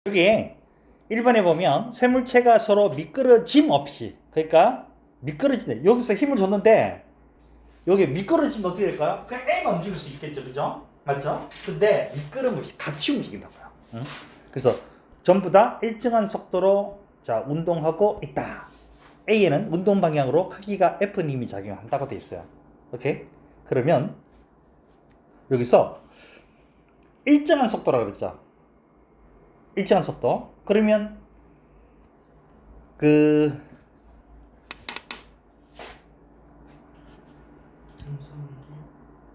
여기 1번에 보면 쇠물체가 서로 미끄러짐 없이, 그러니까 미끄러지네. 여기서 힘을 줬는데 여기 미끄러지면 어떻게 될까요? 그냥 A만 움직일 수 있겠죠, 그죠? 맞죠? 근데 미끄럼 없이 같이 움직인다고요. 응? 그래서 전부 다 일정한 속도로 자 운동하고 있다. A에는 운동 방향으로 크기가 F 힘이 작용한다고 돼 있어요. 오케이? 그러면 여기서 일정한 속도라고 그랬죠. 일정한 속도. 그러면 그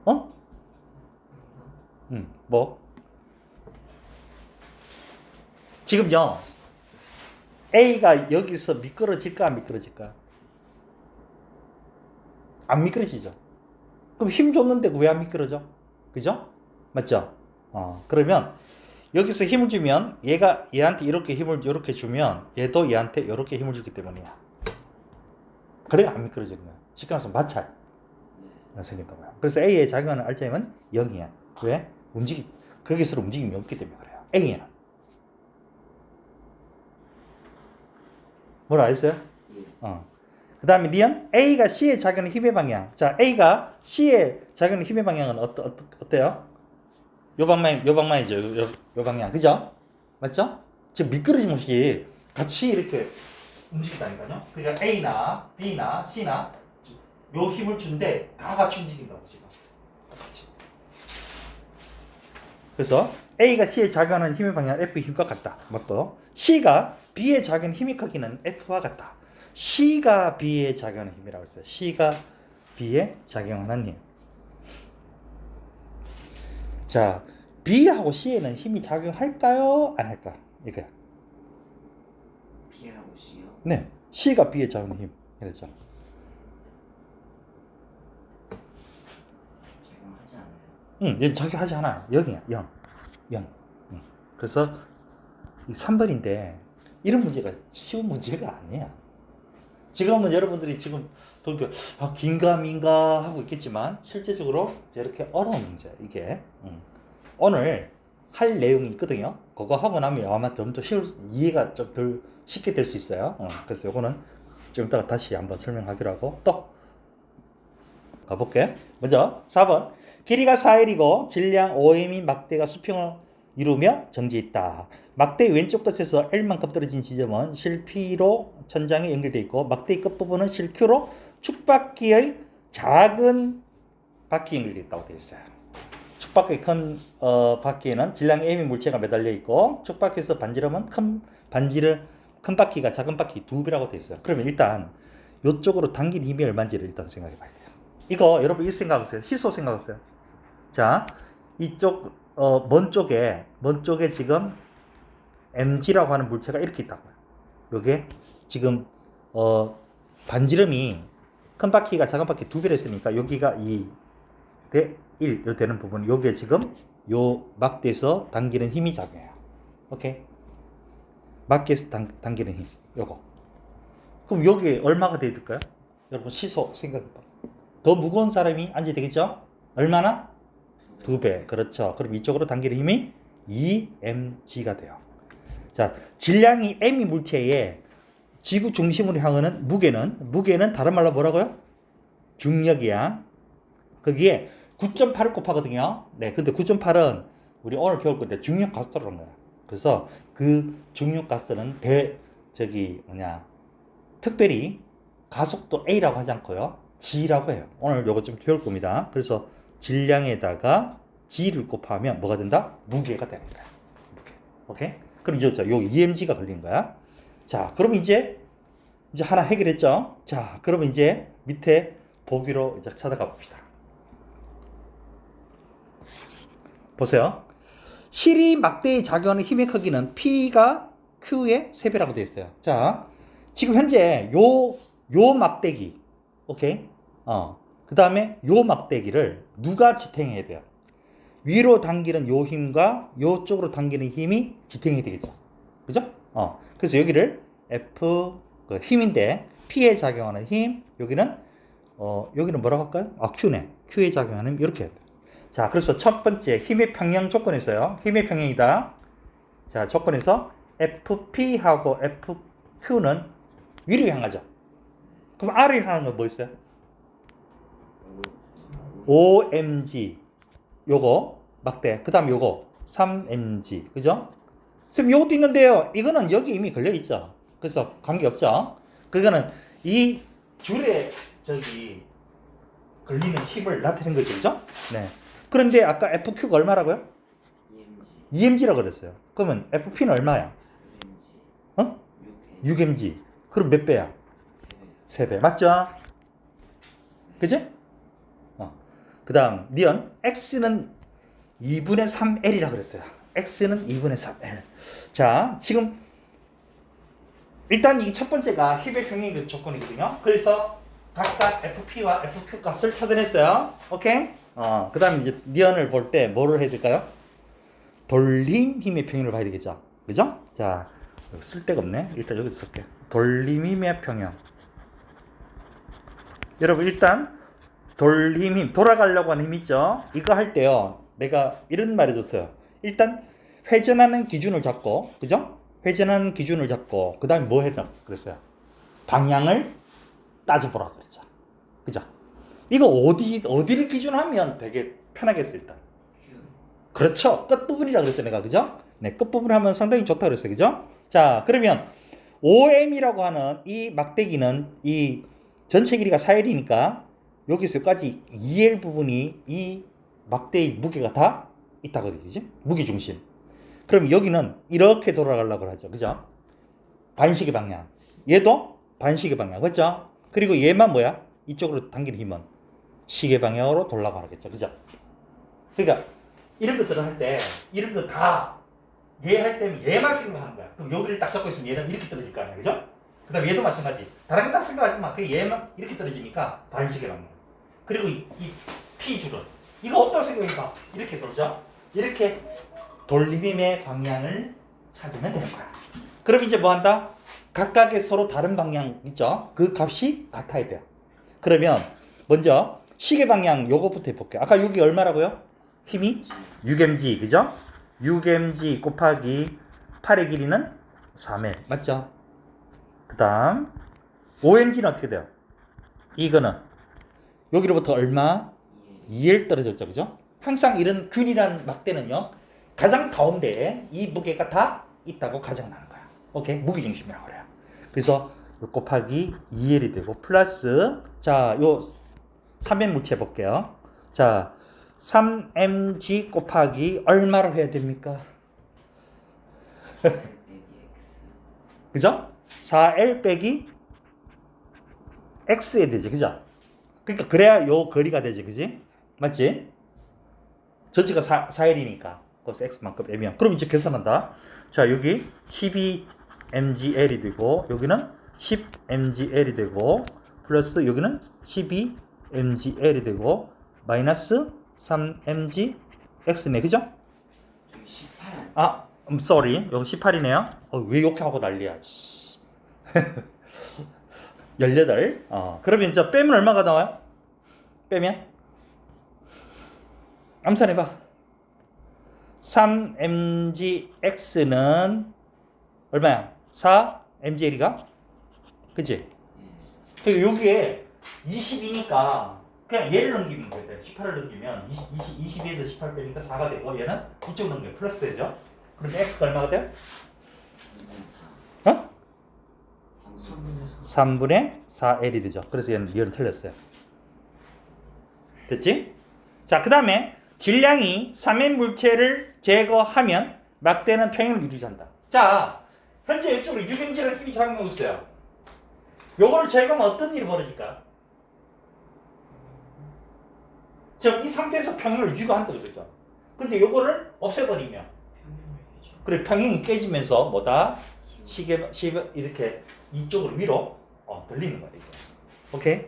어? 뭐? 지금요. A가 여기서 미끄러질까 안 미끄러질까? 안 미끄러지죠. 그럼 힘 줬는데 왜 안 미끄러져? 그죠? 맞죠? 그러면 여기서 힘을 주면 얘가 얘한테 이렇게 힘을 이렇게 주면 얘도 얘한테 이렇게 힘을 주기 때문이야. 그래야 안 미끄러지는 거야. 쉽게 말해서 마찰 생긴다고요. 그래서 A에 작용하는 R점은 0이야. 왜? 거기서 움직임이 없기 때문에 그래요. A에는. 뭐라 했어요? 그 다음에 니은 A가 C에 작용하는 힘의 방향. 자, A가 C에 작용하는 힘의 방향은 어때요? 요 방향이죠. 요 방향. 그죠? 맞죠? 지금 미끄러짐 없이 같이 이렇게 움직인다니까요. 그러니까 A나 B나 C나 요 힘을 준데 다 같이 움직인다고 지금. 같이. 그래서 A가 C에 작용하는 힘의 방향은 F 힘과 같다. 맞고 C가 B에 작용하는 힘의 크기는 F와 같다. C가 B에 작용하는 힘이라고 했어요. C가 B에 작용하는 힘. 자, B하고 C에는 힘이 작용할까요? 안 할까? 이거야. B하고 C요? 네. C가 B에 작용하는 힘. 이랬죠. 작용하지 않아요. 얘는 작용하지 않아. 0이야. 0. 0. 그래서 이 3번인데 이런 문제가 쉬운 문제가 아니야. 지금은 여러분들이 지금 긴가 하고 있겠지만 실제적으로 이렇게 어려운 문제야 이게. 오늘 할 내용이 있거든요. 그거 하고 나면 아마 좀 더 이해가 좀 덜 쉽게 될 수 있어요. 그래서 요거는 좀 이따가 다시 한번 설명하기로 하고 또 가볼게. 먼저 4번 길이가 4L이고 질량 5M인 막대가 수평을 이루며 정지했다. 막대 왼쪽 끝에서 L만큼 떨어진 지점은 실P로 천장에 연결되어 있고 막대의 끝부분은 실Q로 축바퀴의 작은 바퀴에 연결되어 있다고 되어 있어요. 축바퀴 큰 바퀴에는 질량 M의 물체가 매달려 있고 축바퀴에서 반지름은 큰 바퀴가 작은 바퀴 2배라고 되어 있어요. 그러면 일단 이쪽으로 당긴 힘이 얼마인지를 일단 생각해 봐야 돼요. 이거 여러분 이 생각하세요. 시소 생각하세요. 자, 이쪽 먼 쪽에 지금 mg라고 하는 물체가 이렇게 있다고요. 요게 지금 반지름이 큰 바퀴가 작은 바퀴 2배로 했으니까 여기가 2 대 1 되는 부분, 요게 지금 요 막대에서 당기는 힘이 작용해요. 오케이? 막대에서 당기는 힘, 요거. 그럼 여기 얼마가 될까요? 여러분 시소 생각해봐. 더 무거운 사람이 앉아야 되겠죠? 얼마나? 2배. 그렇죠. 그럼 이쪽으로 당기는 힘이 2mg가 돼요. 자, 질량이 m이 물체에 지구 중심으로 향하는 무게는 다른 말로 뭐라고요? 중력이야. 거기에 9.8을 곱하거든요. 네, 근데 9.8은 우리 오늘 배울 건데 중력 가스라는 거야. 그래서 그 중력 가스는 특별히 가속도 A라고 하지 않고요. G라고 해요. 오늘 요거 좀 배울 겁니다. 그래서 질량에다가 G를 곱하면 뭐가 된다? 무게가 되는 거야. 무게. 오케이? 그럼 이제 요 EMG가 걸린 거야. 자, 그럼 이제 하나 해결했죠? 자, 그럼 이제 밑에 보기로 이제 찾아가 봅시다. 보세요. 실이 막대에 작용하는 힘의 크기는 P가 Q의 3배라고 되어 있어요. 자, 지금 현재 요 막대기, 오케이? 그 다음에 요 막대기를 누가 지탱해야 돼요? 위로 당기는 요 힘과 요쪽으로 당기는 힘이 지탱이 되겠죠. 그죠? 그래서 여기를 F, 힘인데, P에 작용하는 힘, 여기는 뭐라고 할까요? Q네. Q에 작용하는 힘, 이렇게 해야 돼요. 자, 그래서 첫 번째 힘의 평형 조건에서요. 힘의 평형이다. 자, 조건에서 FP하고 FQ는 위로 향하죠. 그럼 아래로 향하는 건 뭐 있어요? OMG 요거 막대. 그 다음 요거 3mg. 그죠? 선생님 요것도 있는데요. 이거는 여기 이미 걸려 있죠. 그래서 관계없죠. 그거는 이 줄에 저기 걸리는 힘을 나타낸 거죠. 그죠? 네. 그런데 아까 FQ가 얼마라고요? EMG라고 그랬어요. 그러면 FP는 얼마야? 어? 6mg. 그럼 몇 배야? 3배. 맞죠? 그지? 그 다음 니은 X는 2분의 3L이라고 그랬어요. X는 2분의 3L. 자, 지금 일단 이 첫 번째가 힘의 평행 조건이거든요. 그래서 각각 FP와 FQ 값을 찾아냈어요. 오케이? 그 다음 이제 니은을 볼 때 뭐를 해야 될까요? 돌림 힘의 평형을 봐야 되겠죠. 그죠? 자, 쓸 데가 없네. 일단 여기서 쓸게요. 돌림 힘의 평형. 여러분 일단 돌림 힘, 돌아가려고 하는 힘 있죠? 이거 할 때요. 내가 이런 말 해줬어요. 일단 회전하는 기준을 잡고, 그죠? 회전하는 기준을 잡고 그 다음에 뭐 해라 그랬어요? 방향을 따져보라 그랬죠. 그죠? 이거 어디를 기준하면 되게 편하겠어요. 일단 그렇죠. 끝부분이라 그랬죠 내가. 그죠? 네, 끝부분 하면 상당히 좋다 그랬어요. 그죠? 자, 그러면 OM이라고 하는 이 막대기는 이 전체 길이가 4L이니까 여기서까지 2L 부분이 이 막대의 무게가 다 있다고 그러지? 무게중심. 그럼 여기는 이렇게 돌아가려고 하죠. 그죠? 반시계 방향. 얘도 반시계 방향. 그죠? 그리고 얘만 뭐야? 이쪽으로 당기는 힘은 시계 방향으로 돌아가고 하겠죠. 그죠? 그러니까 이런 것들을 할 때 이런 거 다 얘 할 때는 얘만 생각하는 거야. 그럼 여기를 딱 잡고 있으면 얘는 이렇게 떨어질 거 아니야. 그죠? 그 다음 얘도 마찬가지. 다른 거 딱 생각하지 마. 그 얘만 이렇게 떨어지니까 반시계 방향. 그리고 이 P줄은 이거 어떻게 생각해봐. 이렇게 돌죠? 이렇게 돌림의 방향을 찾으면 되는 거야. 그럼 이제 뭐 한다? 각각의 서로 다른 방향 있죠? 그 값이 같아야 돼요. 그러면 먼저 시계 방향 요거부터 해볼게요. 아까 여기 얼마라고요? 힘이 6mg. 그죠? 6mg 곱하기 8의 길이는 3L. 맞죠? 그 다음 5mg는 어떻게 돼요? 이거는 여기로부터 얼마? 2L 떨어졌죠. 그죠? 항상 이런 균이란 막대는요. 가장 가운데에 이 무게가 다 있다고 가정하는 거야. 오케이? 무게중심이라고 그래요. 그래서 곱하기 2L이 되고 플러스 자, 요 3M 물체 해볼게요. 자, 3mg 곱하기 얼마로 해야 됩니까? 그죠? 4L 빼기 X 해야 되지. 그죠? 그러니까 그래야 요 거리가 되지. 그지? 맞지? 전체가 4L이니까 거기서 X만큼 M이야. 그럼 이제 계산한다. 자, 여기 12mgl이 되고 여기는 10mgl이 되고 플러스 여기는 12mgl이 되고 마이너스 3mg X네. 그죠? 18. 아, sorry. 여기 18이네요. 왜 이렇게 하고 난리야. 18. 그러면 이제 빼면 얼마가 나와요? 빼면? 암산해봐. 3mgx는 얼마야? 4mgl이가? 그치? 그리고 여기에 22니까 그냥 얘를 넘기면 돼. 18을 넘기면 22에서 18 빼니까 4가 되고 얘는 이쪽 넘기면 플러스 되죠? 그러면 x가 얼마가 돼요? 3분의 4L이 되죠. 그래서 얘는 틀렸어요. 됐지? 자, 그 다음에 질량이 3M 물체를 제거하면 막대는 평형을 유지한다. 자, 현재 이쪽으로 6mg라는 힘이 작용하고 있어요. 요거를 제거하면 어떤 일이 벌어질까? 지금 이 상태에서 평형을 유지한다고 그러죠. 근데 요거를 없애버리면 그래 평형이 깨지면서 뭐다? 시계 이렇게 이쪽으로 위로 돌리는 거예요. 오케이?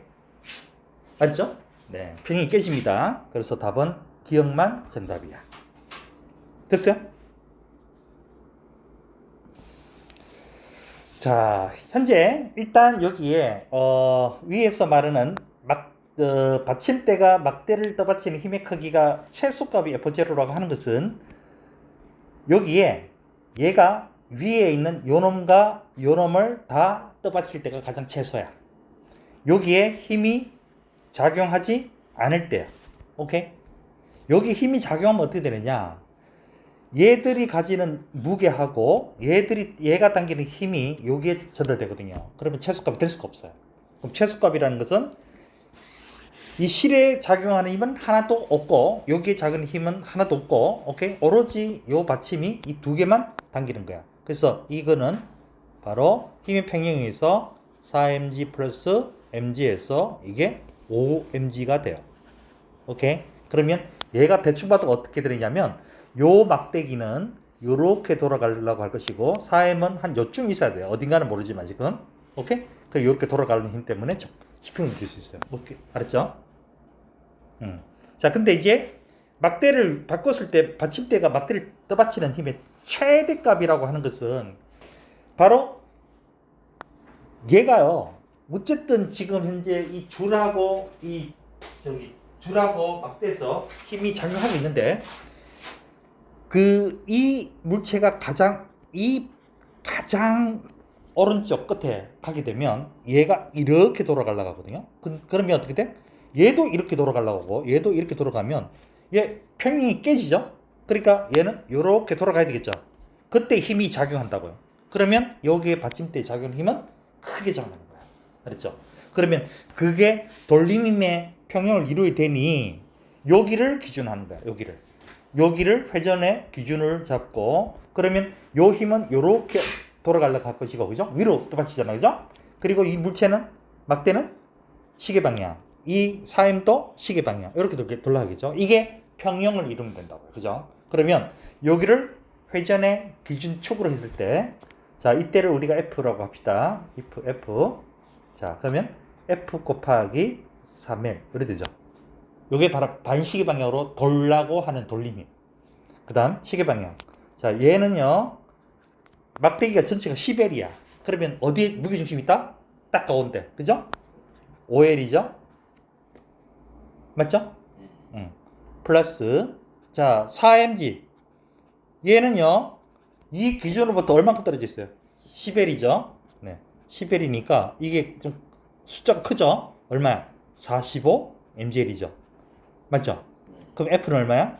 맞죠? 네, 평형이 깨집니다. 그래서 답은 기억만 정답이야. 됐어요? 자, 현재 일단 여기에 위에서 말하는 받침대가 막대를 떠받치는 힘의 크기가 최소값이 F0라고 하는 것은 여기에 얘가 위에 있는 요놈과 요놈을 다 떠받칠 때가 가장 최소야. 여기에 힘이 작용하지 않을 때야. 오케이? 여기 힘이 작용하면 어떻게 되느냐? 얘들이 가지는 무게하고 얘가 당기는 힘이 여기에 전달되거든요. 그러면 최소값이 될 수가 없어요. 그럼 최소값이라는 것은 이 실에 작용하는 힘은 하나도 없고 여기에 작은 힘은 하나도 없고, 오케이? 오로지 요 받침이 이 두 개만 당기는 거야. 그래서 이거는 바로 힘의 평형에서 4mg 플러스 mg에서 이게 5mg가 돼요. 오케이? 그러면 얘가 대충 봐도 어떻게 되느냐면 요 막대기는 요렇게 돌아가려고 할 것이고 4m은 한 요쯤 있어야 돼요. 어딘가는 모르지만 지금. 오케이? 그 요렇게 돌아가는 힘 때문에 스프링을 줄 수 있어요. 오케이. 알았죠? 자, 근데 이제 막대를 바꿨을 때 받침대가 막대를 떠받치는 힘의 최대값이라고 하는 것은 바로 얘가요. 어쨌든 지금 현재 이 줄하고 줄하고 막대에서 힘이 작용하고 있는데 이 물체가 가장 오른쪽 끝에 가게 되면 얘가 이렇게 돌아가려고 하거든요. 그러면 어떻게 돼? 얘도 이렇게 돌아가려고 하고 얘도 이렇게 돌아가면 얘 평형이 깨지죠. 그러니까 얘는 이렇게 돌아가야 되겠죠. 그때 힘이 작용한다고요. 그러면 여기에 받침대에 작용 힘은 크게 작용하는 거야. 알았죠? 그러면 그게 돌림힘의 평형을 이루어야 되니 여기를 기준하는 거야. 여기를 회전의 기준을 잡고 그러면 요 힘은 이렇게 돌아가려고 할 것이고, 그죠? 위로 떠받치잖아, 그죠? 그리고 이 물체는 막대는 시계 방향, 이 4m도 시계 방향 이렇게 돌아가겠죠. 이게 평형을 이루면 된다고요, 그죠? 그러면 여기를 회전의 기준축으로 했을 때, 자, 이때를 우리가 F라고 합시다. F. 자, 그러면 F 곱하기 3L 이렇게 되죠. 요게 바로 반시계 방향으로 돌라고 하는 돌림힘. 그 다음 시계 방향. 자, 얘는요 막대기가 전체가 10L이야. 그러면 어디에 무게중심이 있다? 딱 가운데. 그죠? 5L이죠? 맞죠? 플러스 자 4mg. 얘는요 이 기준으로부터 얼마큼 떨어져 있어요? 10L이죠? 네, 10L이니까 이게 좀 숫자가 크죠? 얼마야? 45mg이죠. 맞죠? 그럼 F는 얼마야?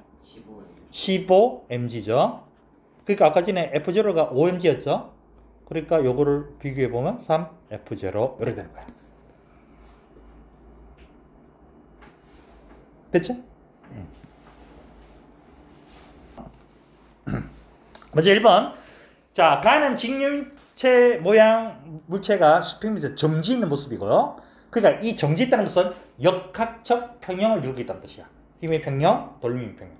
15mg죠. 그러니까 아까 전에 F0가 5mg였죠. 그러니까 요거를 비교해보면 3F0 이렇게 되는 거야. 됐죠? 먼저 1번. 자, 가는 직류체 모양 물체가 수평 밑에 정지 있는 모습이고요. 그러니까 이 정지 있다는 것은 역학적 평형을 이루고 있다는 뜻이야. 힘의 평형, 돌림의 평형.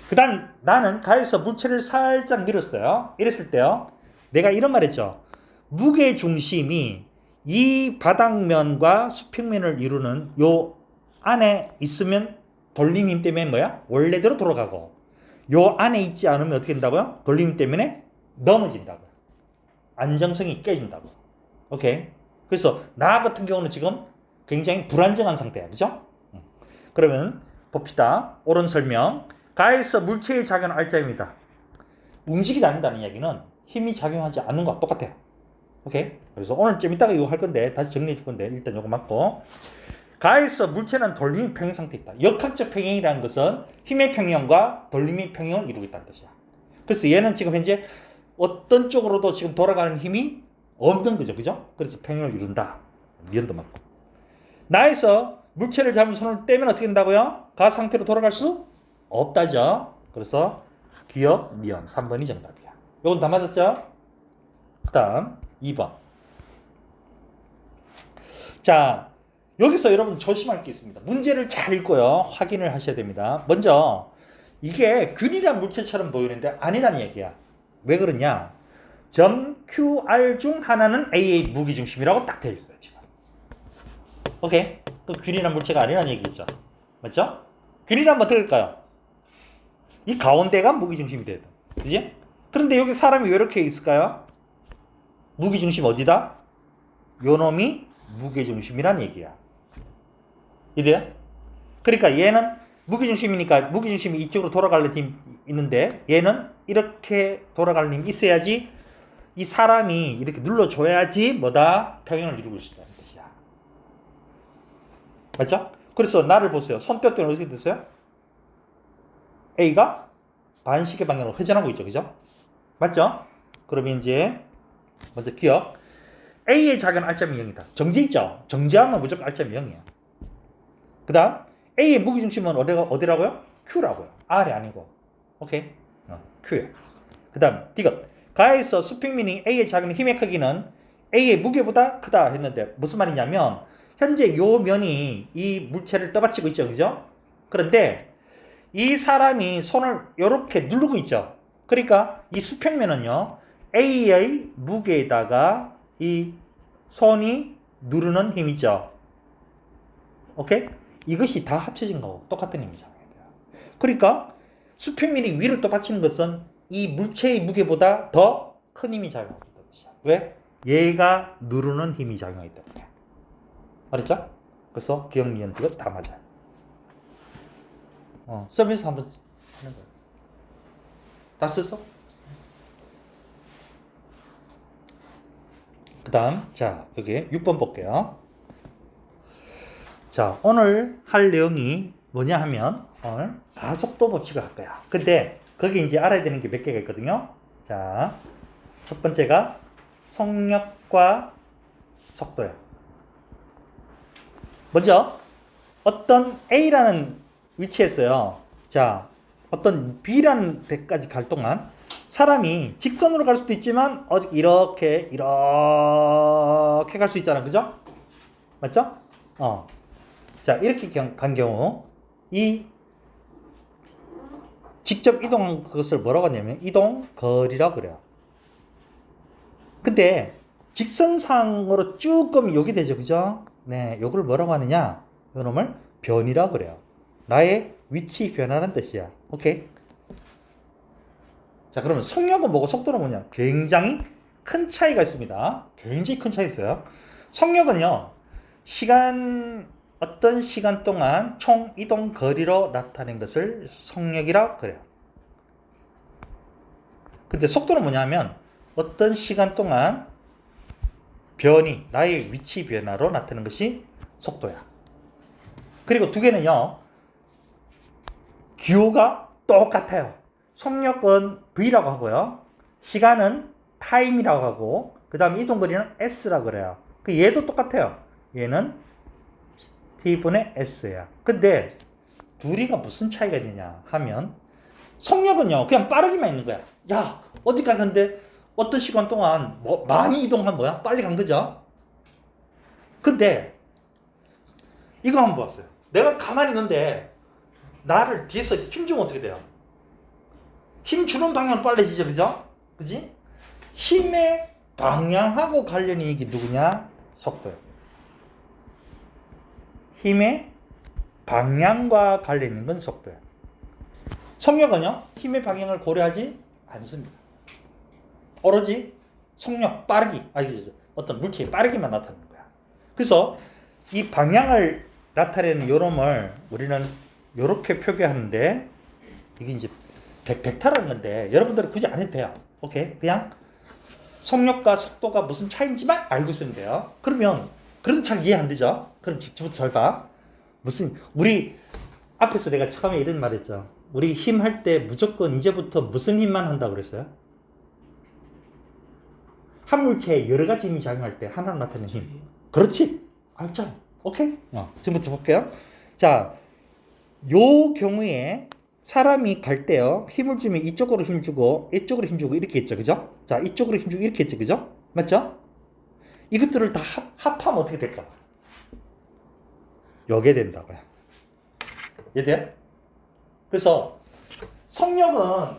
그 다음 나는 가에서 물체를 살짝 밀었어요. 이랬을 때요, 내가 이런 말 했죠. 무게 중심이 이 바닥면과 수평면을 이루는 요 안에 있으면 돌림힘 때문에 뭐야? 원래대로 돌아가고, 요 안에 있지 않으면 어떻게 된다고요? 돌림힘 때문에 넘어진다고요. 안정성이 깨진다고. 오케이? 그래서 나 같은 경우는 지금 굉장히 불안정한 상태야. 그죠? 그러면 봅시다. 옳은 설명. 가에서 물체의 작용 알짜입니다. 움직이지 않는다는 이야기는 힘이 작용하지 않는 것과 똑같아요. 오케이? 그래서 오늘 좀 이따가 이거 할 건데 다시 정리해 줄 건데 일단 이거 맞고, 가에서 물체는 돌림의 평형 상태에 있다. 역학적 평형이라는 것은 힘의 평형과 돌림의 평형을 이루고 있다는 뜻이야. 그래서 얘는 지금 현재 어떤 쪽으로도 지금 돌아가는 힘이 없는 거죠. 그죠? 그래서 평형을 이룬다. 미연도 맞고. 나에서 물체를 잡은 손을 떼면 어떻게 된다고요? 가 상태로 돌아갈 수 없다죠. 그래서 기억, 미연 3번이 정답이야. 이건 다 맞았죠? 그 다음 2번. 자, 여기서 여러분 조심할 게 있습니다. 문제를 잘 읽고요, 확인을 하셔야 됩니다. 먼저 이게 균일한 물체처럼 보이는데 아니라는 얘기야. 왜 그러냐? 점 QR 중 하나는 AA 무게중심이라고 딱 되어 있어요 지금. 오케이? 그 균일한 물체가 아니라는 얘기겠죠. 맞죠? 균일하면 어떻게 될까요? 이 가운데가 무게중심이 돼야 돼. 그지? 그런데 여기 사람이 왜 이렇게 있을까요? 무게중심 어디다? 요놈이 무게중심이란 얘기야. 이래요? 그러니까 얘는 무게중심이니까 무게중심이 이쪽으로 돌아가는 힘이 있는데 얘는 이렇게 돌아가는 힘이 있어야지 이 사람이 이렇게 눌러줘야지 뭐다? 평행을 이루고 있다는 뜻이야. 맞죠? 그래서 나를 보세요. 손뼉 때는 어떻게 됐어요? A가 반시계 방향으로 회전하고 있죠. 그죠? 맞죠? 그러면 이제 먼저 기억. A의 작은 R점이 0이다. 정지 있죠? 정지하면 무조건 R점이 0이야. 그 다음 A의 무게중심은 어디라고요? Q라고요. R이 아니고. 오케이? Q야. 그 다음 디귿. 가에서 수평면이 A의 작은 힘의 크기는 A의 무게보다 크다 했는데 무슨 말이냐면 현재 요 면이 이 물체를 떠받치고 있죠. 그죠? 그런데 이 사람이 손을 이렇게 누르고 있죠. 그러니까 이 수평면은요. A의 무게에다가 이 손이 누르는 힘이죠. 오케이? 이것이 다 합쳐진 거고 똑같은 힘이잖아요. 그러니까 수평면이 위로 떠받치는 것은 이 물체의 무게보다 더 큰 힘이 작용하기 때문이야. 왜? 얘가 누르는 힘이 작용하기 때문에. 알았죠? 그래서 기억, 니은, 디귿 다 맞아요. 서비스 한번 하는 거예요. 다 썼어? 그 다음, 자, 여기 6번 볼게요. 자, 오늘 할 내용이 뭐냐 하면, 오늘 가속도 법칙을 할 거야. 근데, 거기 이제 알아야 되는 게 몇 개가 있거든요. 자, 첫 번째가 속력과 속도야. 먼저, 어떤 A라는 위치에서요. 자, 어떤 B라는 데까지 갈 동안 사람이 직선으로 갈 수도 있지만 이렇게 갈 수 있잖아. 그죠? 맞죠? 자, 이렇게 간 경우 이 직접 이동한 것을 뭐라고 하냐면 이동거리라고 그래요. 근데 직선상으로 쭉 가면 여기 되죠. 그죠? 네, 요걸 뭐라고 하느냐? 이놈을 변이라고 그래요. 나의 위치 변화라는 뜻이야. 오케이? 자, 그러면 속력은 뭐고 속도는 뭐냐? 굉장히 큰 차이가 있습니다. 굉장히 큰 차이 있어요. 속력은요, 어떤 시간 동안 총 이동 거리로 나타낸 것을 속력이라고 그래요. 근데 속도는 뭐냐면, 어떤 시간 동안 나의 위치 변화로 나타내는 것이 속도야. 그리고 두 개는요, 기호가 똑같아요. 속력은 V라고 하고요. 시간은 타임이라고 하고, 그 다음 이동거리는 S라고 그래요. 얘도 똑같아요. 얘는 T분의 S야. 근데 둘이가 무슨 차이가 있느냐 하면 속력은요, 그냥 빠르기만 있는 거야. 야, 어디 가는데 어떤 시간 동안 많이 이동한 뭐야? 빨리 간 거죠? 근데 이거 한번 봤어요. 내가 가만히 있는데 나를 뒤에서 힘주면 어떻게 돼요? 힘 주는 방향은 빨라지죠, 그죠? 그지? 힘의 방향하고 관련이 이게 누구냐? 속도요. 힘의 방향과 관련 있는 건 속도야. 속력은요, 힘의 방향을 고려하지 않습니다. 오로지 속력, 빠르기, 어떤 물체의 빠르기만 나타내는 거야. 그래서 이 방향을 나타내는 요놈을 우리는 이렇게 표기하는데, 이게 이제 벡터라는 건데 여러분들은 굳이 안 해도 돼요. 오케이? 그냥 속력과 속도가 무슨 차이인지만 알고 있으면 돼요. 그러면 그래도 잘 이해 안 되죠? 그럼 지금부터 잘 봐. 우리 앞에서 내가 처음에 이런 말 했죠. 우리 힘 할 때 무조건 이제부터 무슨 힘만 한다고 그랬어요? 한 물체에 여러 가지 힘이 작용할 때 하나로 나타내는 힘. 그렇지? 알죠? 오케이? 지금부터 볼게요. 자, 요 경우에 사람이 갈 때요, 힘을 주면 이쪽으로 힘 주고 이쪽으로 힘 주고 이렇게 했죠. 그죠? 자, 이쪽으로 힘 주고 이렇게 했죠. 그죠? 맞죠? 이것들을 다 합하면 어떻게 될까? 요게 된다고요. 이해돼요? 그래서 속력은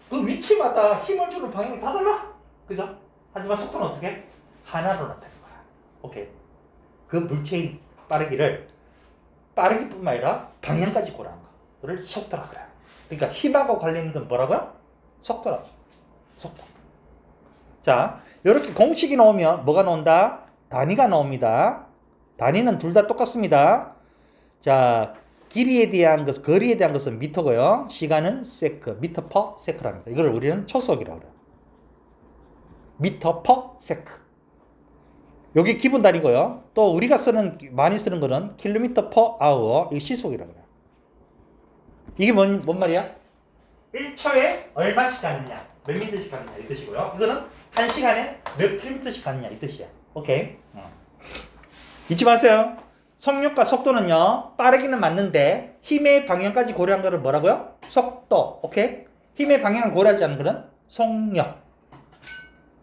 그 위치마다 힘을 주는 방향이 다 달라. 그죠? 하지만 속도는 어떻게? 하나로 나타내는 거야. 오케이. 그 물체의 빠르기뿐만 아니라 방향까지 고려한 거를 속도라 그래요. 그러니까 힘하고 관련 있는 건 뭐라고요? 속도라. 속도. 자, 이렇게 공식이 나오면 뭐가 나온다? 단위가 나옵니다. 단위는 둘 다 똑같습니다. 자, 길이에 대한 것, 거리에 대한 것은 미터고요. 시간은 세크, 미터 퍼 세크랍니다. 이걸 우리는 초속이라고 그래요. 미터 퍼 세크. 여기 기본 단위고요. 또 우리가 많이 쓰는 거는 킬로미터 퍼 아워. 이게 시속이라고 해요. 이게 뭔 말이야? 1초에 얼마씩 가느냐, 몇 미터씩 가느냐 이 뜻이고요. 이거는 1시간에 몇 킬로미터씩 가느냐 이 뜻이야. 오케이. 잊지 마세요. 속력과 속도는요, 빠르기는 맞는데 힘의 방향까지 고려한 거를 뭐라고요? 속도. 오케이? 힘의 방향을 고려하지 않는 거는 속력.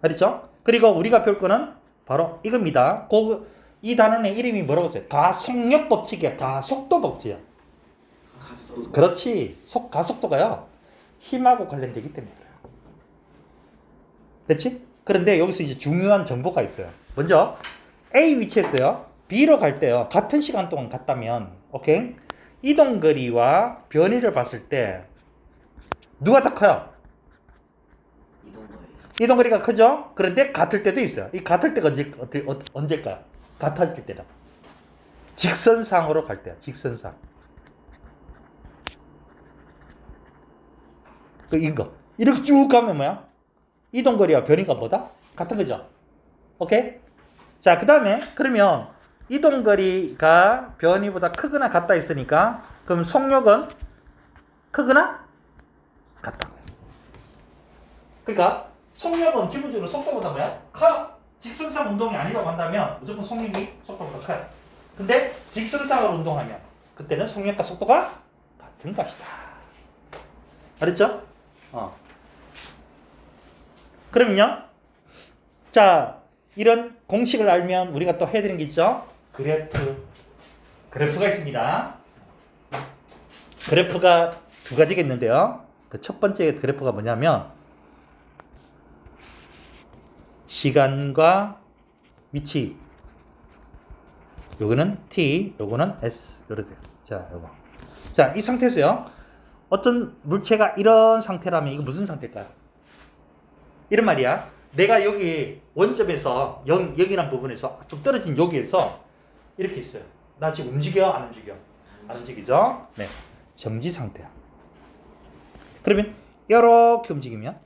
알겠죠? 그리고 우리가 배울 거는 바로 이겁니다. 이 단원의 이름이 뭐라고 써요? 가속력 법칙이야. 가속도 법칙이야. 가속도. 그렇지. 가속도가요, 힘하고 관련되기 때문에 그래요. 됐지? 그런데 여기서 이제 중요한 정보가 있어요. 먼저 A 위치에서요, B로 갈 때요, 같은 시간 동안 갔다면, 오케이? 이동거리와 변이를 봤을 때 누가 더 커요? 이동거리. 이동거리가 크죠? 그런데 같을 때도 있어요. 이 같을 때가 언제일까요? 같아질 때다. 직선상으로 갈 때야. 직선상. 또 이거. 이렇게 쭉 가면 뭐야? 이동거리와 변이가 뭐다? 같은 거죠? 오케이? 자, 그 다음에 그러면 이동거리가 변이보다 크거나 같다 했으니까 그럼 속력은 크거나 같다고요. 그러니까 속력은 기본적으로 속도보다 뭐야? 커. 직선상 운동이 아니라고 한다면 무조건 속력이 속도보다 커요. 근데 직선상으로 운동하면 그때는 속력과 속도가 같은 것이다. 알았죠? 그러면요, 자, 이런 공식을 알면 우리가 또 해야 되는 게 있죠? 그래프가 있습니다. 그래프가 두 가지가 있는데요. 그 첫 번째 그래프가 뭐냐면 시간과 위치. 요거는 t, 요거는 s. 이렇게. 자, 요거. 자, 이 상태에서요, 어떤 물체가 이런 상태라면 이거 무슨 상태일까요? 이런 말이야. 내가 여기 원점에서 여기란 부분에서 좀 떨어진 여기에서 이렇게 있어요. 나 지금 움직여? 안 움직여? 안 움직이죠? 네. 정지 상태야. 그러면 이렇게 움직이면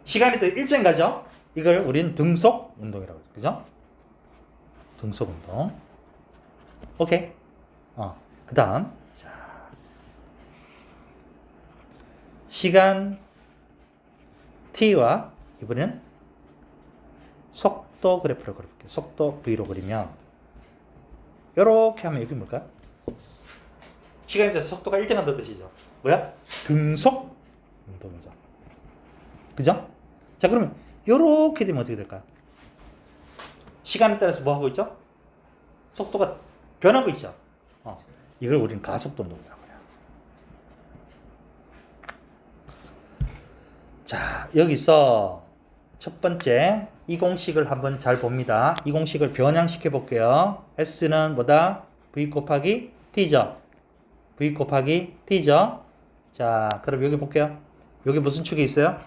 시간이 또 일정 가죠? 이걸 우리는 등속 운동이라고 하죠. 그죠? 등속 운동. 오케이. 그 다음. 자. 시간 t와 이번에는 속도 그래프를 그려볼게요. 속도 v로 그리면 이렇게 하면 여기 뭘까요? 시간에 따라서 속도가 일정한다는 뜻이죠. 뭐야? 등속 운동이죠. 그죠? 자, 그러면 이렇게 되면 어떻게 될까요? 시간에 따라서 뭐 하고 있죠? 속도가 변하고 있죠. 이걸 우리는 가속도 운동이라고 해요. 자, 여기서 첫 번째 이 공식을 한번 잘 봅니다. 이 공식을 변형시켜 볼게요. S는 뭐다? V 곱하기 T죠. V 곱하기 T죠. 자, 그럼 여기 볼게요. 여기 무슨 축이 있어요?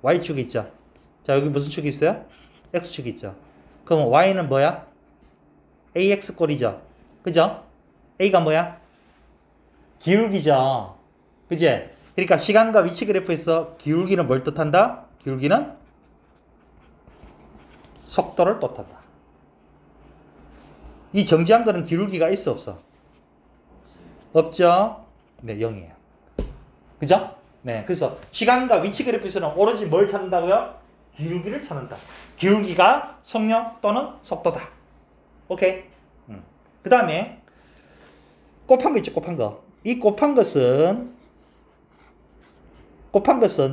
Y축이 있죠. 자, 여기 무슨 축이 있어요? X축이 있죠. 그럼 Y는 뭐야? AX 꼴이죠. 그죠? A가 뭐야? 기울기죠. 그지? 그러니까 시간과 위치 그래프에서 기울기는 뭘 뜻한다? 기울기는 속도를 뜻한다. 이 정지한 거는 기울기가 있어 없어? 없죠? 네, 0이에요. 그죠? 네, 그래서 시간과 위치 그래프에서는 오로지 뭘 찾는다고요? 기울기를 찾는다. 기울기가 속력 또는 속도다. 오케이? 그 다음에 곱한 거 있죠, 곱한 거. 이 곱한 것은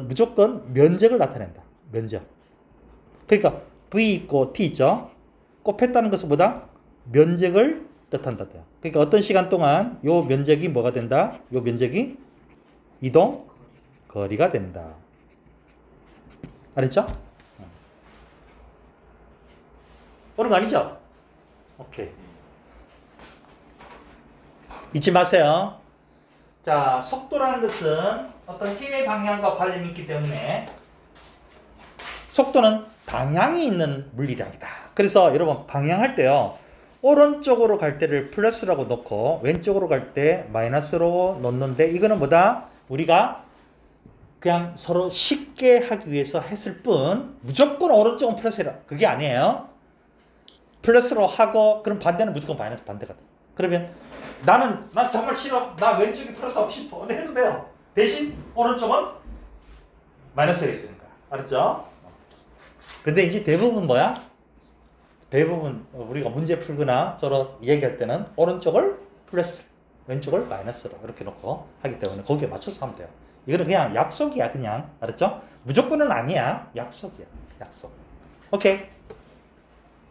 무조건 면적을 나타낸다. 면적. 그러니까 V 있고 T 있죠. 곱했다는 것은 뭐다? 면적을 뜻한다. 그러니까 어떤 시간 동안 요 면적이 뭐가 된다? 요 면적이 이동 거리가 된다. 알았죠? 어려운 거 아니죠? 오케이. 잊지 마세요. 자, 속도라는 것은 어떤 힘의 방향과 관련이 있기 때문에 속도는 방향이 있는 물리량이다. 그래서 여러분 방향할 때요, 오른쪽으로 갈 때를 플러스라고 놓고 왼쪽으로 갈 때 마이너스로 놓는데, 이거는 뭐다? 우리가 그냥 서로 쉽게 하기 위해서 했을 뿐 무조건 오른쪽은 플러스라 그게 아니에요. 플러스로 하고 그럼 반대는 무조건 마이너스 반대가 돼. 그러면 난 정말 싫어. 나 왼쪽이 플러스하고 싶어. 네, 해도 돼요. 대신 오른쪽은 마이너스가 되는 거야. 알았죠? 근데 이제 대부분 뭐야? 대부분 우리가 문제 풀거나 서로 얘기할 때는 오른쪽을 플러스, 왼쪽을 마이너스로 이렇게 놓고 하기 때문에 거기에 맞춰서 하면 돼요. 이거는 그냥 약속이야, 그냥. 알았죠? 무조건은 아니야. 약속이야. 약속. 오케이.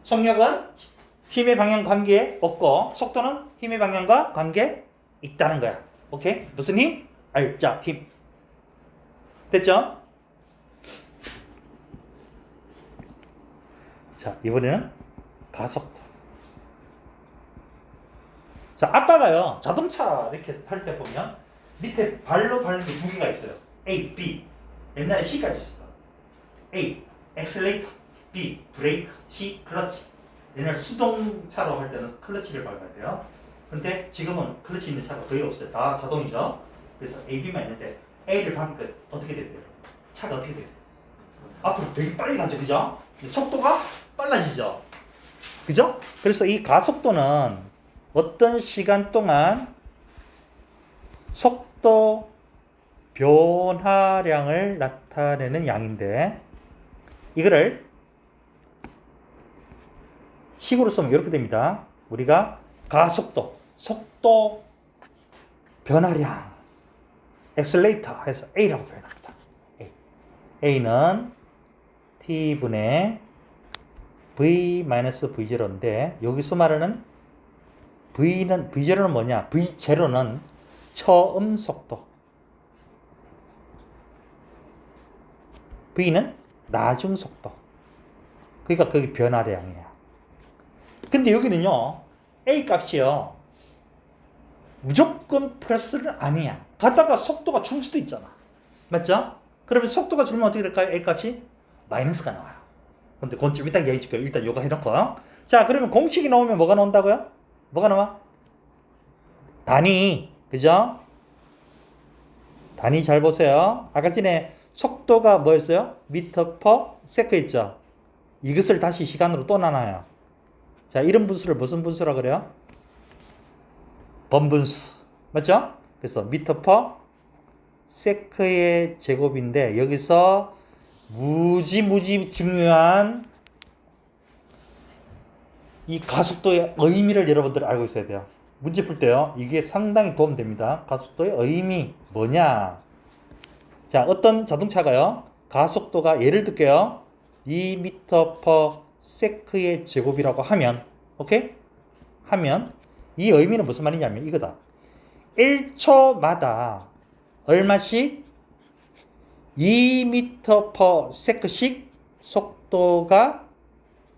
속력은 힘의 방향 관계에 없고 속도는 힘의 방향과 관계 있다는 거야. 오케이? 무슨 힘? 알자, 힘. 됐죠? 자, 이번에는 가속도. 자, 아빠가요, 자동차 이렇게 할 때 보면 밑에 발로 밟는 게 두 개가 있어요. A, B. 옛날에 C까지 있어. A, 엑셀레이터. B, 브레이크. C, 클러치. 옛날 수동차로 할 때는 클러치를 밟아야 돼요. 근데 지금은 클러치 있는 차가 거의 없어요. 다 자동이죠. 그래서 A, B만 있는데 A를 밟으면 어떻게 돼요? 차가 어떻게 돼요? 앞으로 되게 빨리 가죠, 그죠? 속도가 빨라지죠. 그죠? 그래서 이 가속도는 어떤 시간 동안 속도 변화량을 나타내는 양인데 이거를 식으로 쓰면 이렇게 됩니다. 우리가 가속도, 속도 변화량, 엑셀레이터 해서 A라고 표현합니다. A는 T분의 V-V0인데 여기서 말하는 V0는 뭐냐? V0는 처음 속도. V는 나중 속도. 그러니까 거기 변화량이야. 근데 여기는요, A 값이요, 무조건 플러스는 아니야. 가다가 속도가 줄 수도 있잖아. 맞죠? 그러면 속도가 줄면 어떻게 될까요? A 값이 마이너스가 나와요. 근데 그건 좀 이따 얘기해 줄게요. 일단 요거 해놓고요. 자, 그러면 공식이 나오면 뭐가 나온다고요? 뭐가 나와? 단위. 그죠? 단위 잘 보세요. 아까 전에 속도가 뭐였어요? 미터 퍼 세크 했죠? 이것을 다시 시간으로 또 나눠요. 자, 이런 분수를 무슨 분수라 그래요? 번분수. 맞죠? 그래서 미터 퍼 세크의 제곱인데 여기서 무지 중요한 이 가속도의 의미를 여러분들 알고 있어야 돼요. 문제 풀 때요. 이게 상당히 도움됩니다. 가속도의 의미 뭐냐? 자, 어떤 자동차가요. 가속도가 예를 들게요. 2m per sec의 제곱이라고 하면 오케이? 하면 이 의미는 무슨 말이냐면 이거다. 1초마다 얼마씩 2m per sec씩 속도가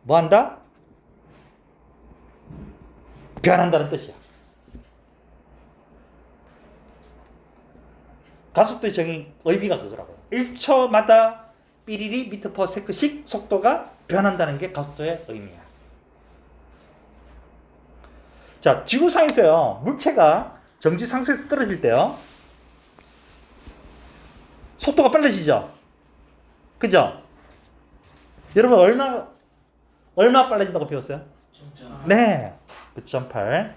뭐한다? 변한다는 뜻이야. 가속도의 정의 의미가 그거라고요. 1초마다 삐리리 미터 퍼 세크씩 속도가 변한다는 게 가속도의 의미야. 자, 지구상에서요, 물체가 정지 상태에서 떨어질 때요, 속도가 빨라지죠? 그죠? 여러분, 얼마 빨라진다고 배웠어요? 네. 9.8.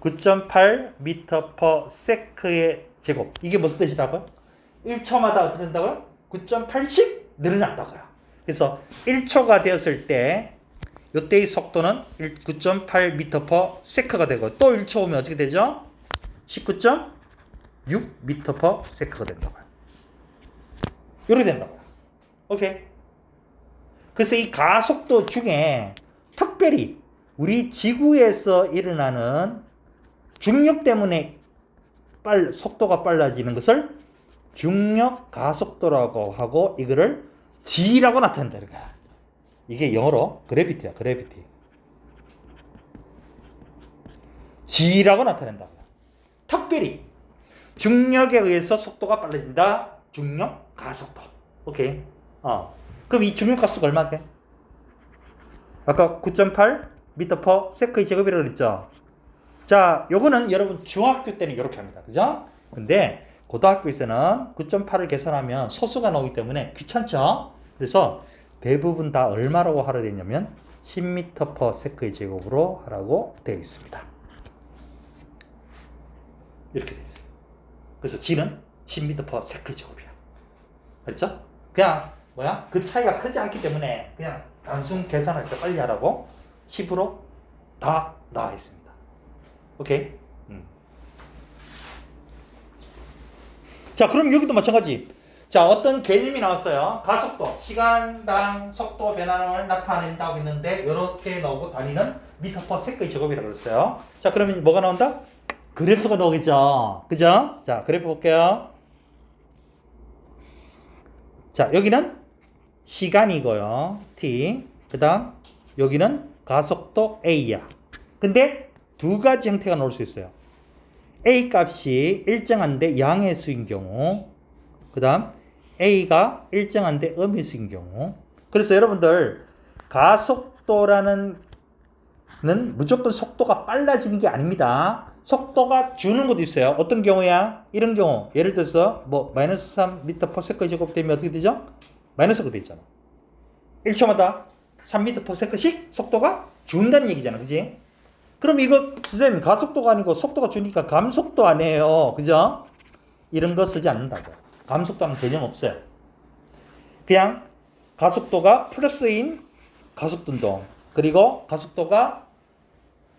9.8 미터 퍼 세크의 제곱. 이게 무슨 뜻이라고요? 1초마다 어떻게 된다고요? 9.8씩 늘어난다고요. 그래서 1초가 되었을 때 이때의 속도는 9.8 미터 퍼 세크가 되고 또 1초 오면 어떻게 되죠? 19.6 미터 퍼 세크가 된다고요. 이렇게 된다고요. 오케이. 그래서 이 가속도 중에 특별히 우리 지구에서 일어나는 중력 때문에 속도가 빨라지는 것을 중력 가속도라고 하고 이거를 G라고 나타낸다는 거야. 이게 영어로 그래비티야, 그래비티. G라고 나타낸다고요. 특별히 중력에 의해서 속도가 빨라진다. 중력 가속도. 오케이. 그럼 이 중력 가속도가 얼마게? 아까 9.8 미터 퍼 세크의 제곱이라고 그랬죠. 자, 요거는 여러분 중학교 때는 이렇게 합니다. 그죠? 근데 고등학교에서는 9.8을 계산하면 소수가 나오기 때문에 귀찮죠? 그래서 대부분 다 얼마라고 하라 되어 있냐면 10m/s의 제곱으로 하라고 되어 있습니다. 이렇게 되어 있어요. 그래서 G는 10m/s의 제곱이야. 그렇죠? 그냥 뭐야? 그 차이가 크지 않기 때문에 그냥 단순 계산할 때 빨리 하라고 10으로 다 나와 있습니다. 오케이? 자, 그럼 여기도 마찬가지. 자, 어떤 개념이 나왔어요. 가속도, 시간당 속도 변화를 나타낸다고 했는데 이렇게 나오고 단위는 미터/s의 제곱이라고 그랬어요. 자, 그러면 뭐가 나온다? 그래프가 나오겠죠. 그죠? 자, 그래프 볼게요. 자, 여기는 시간이고요. t. 그 다음 여기는 가속도 a야. 근데 두 가지 형태가 나올 수 있어요. a 값이 일정한데 양의 수인 경우, 그 다음 a가 일정한데 음의 수인 경우. 그래서 여러분들 가속도라는 는 무조건 속도가 빨라지는 게 아닙니다. 속도가 주는 것도 있어요. 어떤 경우야? 이런 경우 예를 들어서 뭐 마이너스 3m/s 제곱 되면 어떻게 되죠? 마이너스가 되잖아. 1초마다 3m/s씩 속도가 준다는 얘기잖아. 그지? 그럼 이거 선생님 가속도가 아니고 속도가 주니까 감속도 아니에요. 그죠? 이런 거 쓰지 않는다고. 감속도는 개념 없어요. 그냥 가속도가 플러스인 가속등동, 그리고 가속도가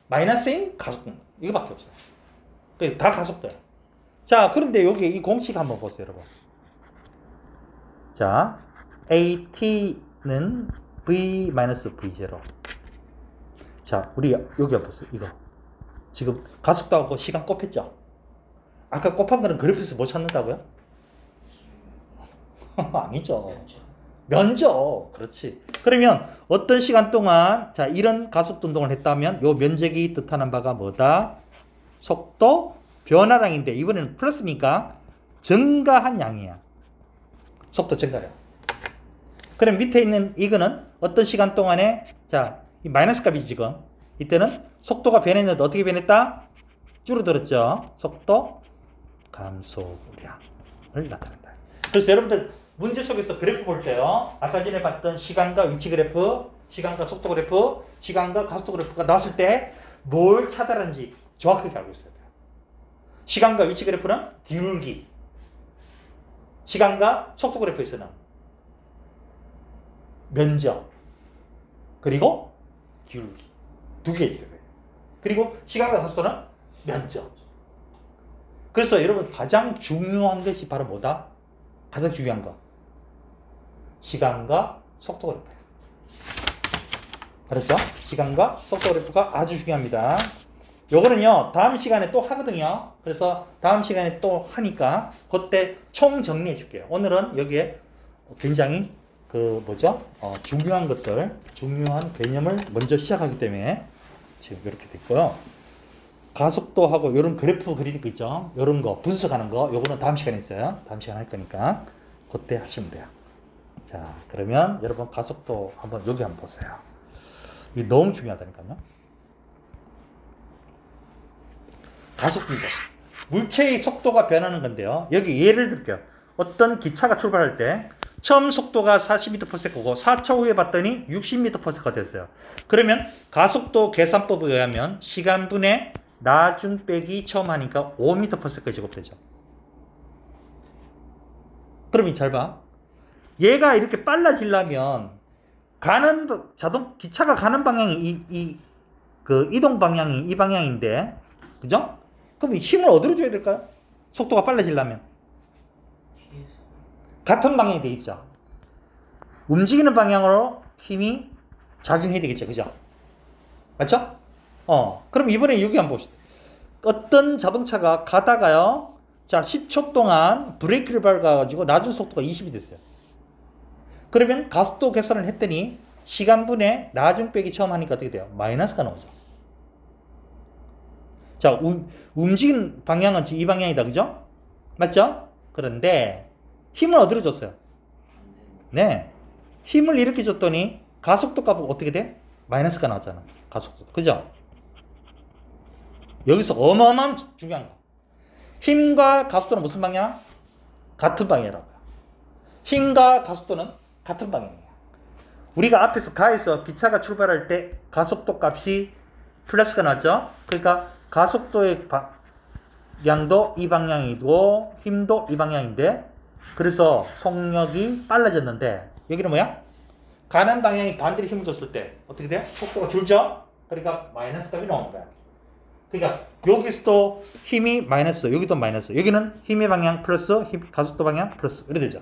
마이너스인 가속등동, 이거밖에 없어요. 다 가속도예요. 자, 그런데 여기 이 공식 한번 보세요, 여러분. 자, AT는 V-V0. 자, 우리 여기 보세요. 이거 지금 가속도하고 시간 곱했죠? 아까 곱한 거는 그래프에서 못 찾는다고요? 아니죠. 면적. 그렇지. 그러면 어떤 시간 동안 자 이런 가속도 운동을 했다면 요 면적이 뜻하는 바가 뭐다? 속도 변화량인데 이번에는 플러스니까 증가한 양이야. 속도 증가량. 그럼 밑에 있는 이거는 어떤 시간 동안에 자 이 마이너스 값이지 지금. 이때는 속도가 변했는데 어떻게 변했다? 줄어들었죠. 속도 감소량을 나타낸다. 그래서 여러분들 문제 속에서 그래프 볼 때요. 아까 전에 봤던 시간과 위치 그래프, 시간과 속도 그래프, 시간과 가속도 그래프가 나왔을 때 뭘 차단하는지 정확하게 알고 있어야 돼요. 시간과 위치 그래프는 기울기, 시간과 속도 그래프에서는 면적, 그리고 기울기 두 개 있어요. 그리고 시간과 가속도는 면적. 그래서 여러분 가장 중요한 것이 바로 뭐다? 가장 중요한 거. 시간과 속도 그래프예요. 그렇죠? 시간과 속도 그래프가 아주 중요합니다. 요거는요, 다음 시간에 또 하거든요. 그래서 다음 시간에 또 하니까 그때 총 정리해 줄게요. 오늘은 여기에 굉장히 중요한 것들, 중요한 개념을 먼저 시작하기 때문에 지금 이렇게 됐고요. 가속도하고 이런 그래프 그리는 거 있죠? 이런 거, 분석하는 거, 요거는 다음 시간에 있어요. 다음 시간에 할 거니까 그때 하시면 돼요. 자, 그러면 여러분 가속도 한번 여기 한번 보세요. 이게 너무 중요하다니까요. 가속도입니다. 물체의 속도가 변하는 건데요. 여기 예를 들게요. 어떤 기차가 출발할 때 처음 속도가 40m/s고 4초 후에 봤더니 60m/s가 됐어요. 그러면 가속도 계산법에 의하면 시간분의 나중 빼기 처음 하니까 5m/s가 제곱되죠. 그럼 잘 봐. 얘가 이렇게 빨라지려면 기차가 가는 방향이 이동 방향이 이 방향인데, 그죠? 그럼 힘을 어디로 줘야 될까요? 속도가 빨라지려면 같은 방향이 돼 있죠. 움직이는 방향으로 힘이 작용해야 되겠죠, 그죠? 맞죠? 그럼 이번에 여기 한번 봅시다. 어떤 자동차가 가다가요, 자 10초 동안 브레이크를 밟아가지고 나중 속도가 20이 됐어요. 그러면 가속도 계산을 했더니 시간분의 나중 빼기 처음 하니까 어떻게 돼요? 마이너스가 나오죠. 자, 움직이는 방향은 지금 이 방향이다, 그죠? 맞죠? 그런데 힘을 어디로 줬어요? 네, 힘을 이렇게 줬더니 가속도 값은 어떻게 돼? 마이너스가 나왔잖아. 가속도, 그죠? 여기서 어마어마한 중요한 거. 힘과 가속도는 무슨 방향? 같은 방향이라고요. 힘과 가속도는 같은 방향이에요. 우리가 앞에서 가에서 기차가 출발할 때 가속도 값이 플러스가 나죠? 그러니까 가속도의 방향도 이 방향이고 힘도 이 방향인데 그래서 속력이 빨라졌는데 여기는 뭐야? 가는 방향이 반대로 힘을 줬을 때 어떻게 돼요? 속도가 줄죠? 그러니까 마이너스 값이 나오는 거야. 그러니까 여기서도 힘이 마이너스, 여기도 마이너스, 여기는 힘의 방향 플러스 가속도 방향 플러스 이래 되죠.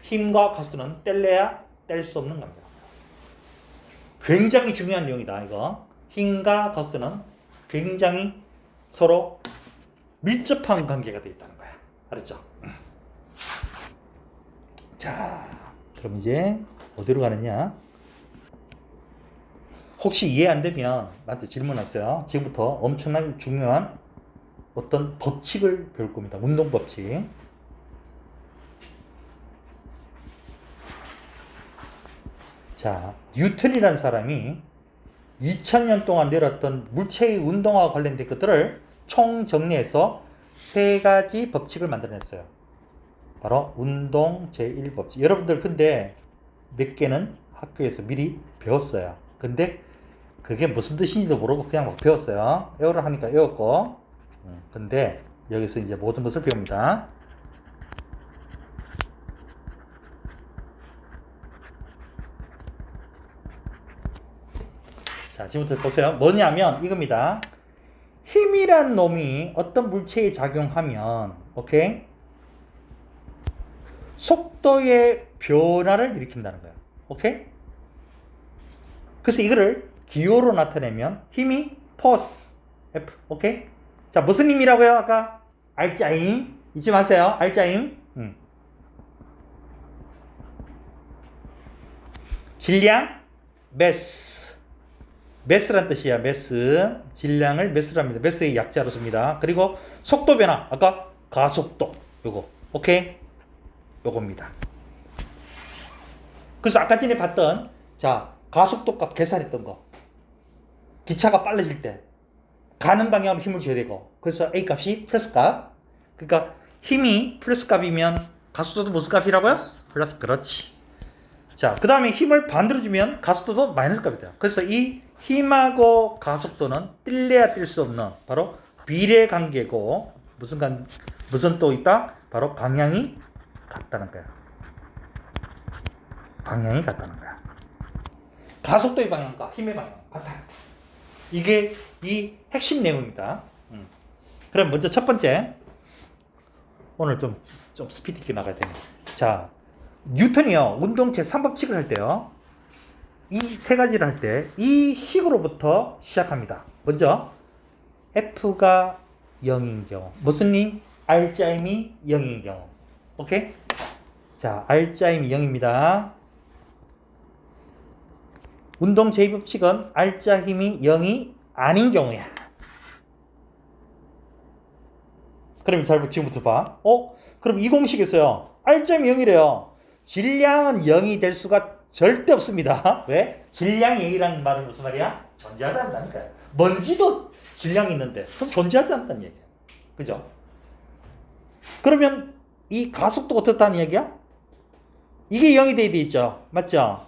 힘과 가속도는 뗄래야 뗄 수 없는 겁니다. 굉장히 중요한 내용이다 이거. 힘과 가속도는 굉장히 서로 밀접한 관계가 되어 있다는 거야. 알았죠? 자, 그럼 이제 어디로 가느냐? 혹시 이해 안 되면 나한테 질문하세요. 지금부터 엄청나게 중요한 어떤 법칙을 배울 겁니다. 운동 법칙. 자, 뉴턴이라는 사람이 2000년 동안 내렸던 물체의 운동과 관련된 것들을 총정리해서 세 가지 법칙을 만들어냈어요. 바로 운동 제1법칙. 여러분들 근데 몇 개는 학교에서 미리 배웠어요. 근데 그게 무슨 뜻인지도 모르고 그냥 막 배웠어요. 에어를 하니까 에어고. 근데 여기서 이제 모든 것을 배웁니다. 자, 지금부터 보세요. 뭐냐면 이겁니다. 힘이란 놈이 어떤 물체에 작용하면, 오케이? 속도의 변화를 일으킨다는 거야. 오케이? 그래서 이거를 기호로 나타내면 힘이 포스, F, 오케이? 자, 무슨 힘이라고요? 아까 알짜임 잊지 마세요. 알짜임. 질량, 매스. 매스란 뜻이야. 매스. 질량을 매스랍니다. 매스의 약자로 씁니다. 그리고 속도 변화. 아까 가속도. 요거. 오케이? 요겁니다. 그래서 아까 전에 봤던 자, 가속도 값 계산했던 거. 기차가 빨라질 때 가는 방향으로 힘을 줘야 되고 그래서 A 값이 플러스 값. 그러니까 힘이 플러스 값이면 가속도도 무슨 값이라고요? 플러스. 그렇지. 자, 그 다음에 힘을 반대로 주면 가속도도 마이너스 값이 돼요. 그래서 이 힘하고 가속도는 뛸래야 뛸 수 없는 바로 비례 관계고 무슨 또 있다? 바로 방향이 같다는 거야. 방향이 같다는 거야. 가속도의 방향과 힘의 방향 같아. 이게 이 핵심 내용입니다. 그럼 먼저 첫 번째. 오늘 좀 스피드 있게 나가야 되네. 자, 뉴턴이요. 운동 제3법칙을 할 때요. 이 세 가지를 할 때 이 식으로부터 시작합니다. 먼저 F가 0인 경우. 무슨 님? R자임이 0인 경우. 오케이? 자, R자임이 0입니다. 운동 제2법칙은 R자 힘이 0이 아닌 경우야. 그럼 지금부터 봐. 그럼 이 공식에서요. R자임이 0이래요. 질량은 0이 될 수가 절대 없습니다. 왜? 질량이 0이라는 말은 무슨 말이야? 존재하지 않는다는 거야. 먼지도 질량이 있는데 그럼 존재하지 않는다는 얘기야. 그죠? 그러면 이 가속도가 어떻다는 얘기야? 이게 0이 돼야 돼 있죠. 맞죠?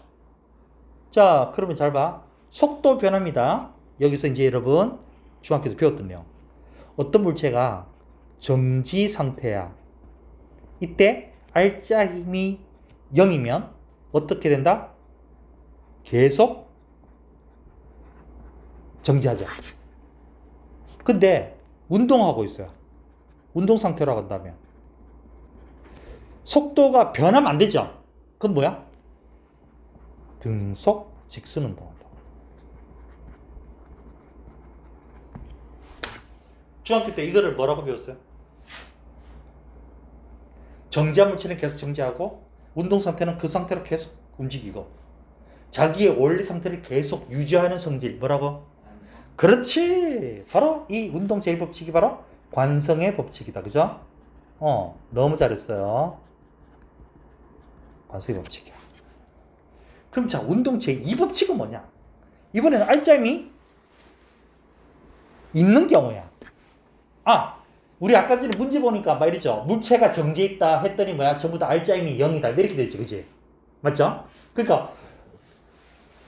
자, 그러면 잘 봐. 속도 변화입니다. 여기서 이제 여러분 중학교에서 배웠던 내용. 어떤 물체가 정지 상태야. 이때 R자 힘이 0이면 어떻게 된다? 계속 정지하죠. 근데 운동하고 있어요. 운동 상태라고 한다면 속도가 변하면 안 되죠. 그건 뭐야? 등속 직선 운동한다. 중학교 때 이거를 뭐라고 배웠어요? 정지한 물체는 계속 정지하고 운동 상태는 그 상태로 계속 움직이고 자기의 원리 상태를 계속 유지하는 성질 뭐라고? 완성. 그렇지. 바로 이 운동 제1법칙이 바로 관성의 법칙이다. 그죠? 너무 잘했어요. 관성의 법칙이야. 그럼 자, 운동 제2법칙은 뭐냐? 이번에는 R자임이 있는 경우야. 우리 아까 전에 문제 보니까 막 이랬죠. 물체가 정지해 있다 했더니 뭐야? 전부 다 알짜임이 0이다. 이렇게 되죠. 그지? 맞죠? 그러니까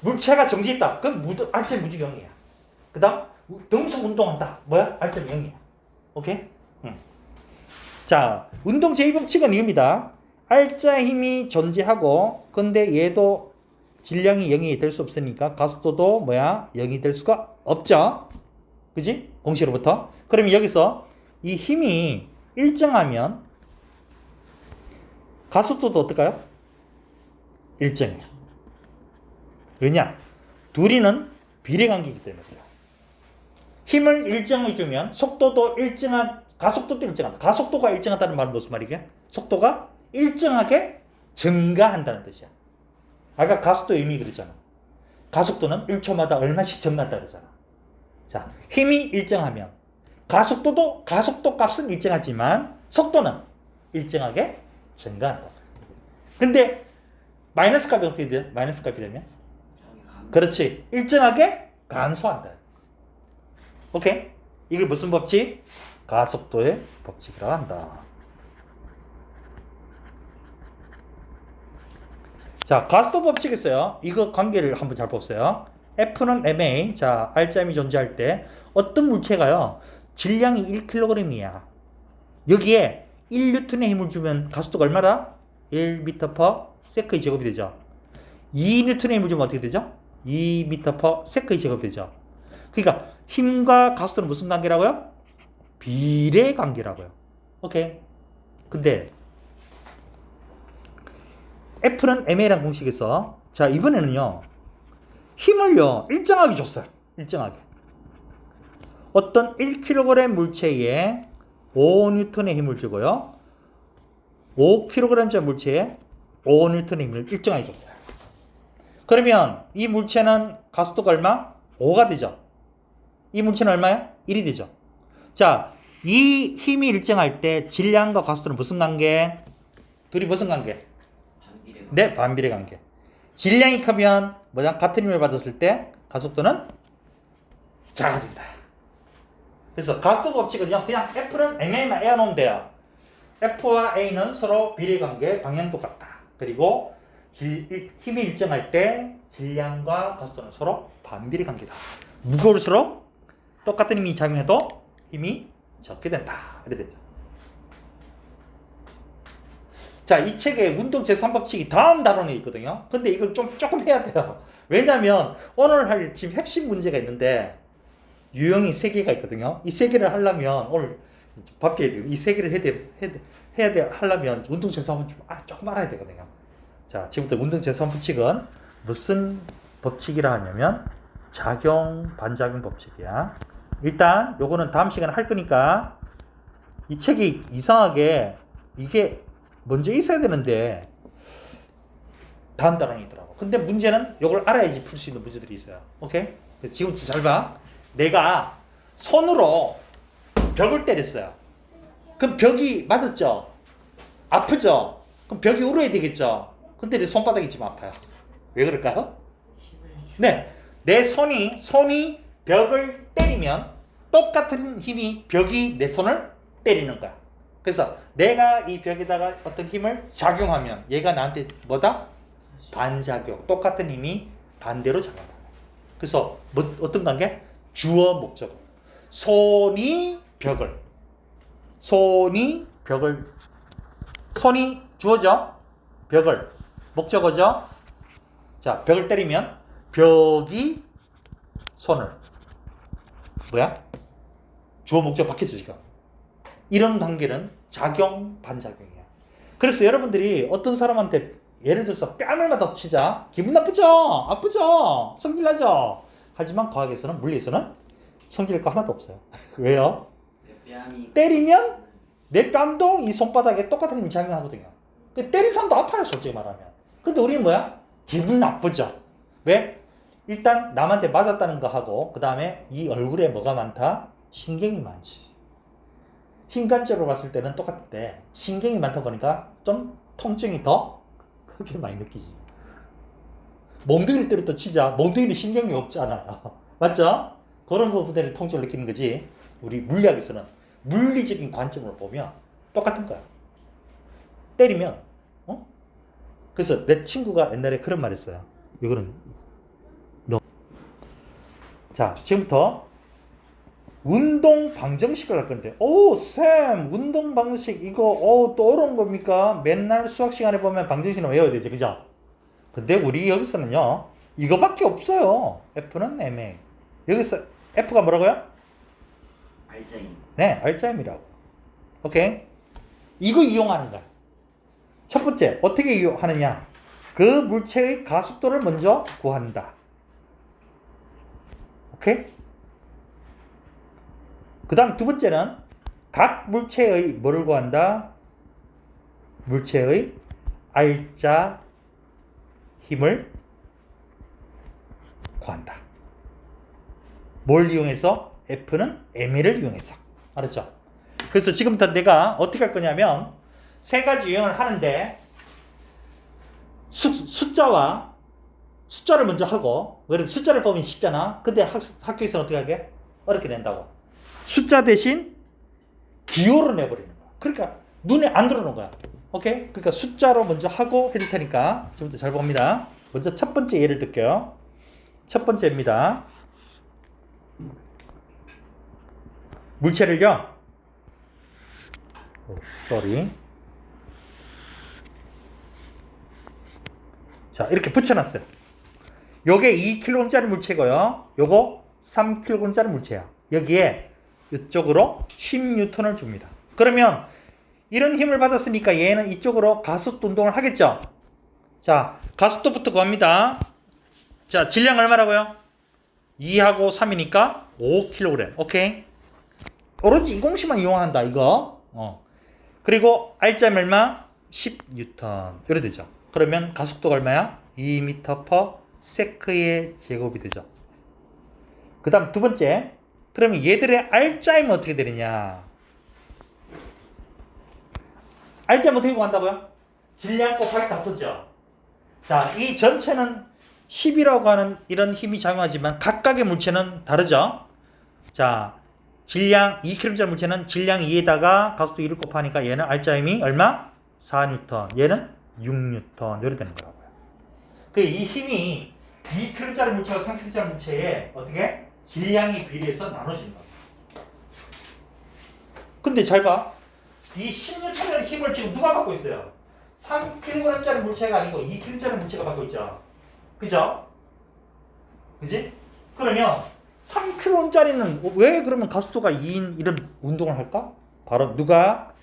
물체가 정지해 있다. 그럼 알짜임 무조건 0이야. 그 다음 등속 운동한다. 뭐야? 알짜임 0이야. 오케이? 자, 운동 제2법칙은 이겁니다. 알짜 힘이 존재하고 근데 얘도 질량이 0이 될 수 없으니까 가속도도 뭐야? 0이 될 수가 없죠. 그지? 공식으로부터. 그러면 여기서 이 힘이 일정하면 가속도도 어떨까요? 일정해요. 왜냐? 둘이는 비례관계이기 때문에 그래요. 힘을 일정해주면 속도도 일정한, 가속도도 일정하다. 가속도가 일정하다는 말은 무슨 말이게? 속도가 일정하게 증가한다는 뜻이야. 아까 가속도 의미 그랬잖아. 가속도는 1초마다 얼마씩 증가한다 그러잖아. 자, 힘이 일정하면 가속도도 가속도 값은 일정하지만 속도는 일정하게 증가한다. 근데 마이너스 값이 어떻게 돼요? 마이너스 값이 되면? 그렇지. 일정하게 감소한다. 오케이? 이걸 무슨 법칙? 가속도의 법칙이라고 한다. 자, 가속도 법칙 있어요. 이거 관계를 한번 잘 보세요. F는 ma, 자, 알짜임이 존재할 때 어떤 물체가요, 질량이 1kg이야. 여기에 1N의 힘을 주면 가속도가 얼마다? 1m/s의 제곱이 되죠. 2N의 힘을 주면 어떻게 되죠? 2m/s의 제곱이 되죠. 그러니까 힘과 가속도는 무슨 관계라고요? 비례 관계라고요. 오케이. 근데 F는 ma라는 공식에서 자, 이번에는요, 힘을요 일정하게 줬어요. 일정하게. 어떤 1kg 물체에 5N의 힘을 주고요, 5kg짜리 물체에 5N의 힘을 일정하게 줬어요. 그러면 이 물체는 가속도가 얼마? 5가 되죠. 이 물체는 얼마야? 1이 되죠. 자, 이 힘이 일정할 때 질량과 가속도는 무슨 관계? 둘이 무슨 관계? 네, 반비례 관계. 질량이 크면 뭐냐? 같은 힘을 받았을 때 가속도는 작아진다. 그래서 가속도 법칙은요, 그냥 F는 MA만 에어놓으면 돼요. F와 A는 서로 비례 관계, 방향 똑같다. 그리고 힘이 일정할 때 질량과 가속도는 서로 반비례 관계다. 무거울수록 똑같은 힘이 작용해도 힘이 적게 된다. 이렇게 되죠. 자, 이 책에 운동 제3법칙이 다음 단원에 있거든요. 근데 이걸 조금 해야 돼요. 왜냐면 오늘 할 지금 핵심 문제가 있는데 유형이 3개가 있거든요. 이 3개를 하려면 오늘 밥해야 돼요. 이 3개를 해야 돼 하려면 운동 제3법칙 조금 알아야 되거든요. 자, 지금부터 운동 제3법칙은 무슨 법칙이라 하냐면 작용 반작용 법칙이야. 일단 요거는 다음 시간에 할 거니까, 이 책이 이상하게 이게 먼저 있어야 되는데 다음 단원이 있더라고. 근데 문제는 요걸 알아야지 풀 수 있는 문제들이 있어요. 오케이? 그래서 지금부터 잘 봐. 내가 손으로 벽을 때렸어요. 그럼 벽이 맞았죠? 아프죠? 그럼 벽이 울어야 되겠죠? 근데 내 손바닥이 지금 아파요. 왜 그럴까요? 네, 내 손이 벽을 때리면 똑같은 힘이 벽이 내 손을 때리는 거야. 그래서 내가 이 벽에다가 어떤 힘을 작용하면 얘가 나한테 뭐다? 반작용. 똑같은 힘이 반대로 작용한다. 그래서 어떤 관계? 주어 목적어. 손이 주어죠? 벽을 목적어죠? 자, 벽을 때리면 벽이 손을 뭐야? 주어 목적어 바뀌었죠 지금. 이런 관계는 작용 반작용이야. 그래서 여러분들이 어떤 사람한테 예를 들어서 뺨을 맞아 치자, 기분 나쁘죠? 아프죠? 성질나죠? 하지만 과학에서는, 물리에서는 성질일 거 하나도 없어요. 왜요? 때리면 내 뺨도 이 손바닥에 똑같은 힘이 작용하거든요. 때린 사람도 아파요, 솔직히 말하면. 근데 우리는 뭐야? 기분 나쁘죠? 왜? 일단 남한테 맞았다는 거 하고, 그 다음에 이 얼굴에 뭐가 많다? 신경이 많지. 인간적으로 봤을 때는 똑같은데 신경이 많다 보니까 좀 통증이 더 크게 많이 느끼지. 몽둥이를 때렸다 치자, 몽둥이는 신경이 없잖아요. 맞죠? 그런 부분들을 통증을 느끼는 거지. 우리 물리학에서는 물리적인 관점으로 보면 똑같은 거야. 때리면 그래서 내 친구가 옛날에 그런 말 했어요. 이거는 자, 지금부터 운동 방정식을 할 건데, 오, 쌤, 운동 방정식, 이거, 또 어려운 겁니까? 맨날 수학 시간에 보면 방정식은 외워야 되지, 그죠? 근데 우리 여기서는요, 이거밖에 없어요. F는 애매해. 여기서 F가 뭐라고요? 알짜임. 네, 알짜임이라고. 오케이? 이거 이용하는 거야. 첫 번째, 어떻게 이용하느냐? 그 물체의 가속도를 먼저 구한다. 오케이? 그 다음 두 번째는 각 물체의 뭐를 구한다? 물체의 알짜 힘을 구한다. 뭘 이용해서? F는 m를 이용해서. 알았죠? 그래서 지금부터 내가 어떻게 할 거냐면 세 가지 유형을 하는데 숫자를 먼저 하고, 왜냐면 숫자를 보면 쉽잖아. 근데 학교에서는 어떻게 하게? 어렵게 낸다고. 숫자 대신 기호를 내버리는 거야. 그러니까 눈에 안 들어오는 거야. 오케이? 그러니까 숫자로 먼저 하고 해줄 테니까 지금부터 잘 봅니다. 먼저 첫 번째 예를 들게요. 첫 번째입니다. 물체를요. sorry. 자, 이렇게 붙여놨어요. 요게 2kg짜리 물체고요. 요거 3kg짜리 물체야. 여기에 이쪽으로 10N을 줍니다. 그러면 이런 힘을 받았으니까 얘는 이쪽으로 가속도 운동을 하겠죠. 자, 가속도부터 구합니다. 자, 질량 얼마라고요? 2하고 3이니까 5kg. 오케이. 오로지 이 공식만 이용한다 이거. 그리고 R자 얼마? 10N. 이래 되죠. 그러면 가속도가 얼마야? 2m/s의 제곱이 되죠. 그 다음 두 번째. 그러면 얘들의 R자임은 어떻게 되느냐? R자임 어떻게 구한다고요? 질량 곱하기 다 썼죠. 자, 이 전체는 10이라고 하는 이런 힘이 작용하지만 각각의 물체는 다르죠. 자, 질량 2kg짜리 물체는 질량 2에다가 가속도 2를 곱하니까 얘는 R자임이 얼마? 4N. 얘는 6N. 이렇게 되는 거라고요. 그 이 힘이 2kg짜리 물체와 3kg짜리 물체에 어떻게? 질량이 비례해서 나눠지는 거예요. 근데 잘 봐. 이 10N짜리 힘을 지금 누가 받고 있어요? 3kg짜리 물체가 아니고 2kg짜리 물체가 받고 있죠. 그죠? 그지? 그러면 3kg짜리는 왜 그러면 가속도가 2인 이런 운동을 할까? 바로 누가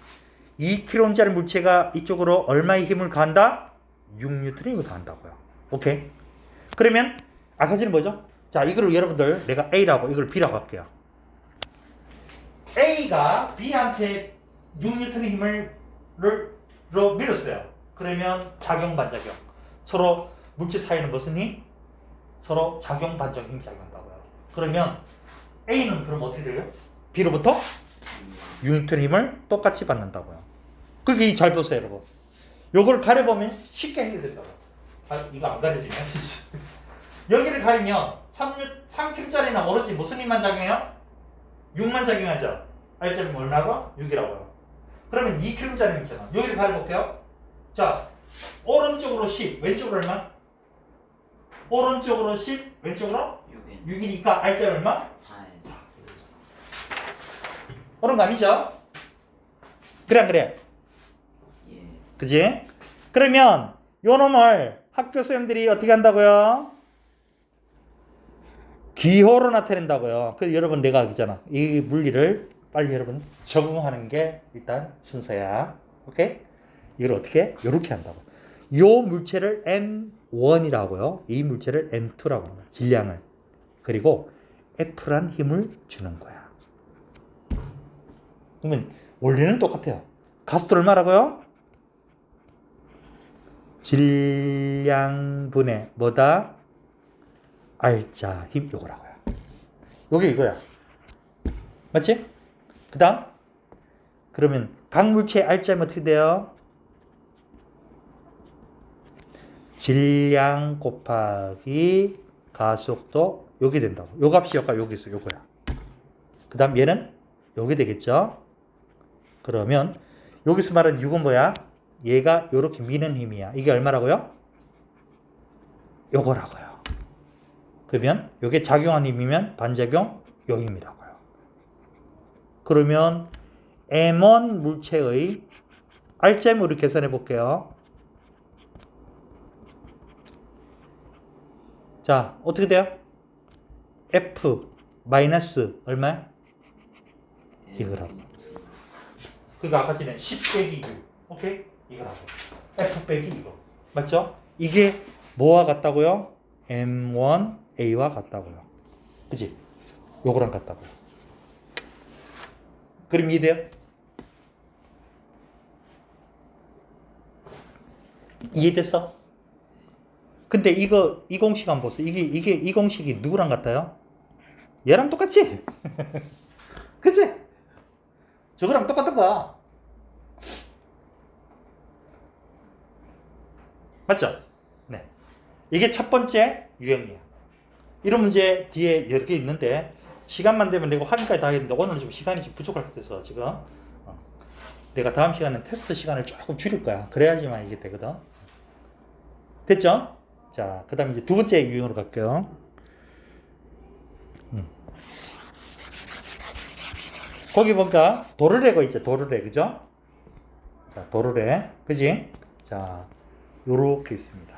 2kg짜리 물체가 이쪽으로 얼마의 힘을 가한다? 6N의 힘을 가한다고요. 오케이? 그러면 아까 전에 뭐죠? 자, 이거를 여러분들 내가 A라고 이걸 B라고 할게요. A가 B한테 6N의 힘을 밀었어요. 그러면 작용 반작용. 서로 물체 사이는 무슨 힘? 서로 작용 반작용 힘이 작용한다고요. 그러면 A는 그럼 어떻게 돼요? B로부터 6N의 힘을 똑같이 받는다고요. 그게 잘 보세요, 여러분. 요걸 가려보면 쉽게 해결된다고요. 아, 이거 안 가려지네. 여기를 가리면 3kg짜리는 오로지 무슨 힘만 작용해요? 6만 작용하죠. 알자면 얼마고? 6이라고요. 그러면 2kg짜리 있잖아. 여기를 가려볼게요. 자, 오른쪽으로 10, 왼쪽으로 얼마? 오른쪽으로 10, 왼쪽으로 6이니까 알자면 얼마? 4에 4. 어려운 거 아니죠? 그래 안 그래? 예. 그지? 그러면 요 놈을 학교 쌤들이 어떻게 한다고요? 기호로 나타낸다고요. 그래서 여러분 내가 하잖아. 이 물리를 빨리 여러분 적응하는 게 일단 순서야. 오케이? 이걸 어떻게? 이렇게 한다고. 요 물체를 M1이라고 하고요. 이 물체를 M2라고 합니다. 질량을. 그리고 F란 힘을 주는 거야. 그러면 원리는 똑같아요. 가속도 얼마라고요? 질량분의 뭐다? R자 힘 요거라고요. 요게 이거야. 맞지? 그 다음 그러면 각 물체의 R자는 어떻게 돼요? 질량 곱하기 가속도 요게 된다고. 요 값이 여기가 여기 있어. 요거야. 그 다음 얘는 요게 되겠죠? 그러면 여기서 말하는 6은 뭐야? 얘가 이렇게 미는 힘이야. 이게 얼마라고요? 요거라고요. 그러면 이게 작용한 힘이면 반작용 요 힘이라고요. 그러면 M1 물체의 알짜임으로 계산해 볼게요. 자, 어떻게 돼요? F 마이너스 얼마야? 이거라고. 그러니까 아까 전에 10 빼기 6. 오케이? 이거라고. F 빼기 이거. 맞죠? 이게 뭐와 같다고요? M1A와 같다고요. 그치? 요거랑 같다고요. 그럼 이해돼요? 이해됐어? 근데 이거 이 공식 한번 보세요. 이게 이 공식이 누구랑 같아요? 얘랑 똑같지? 그치? 저거랑 똑같은 거야. 맞죠? 네. 이게 첫 번째 유형이야. 이런 문제 뒤에 여러 개 있는데 시간만 되면 내가 확인까지 다 하겠는데 오늘은 좀 시간이 좀 부족할 것 같아서 지금 내가 다음 시간은 테스트 시간을 조금 줄일 거야. 그래야지만 이게 되거든. 됐죠? 자, 그 다음에 이제 두 번째 유형으로 갈게요. 거기 보니까 도르래가 있죠. 도르래, 그죠? 자, 도르래, 그지? 자, 요렇게 있습니다.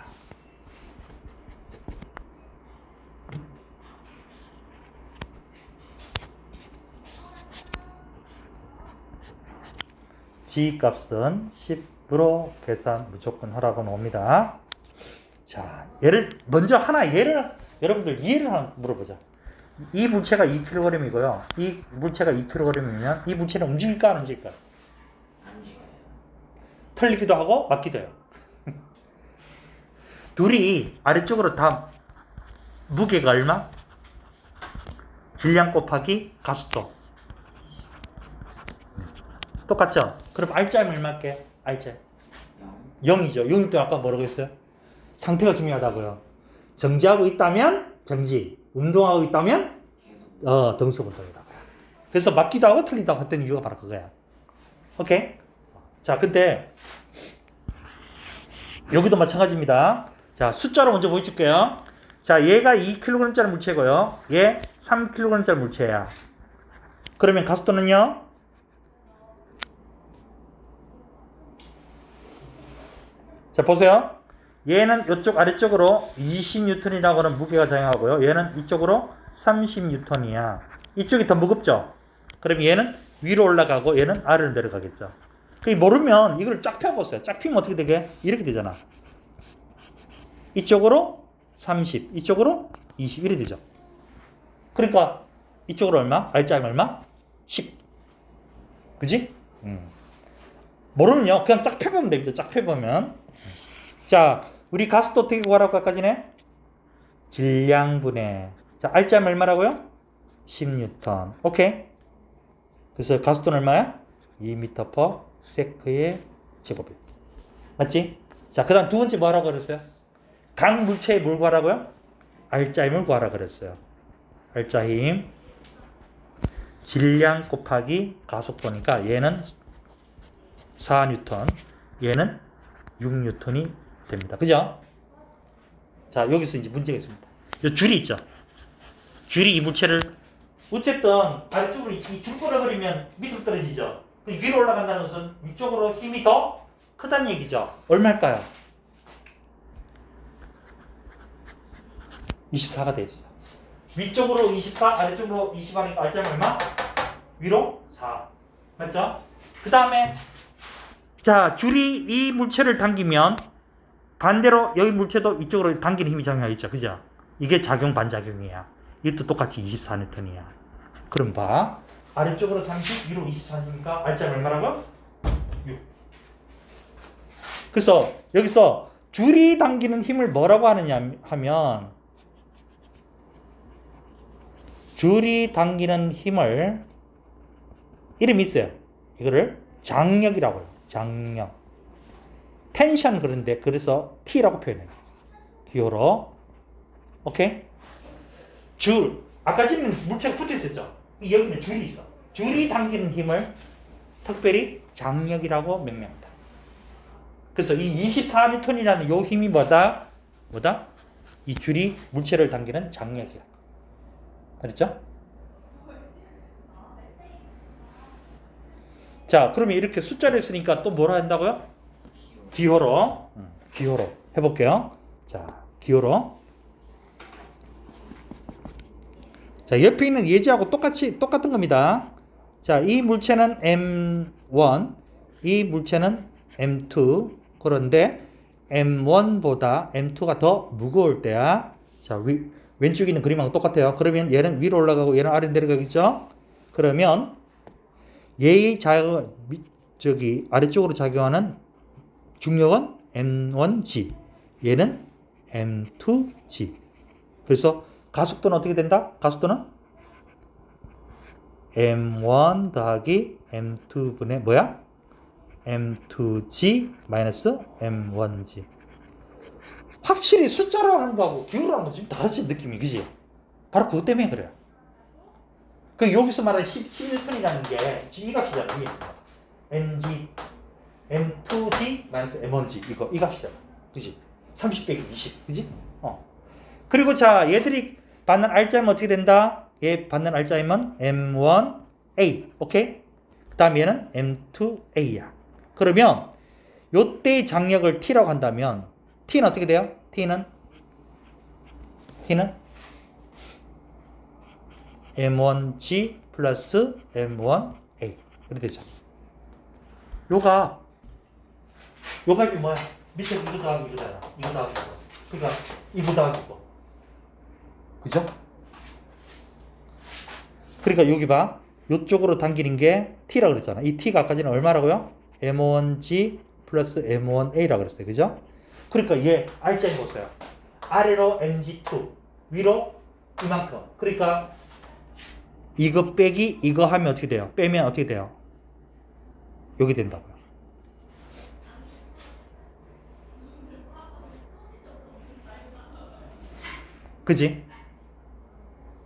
G 값은 10으로 계산 무조건 하라고 나옵니다. 자, 먼저 하나 예를, 여러분들 이해를 하나 물어보자. 이 물체가 2kg이고요. 이 물체가 2kg이면 이 물체는 움직일까 안 움직일까? 안 움직여요. 털리기도 하고 맞기도 해요. 둘이 아래쪽으로 다 무게가 얼마? 질량 곱하기 가속도. 똑같죠? 그럼 R자면 얼마일게? R자. 0이죠. 0일 때 아까 뭐라고 했어요? 상태가 중요하다고요. 정지하고 있다면 정지. 운동하고 있다면 계속. 등수 운동이라고요. 그래서 맞기도 하고 틀리기도 하고 했던 이유가 바로 그거야. 오케이? 자, 근데 여기도 마찬가지입니다. 자, 숫자로 먼저 보여줄게요. 자, 얘가 2kg짜리 물체고요. 얘 3kg짜리 물체야. 그러면 가속도는요? 자, 보세요. 얘는 이쪽 아래쪽으로 20N이라고 하는 무게가 작용하고요. 얘는 이쪽으로 30N이야. 이쪽이 더 무겁죠? 그럼 얘는 위로 올라가고 얘는 아래로 내려가겠죠. 그게 모르면 이걸 쫙 펴보세요. 쫙 펴면 어떻게 되게? 이렇게 되잖아. 이쪽으로 30, 이쪽으로 20 이렇게 되죠. 그러니까 이쪽으로 얼마? R자면 얼마? 10. 그지? 모르면요. 그냥 쫙 펴보면 됩니다. 쫙 펴보면. 자, 우리 가속도 어떻게 구하라고 아까 전에? 질량분해. 자, R자면 얼마라고요? 10N. 오케이. 그래서 가속도는 얼마야? 2m/s의 제곱이. 맞지? 자, 그 다음 두 번째 뭐 하라고 그랬어요? 각 물체의 뭘 구하라고요? R자 힘을 구하라 그랬어요. R자 힘. 질량 곱하기 가속도니까 얘는 4N, 얘는 6N이 됩니다. 그죠? 자, 여기서 이제 문제가 있습니다. 이 줄이 있죠? 줄이 이 물체를 어쨌든 아래쪽으로 이 줄 끌어버리면 밑으로 떨어지죠? 위로 올라간다는 것은 위쪽으로 힘이 더 크다는 얘기죠? 얼마일까요? 24가 되죠. 위쪽으로 24, 아래쪽으로 20 하니까 알자면 얼마? 위로 4. 맞죠? 그 다음에 자, 줄이 이 물체를 당기면 반대로 여기 물체도 이쪽으로 당기는 힘이 작용하겠죠. 그죠? 이게 작용 반작용이야. 이것도 똑같이 24N이야. 그럼 봐. 아래쪽으로 30, 위로 24니까 알자면 얼마라고? 6. 그래서 여기서 줄이 당기는 힘을 뭐라고 하느냐 하면 줄이 당기는 힘을 이름이 있어요. 이거를 장력이라고 해요. 장력. 텐션 그런데 그래서 T라고 표현해요. 기어로. 오케이? 줄. 아까 전에는 물체가 붙어 있었죠. 여기는 줄이 있어. 줄이 당기는 힘을 특별히 장력이라고 명명합니다. 그래서 이 24N이라는 요 힘이 뭐다? 이 줄이 물체를 당기는 장력이야. 그렇죠? 자, 그러면 이렇게 숫자를 쓰니까 또 뭐라 한다고요? 기호로. 기호로 해볼게요. 자, 기호로. 자, 옆에 있는 예제하고 똑같은 겁니다. 자, 이 물체는 M1, 이 물체는 M2. 그런데 M1보다 M2가 더 무거울 때야. 자, 왼쪽에 있는 그림하고 똑같아요. 그러면 얘는 위로 올라가고 얘는 아래로 내려가겠죠? 그러면 얘의 아래쪽으로 작용하는 중력은 M1G, 얘는 M2G. 그래서 가속도는 어떻게 된다? 가속도는 M1 더하기 M2분의 뭐야? M2G 마이너스 M1G. 확실히 숫자로 하는 거하고 기호로 하는 거 지금 다르지 느낌이, 그지? 바로 그것 때문에 그래요. 그 여기서 말하는 11톤이라는 게 이 값이잖아. MG, M2G 마이너스 M1G 이 값이잖아. 그지? 30 빼기 20, 그지? 그리고 자, 얘들이 받는 알짜임은 어떻게 된다? 얘 받는 알짜임은 M1A, 오케이? 그 다음 얘는 M2A야. 그러면 요때의 장력을 T라고 한다면 T는 어떻게 돼요? T는 M1G 플러스 M1A 이렇게 되죠. 요가 이게 뭐야? 밑에 이거 더하기 이거잖아. 이거 더하기 이거. 그러니까 이거 더하기 이거. 그죠? 그러니까 여기 봐. 요쪽으로 당기는 게 T라고 그랬잖아. 이 T가 아까 전에 얼마라고요? M1G 플러스 M1A라고 그랬어요. 그죠? 그러니까 얘 알짜리 보세요. 아래로 MG2, 위로 이만큼. 그러니까 이거 빼기 이거 하면 어떻게 돼요? 빼면 어떻게 돼요? 여기 된다고요. 그지?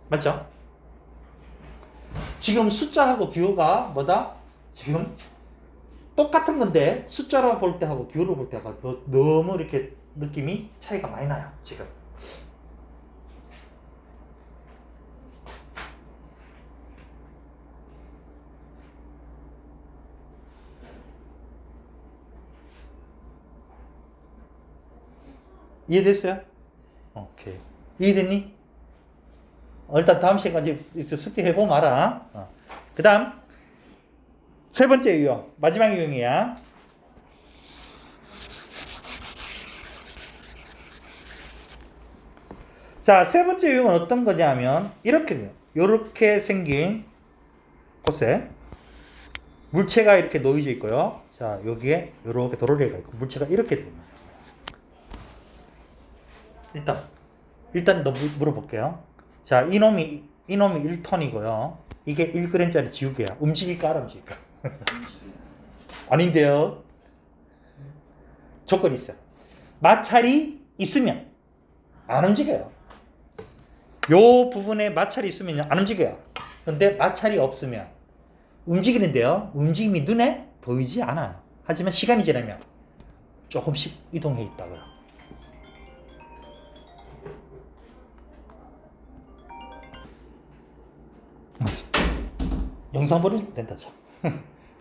맞죠? 지금 숫자하고 기호가 뭐다? 지금 똑같은 건데 숫자로 볼 때하고 기호로 볼 때하고 너무 이렇게 느낌이 차이가 많이 나요. 지금. 이해됐어요? 오케이. 이해됐니? 일단 다음 시간까지 숙제 해보면 알아. 그 다음 세 번째 유형, 마지막 유형이야. 자, 세 번째 유형은 어떤 거냐면 이렇게 생긴 곳에 물체가 이렇게 놓여져 있고요. 자, 여기에 이렇게 도로래가 있고 물체가 이렇게 됩니다. 일단 너 물어볼게요. 자, 이놈이 1톤이고요. 이게 1g짜리 지우개야. 움직일까 안 움직일까? 아닌데요. 조건이 있어요. 마찰이 있으면 안 움직여요. 요 부분에 마찰이 있으면 안 움직여요. 근데 마찰이 없으면 움직이는데요. 움직임이 눈에 보이지 않아요. 하지만 시간이 지나면 조금씩 이동해 있다고요. 영상 보내주면 된다.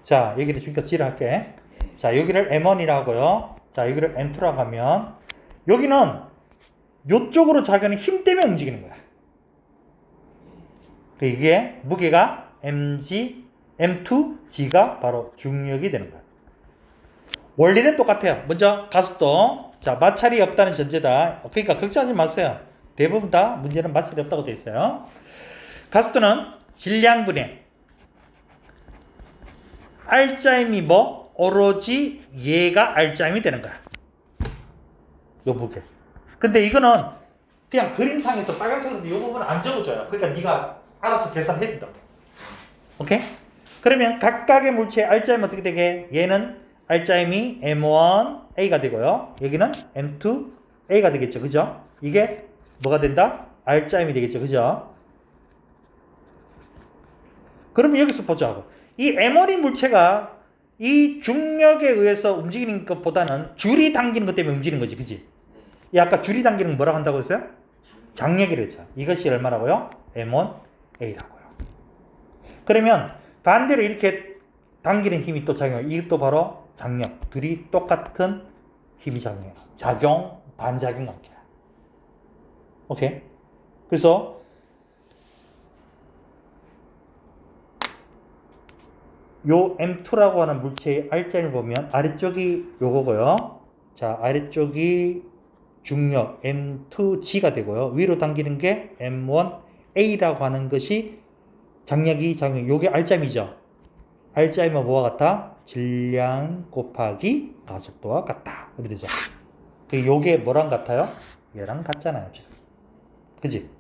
자, 여기를 지금까지 지랄할게. 자, 여기를 M1이라고 하고요. 자, 여기를 M2라고 하면 여기는 요쪽으로 작용하는 힘 때문에 움직이는 거야. 이게 무게가 M2G가 바로 중력이 되는 거야. 원리는 똑같아요. 먼저 가속도. 자, 마찰이 없다는 전제다. 그러니까 걱정하지 마세요. 대부분 다 문제는 마찰이 없다고 되어 있어요. 가속도는 질량분의 알짜임이 뭐? 오로지 얘가 알짜임이 되는 거야. 요 무게. 근데 이거는 그냥 그림상에서 빨간색으로 이 부분은 안 적어줘요. 그러니까 네가 알아서 계산해야 된다고. 오케이? 그러면 각각의 물체의 알짜임은 어떻게 되게? 얘는 알짜임이 M1A가 되고요. 여기는 M2A가 되겠죠. 그죠? 이게 뭐가 된다? 알짜임이 되겠죠. 그죠? 그러면 여기서 보자고. 이 M1인 물체가 이 중력에 의해서 움직이는 것보다는 줄이 당기는 것 때문에 움직이는 거지, 그지? 이 아까 줄이 당기는 거 뭐라고 한다고 했어요? 장력이라고 했죠. 이것이 얼마라고요? M1A라고요. 그러면 반대로 이렇게 당기는 힘이 또 작용해요. 이것도 바로 장력. 둘이 똑같은 힘이 작용해요. 작용, 반작용 관계야. 오케이? 그래서 요 M2라고 하는 물체의 R자를 보면 아래쪽이 요거고요. 자, 아래쪽이 중력 M2G가 되고요. 위로 당기는 게 M1A라고 하는 것이 장력이 작용. 요게 R자이죠. R자이면 뭐와 같다? 질량 곱하기 가속도와 같다. 이렇게 되죠. 요게 뭐랑 같아요? 얘랑 같잖아요, 지금. 그지?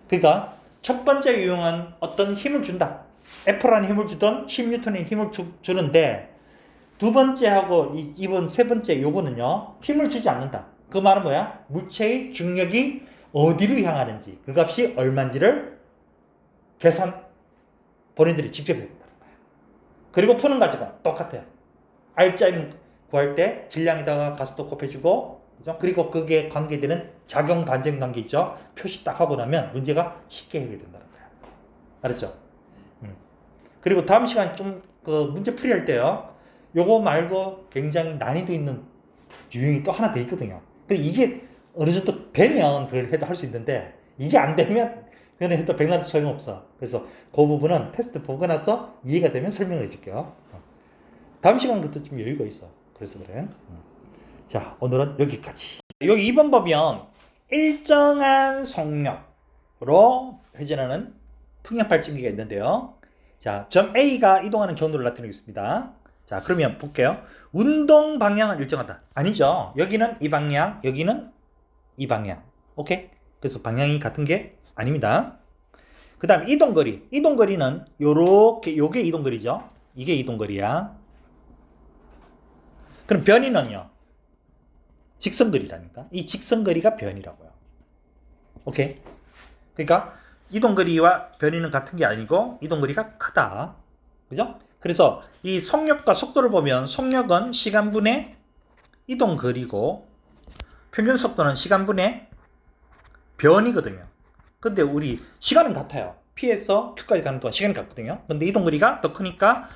그러니까 첫 번째 유형은 어떤 힘을 준다. F라는 힘을 주던 10N의 힘을 주는데 두 번째하고 이번 세 번째 요거는요. 힘을 주지 않는다. 그 말은 뭐야? 물체의 중력이 어디로 향하는지 그 값이 얼마인지를 계산 본인들이 직접 해야 된다는 거야. 그리고 푸는 과정은 똑같아요. R자임 구할 때 질량에다가 가속도 곱해주고 그죠? 그리고 그게 관계되는 작용 반전 관계 있죠? 표시 딱 하고 나면 문제가 쉽게 해결된다는 거야. 알았죠? 그리고 다음 시간 좀 그 문제 풀이할 때요. 요거 말고 굉장히 난이도 있는 유형이 또 하나 더 있거든요. 근데 이게 어느 정도 되면 그걸 해도 할 수 있는데 이게 안 되면 그냥 해도 백날도 소용없어. 그래서 그 부분은 테스트 보고 나서 이해가 되면 설명을 해줄게요. 다음 시간 그것도 좀 여유가 있어. 그래서 그래. 자, 오늘은 여기까지. 여기 2번 보면 일정한 속력으로 회전하는 풍력 발전기가 있는데요. 자, 점 A가 이동하는 경로를 나타내고 있습니다. 자, 그러면 볼게요. 운동 방향은 일정하다. 아니죠. 여기는 이 방향, 여기는 이 방향. 오케이? 그래서 방향이 같은 게 아닙니다. 그 다음 이동거리. 이동거리는 요렇게, 요게 이동거리죠. 이게 이동거리야. 그럼 변이는요? 직선거리라니까. 이 직선거리가 변이라고요. 오케이? 그러니까 이동거리와 변이는 같은 게 아니고 이동거리가 크다. 그죠? 그래서 이 속력과 속도를 보면 속력은 시간분의 이동거리고 평균 속도는 시간분의 변이거든요. 근데 우리 시간은 같아요. P에서 Q까지 가는 동안 시간이 같거든요. 근데 이동거리가 더 크니까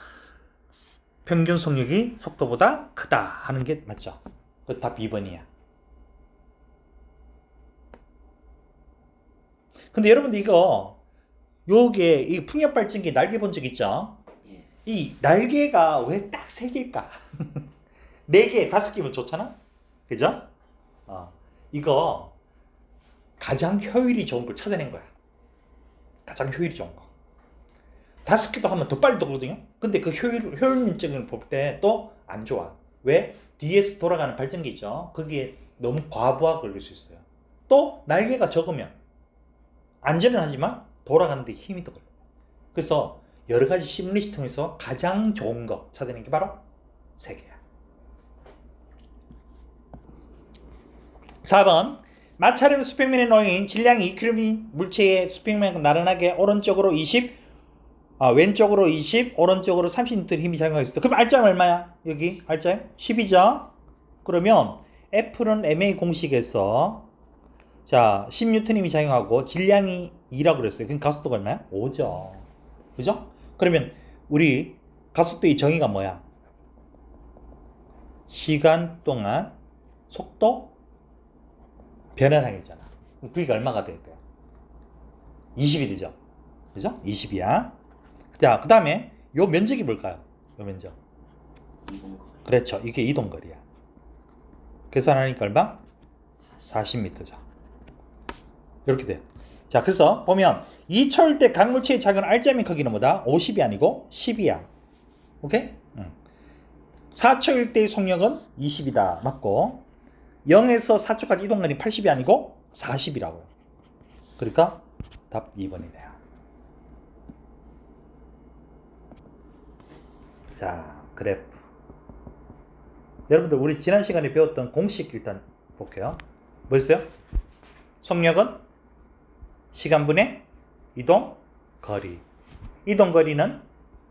평균 속력이 속도보다 크다 하는 게 맞죠. 그래서 답 2번이야. 근데 여러분들 요게 이 풍력 발전기 날개 본 적 있죠? 예. 이 날개가 왜 딱 3개일까? 4개, 5개면 좋잖아? 그죠? 이거 가장 효율이 좋은 걸 찾아낸 거야. 가장 효율이 좋은 거. 5개도 하면 더 빨리 돌거든요? 근데 그 효율론적인 볼 때 또 안 좋아. 왜? 뒤에서 돌아가는 발전기 있죠? 거기에 너무 과부하 걸릴 수 있어요. 또 날개가 적으면 안전은 하지만 돌아가는데 힘이 더 걸려요. 그래서 여러 가지 시뮬레이션 통해서 가장 좋은 거 찾아낸 게 바로 3개야. 4번 마찰형 수평면에 놓인 질량이 2kg인 물체의 수평면과 나란하게 오른쪽으로 20, 왼쪽으로 20, 오른쪽으로 30N 힘이 작용하고 있어. 그럼 R자는 얼마야? 여기 R자 10이죠? 그러면 F는 MA 공식에서 자 10N 힘이 작용하고 질량이 2라고 그랬어요. 그럼 가속도가 얼마야? 5죠. 그죠? 그러면 우리 가속도의 정의가 뭐야? 시간 동안 속도 변화량이잖아. 그게 얼마가 돼야 돼요? 20이 되죠. 그죠? 20이야. 자, 그 다음에 요 면적이 뭘까요? 요 면적. 이동거리. 그렇죠. 이게 이동거리야. 계산하니까 얼마? 40m죠. 이렇게 돼요. 자, 그래서 보면 2초일 각 물체의 작은 R자의 크기는 뭐다? 50이 아니고 10이야. 오케이? 4초일 때의 속력은 20이다. 맞고 0에서 4초까지 이동거리 80이 아니고 40이라고요. 그러니까 답 2번이네요. 자, 그래프. 여러분들 우리 지난 시간에 배웠던 공식 일단 볼게요. 뭐였어요? 속력은 시간분의 이동 거리. 이동 거리는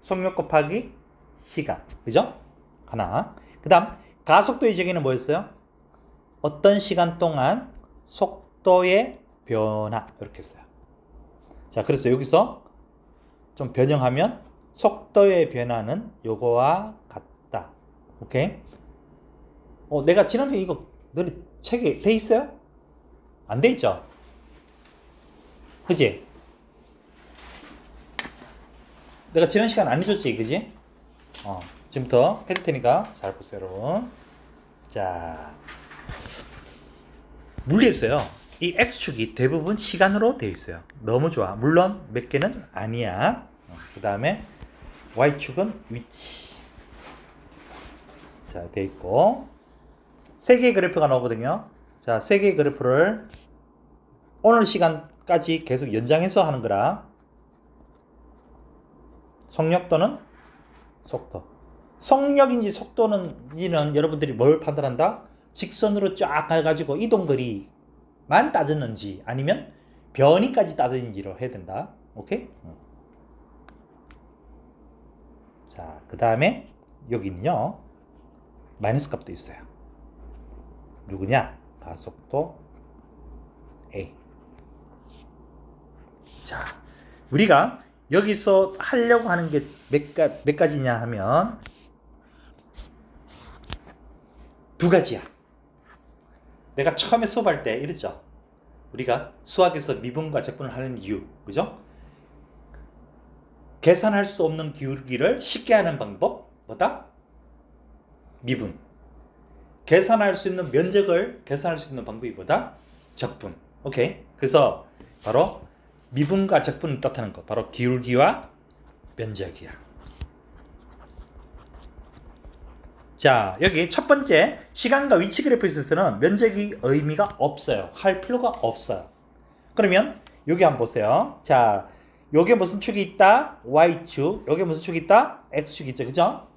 속력 곱하기 시간. 그죠? 하나. 그 다음 가속도의 적에는 뭐였어요? 어떤 시간 동안 속도의 변화. 이렇게 했어요. 자, 그래서 여기서 좀 변형하면 속도의 변화는 요거와 같다. 오케이? 내가 지난번에 이거 너네 책에 돼 있어요? 안 돼 있죠? 그지? 내가 지난 시간 안 해줬지, 그지? 지금부터 해줄 테니까 잘 보세요, 여러분. 자, 물리에서요, 이 X축이 대부분 시간으로 되어 있어요. 너무 좋아. 물론 몇 개는 아니야. 그 다음에 Y축은 위치. 자, 되어 있고, 세 개의 그래프가 나오거든요. 자, 세 개의 그래프를 오늘 시간까지 계속 연장해서 하는 거라. 속력 또는 속도. 속력인지 속도는지는 여러분들이 뭘 판단한다? 직선으로 쫙 가가지고 이동거리만 따졌는지 아니면 변이까지 따졌는지로 해야 된다. 오케이? 자, 그 다음에 여기는요, 마이너스 값도 있어요. 누구냐? 가속도 A. 자, 우리가 여기서 하려고 하는 게 몇 가지냐 하면 두 가지야. 내가 처음에 수업할 때 이랬죠. 우리가 수학에서 미분과 적분을 하는 이유, 그죠? 계산할 수 없는 기울기를 쉽게 하는 방법, 뭐다? 미분. 계산할 수 있는 면적을 계산할 수 있는 방법이 뭐다? 적분. 오케이? 그래서 바로 미분과 적분을 뜻하는 거, 바로 기울기와 면적이야. 자, 여기 첫 번째 시간과 위치 그래프에 있어서는 면적이 의미가 없어요. 할 필요가 없어요. 그러면 여기 한번 보세요. 자, 여기에 무슨 축이 있다? Y축. 여기에 무슨 축이 있다? X축이 있죠. 그죠?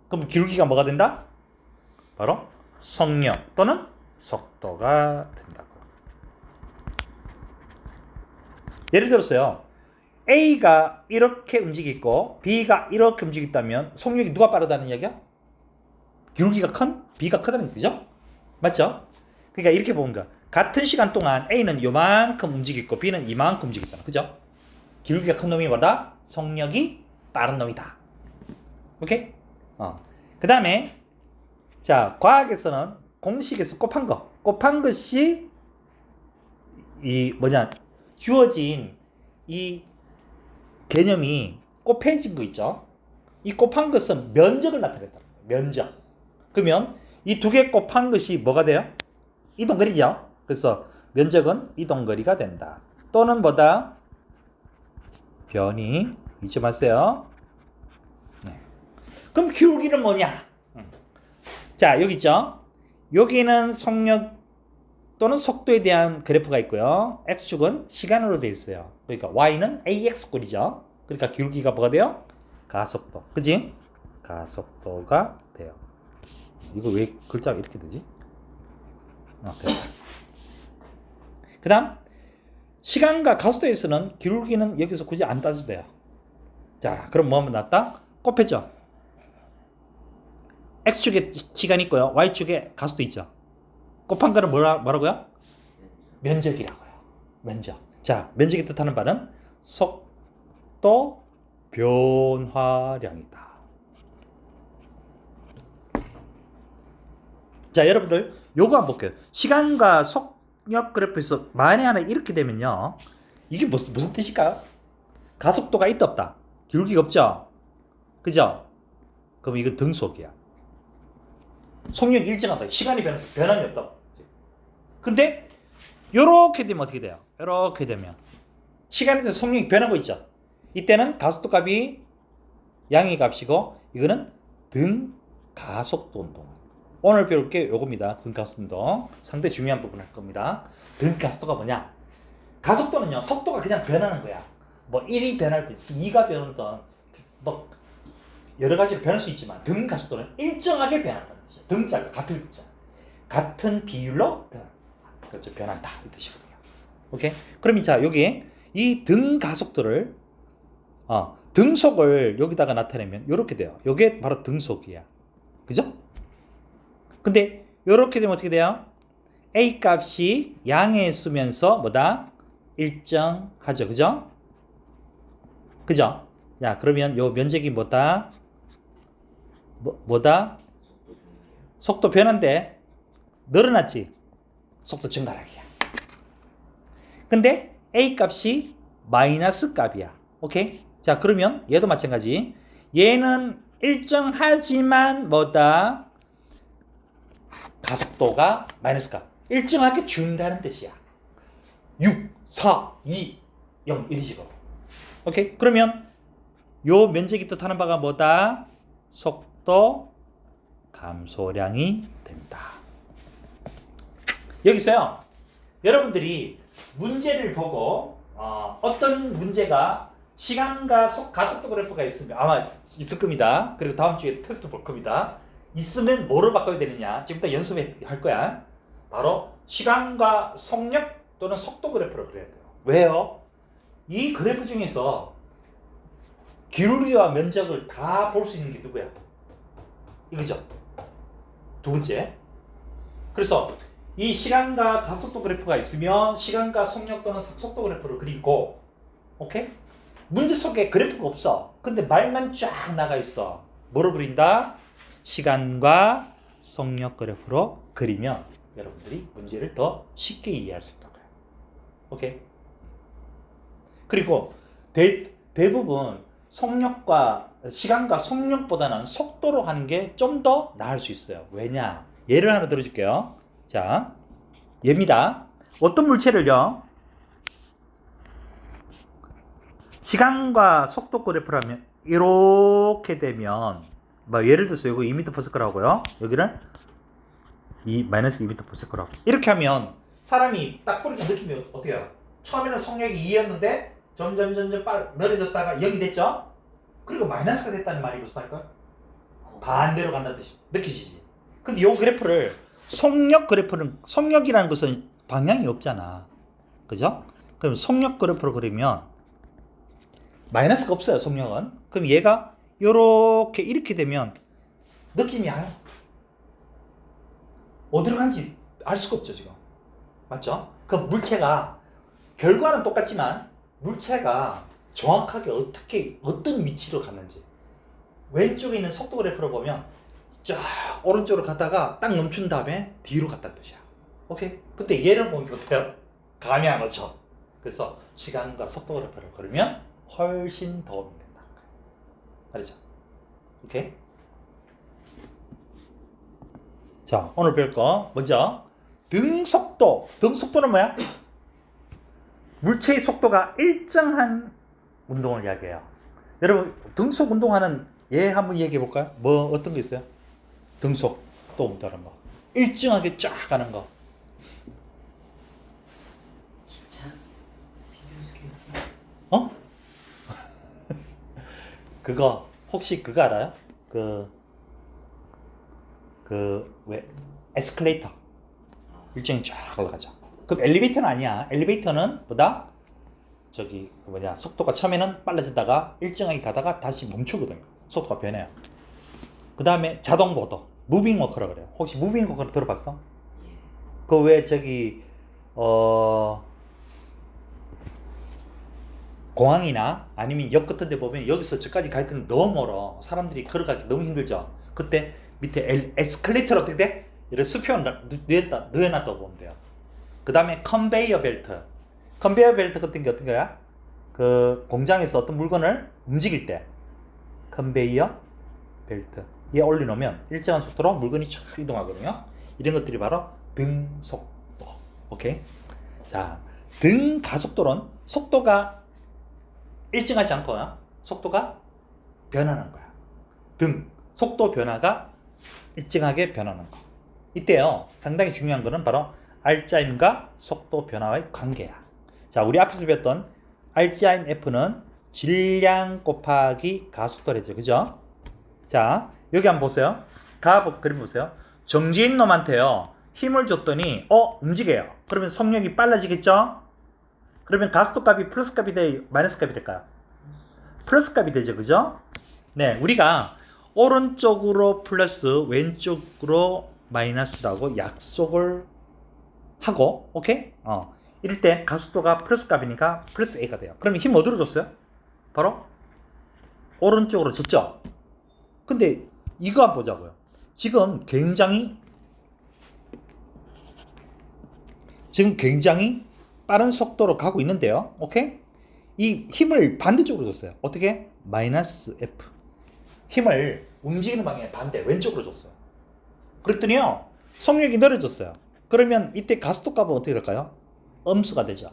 그럼 기울기가 뭐가 된다? 바로 속력 또는 속도가 된다고. 예를 들었어요. A가 이렇게 움직이고 B가 이렇게 움직였다면 속력이 누가 빠르다는 이야기야? 기울기가 큰 B가 크다는 거죠? 맞죠? 그러니까 이렇게 보는 거야. 같은 시간 동안 A는 요만큼 움직였고 B는 이만큼 움직였잖아. 그죠? 기울기가 큰 놈이 뭐다? 속력이 빠른 놈이다. 오케이? 그 다음에 자, 과학에서는 공식에서 곱한 것이 이 주어진 이 개념이 곱해진 거 있죠? 이 곱한 것은 면적을 나타낸다. 면적. 그러면 이 두 개 곱한 것이 뭐가 돼요? 이동거리죠? 그래서 면적은 이동거리가 된다. 또는 뭐다? 변이. 잊지 마세요. 네. 그럼 기울기는 뭐냐? 자, 여기 있죠? 여기는 속력 또는 속도에 대한 그래프가 있고요. X축은 시간으로 되어 있어요. 그러니까 Y는 AX꼴이죠. 그러니까 기울기가 뭐가 돼요? 가속도. 그지? 가속도가 돼요. 이거 왜 글자가 이렇게 되지? 그 다음 시간과 가속도에서는 기울기는 여기서 굳이 안 따져도 돼요. 자, 그럼 뭐 하면 낫다? 곱해져. X축에 시간이 있고요. Y축에 가속도 있죠. 곱한 거는 뭐라고요? 면적이라고요. 면적. 자, 면적이 뜻하는 바는 속도 변화량이다. 자, 여러분들 요거 한번 볼게요. 시간과 속력 그래프에서 만에 하나 이렇게 되면요, 이게 무슨 뜻일까요? 가속도가 있다 없다? 기울기가 없죠? 그죠? 그럼 이건 등속이야. 속력이 일정하다. 시간이 변함이 없다. 근데 요렇게 되면 어떻게 돼요? 요렇게 되면 시간에 대해서 속력이 변하고 있죠. 이때는 가속도 값이 양의 값이고 이거는 등가속도 운동. 오늘 배울 게 요겁니다. 등가속도 운동. 상당히 중요한 부분 할 겁니다. 등가속도가 뭐냐? 가속도는요, 속도가 그냥 변하는 거야. 뭐 1이 변할 때 2가 변하든 뭐 여러 가지로 변할 수 있지만 등가속도는 일정하게 변한다는 뜻이야. 등자가 같은 글자. 같은 비율로 변한다. 이 뜻이거든요. 오케이? 그럼 자, 여기 이 등가속도를 등속을 여기다가 나타내면 이렇게 돼요. 이게 바로 등속이야. 그죠? 근데 이렇게 되면 어떻게 돼요? A 값이 양에 쓰면서 뭐다? 일정하죠. 그죠? 그죠? 야, 그러면 요 면적이 뭐다? 뭐다? 속도 변화인데 늘어났지? 속도 증가하기야. 근데 A 값이 마이너스 값이야. 오케이? 자, 그러면 얘도 마찬가지. 얘는 일정하지만 뭐다? 가속도가 마이너스 값. 일정하게 준다는 뜻이야. 6, 4, 2, 0 이런 식으로. 오케이? 그러면 요 면적이 뜻하는 바가 뭐다? 속도 감소량이 된다. 여기서요. 여러분들이 문제를 보고 어떤 문제가 시간과 가속도 그래프가 있으면 아마 있을 겁니다. 그리고 다음 주에 테스트 볼 겁니다. 있으면 뭐로 바꿔야 되느냐? 지금부터 연습할 거야. 바로 시간과 속력 또는 속도 그래프를 그려야 돼요. 왜요? 이 그래프 중에서 기울기와 면적을 다 볼 수 있는 게 누구야? 이거죠. 두 번째. 그래서 이 시간과 가속도 그래프가 있으면 시간과 속력 또는 속도 그래프를 그리고, 오케이? 문제 속에 그래프가 없어. 근데 말만 쫙 나가 있어. 뭐로 그린다? 시간과 속력 그래프로 그리면 여러분들이 문제를 더 쉽게 이해할 수 있다고요. 오케이? 그리고 대부분 시간과 속력보다는 속도로 하는 게 좀 더 나을 수 있어요. 왜냐? 예를 하나 들어줄게요. 자, 얘입니다. 어떤 물체를요, 시간과 속도 그래프라면 이렇게 되면, 뭐 예를 들어서 이거 2m/s라고요. 여기를 마이너스 2m/s라고. 이렇게 하면 사람이 딱 보니까 느낌이 어떻게 해요? 처음에는 속력이 2였는데 점점 늘어졌다가 0이 됐죠? 그리고 마이너스가 됐다는 말이 무슨 말일까요? 반대로 간다는 뜻이 느껴지지. 근데 이 그래프를 속력이라는 것은 방향이 없잖아. 그죠? 그럼 속력 그래프로 그리면 마이너스가 없어요. 속력은. 그럼 얘가 이렇게 되면 느낌이 와요. 어디로 간지 알 수가 없죠, 지금. 맞죠? 그럼 물체가 결과는 똑같지만 물체가 정확하게 어떤 위치로 갔는지, 왼쪽에 있는 속도 그래프로 보면 쫙 오른쪽으로 갔다가 딱 멈춘 다음에 뒤로 갔다는 뜻이야. 오케이? 근데 얘를 보면 어때요? 감이 안 오죠? 그래서 시간과 속도 그래프를 그리면 훨씬 도움이 된다. 알죠? 오케이? 자, 오늘 배울 거 먼저 등속도. 등속도는 뭐야? 물체의 속도가 일정한 운동을 이야기해요. 여러분, 등속 운동하는 예 한번 얘기해 볼까요? 뭐 어떤 게 있어요? 등속도 운동하는 거. 일정하게 쫙 가는 거. 기차? 비교스케이트? 어? 그거 혹시 그거 알아요? 왜 에스컬레이터 일정이 쫙 올라가죠. 그럼 엘리베이터는 아니야. 엘리베이터는 보다 속도가 처음에는 빨라지다가 일정하게 가다가 다시 멈추거든요. 속도가 변해요. 그 다음에 자동보도 무빙 워커라고 그래요. 혹시 무빙 워커 들어봤어? 예. 그 왜 공항이나 아니면 역 같은 데 보면 여기서 저까지 갈 때는 너무 멀어. 사람들이 걸어가기 너무 힘들죠. 그때 밑에 에스컬레이터로 어떻게 돼? 이런 수평 넣어놨다고 보면 돼요. 그 다음에 컨베이어 벨트. 컨베이어 벨트 같은 게 어떤 거야? 그 공장에서 어떤 물건을 움직일 때 컨베이어 벨트에 올려놓으면 일정한 속도로 물건이 쫙 이동하거든요. 이런 것들이 바로 등속도. 오케이? 자, 등가속도는 속도가 일정하지 않고 속도가 변하는 거야. 속도 변화가 일정하게 변하는 거. 이때요, 상당히 중요한 거는 바로 RGIM과 속도 변화의 관계야. 자, 우리 앞에서 배웠던 RGIM-F는 질량 곱하기 가속도래죠. 그죠? 자, 여기 한번 보세요. 그림 보세요. 정지인 놈한테요, 힘을 줬더니 움직여요. 그러면 속력이 빨라지겠죠? 그러면 가속도 값이 플러스 값이 돼, 마이너스 값이 될까요? 플러스 값이 되죠. 그죠? 네, 우리가 오른쪽으로 플러스 왼쪽으로 마이너스라고 약속을 하고, 오케이? 이럴 때 가속도가 플러스 값이니까 플러스 A가 돼요. 그러면 힘 어디로 줬어요? 바로 오른쪽으로 줬죠? 근데 이거 한번 보자고요. 지금 굉장히 빠른 속도로 가고 있는데요. 오케이? 이 힘을 반대쪽으로 줬어요. 어떻게? 마이너스 F. 힘을 움직이는 방향의 반대, 왼쪽으로 줬어요. 그랬더니요, 속력이 느려졌어요. 그러면 이때 가속도 값은 어떻게 될까요? 음수가 되죠.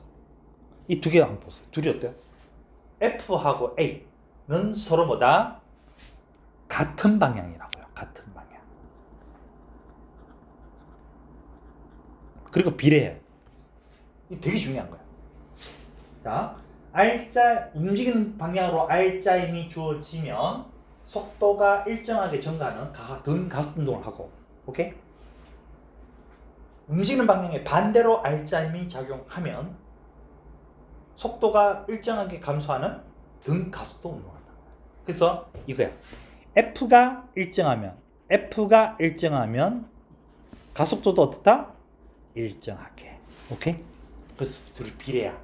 이 두 개 한번 보세요. 둘이 어때요? F하고 A는 서로 뭐다? 같은 방향이라고요. 같은 방향. 그리고 비례해요. 이게 되게 중요한 거예요. 자, 움직이는 방향으로 R자임이 주어지면 속도가 일정하게 증가하는 등가속 운동을 하고, 오케이? 움직이는 방향에 반대로 R자임이 작용하면 속도가 일정하게 감소하는 등가속도 운동을 한다. 그래서 이거야. F가 일정하면 가속도도 어떻다? 일정하게. 오케이? 그래서 둘이 비례야.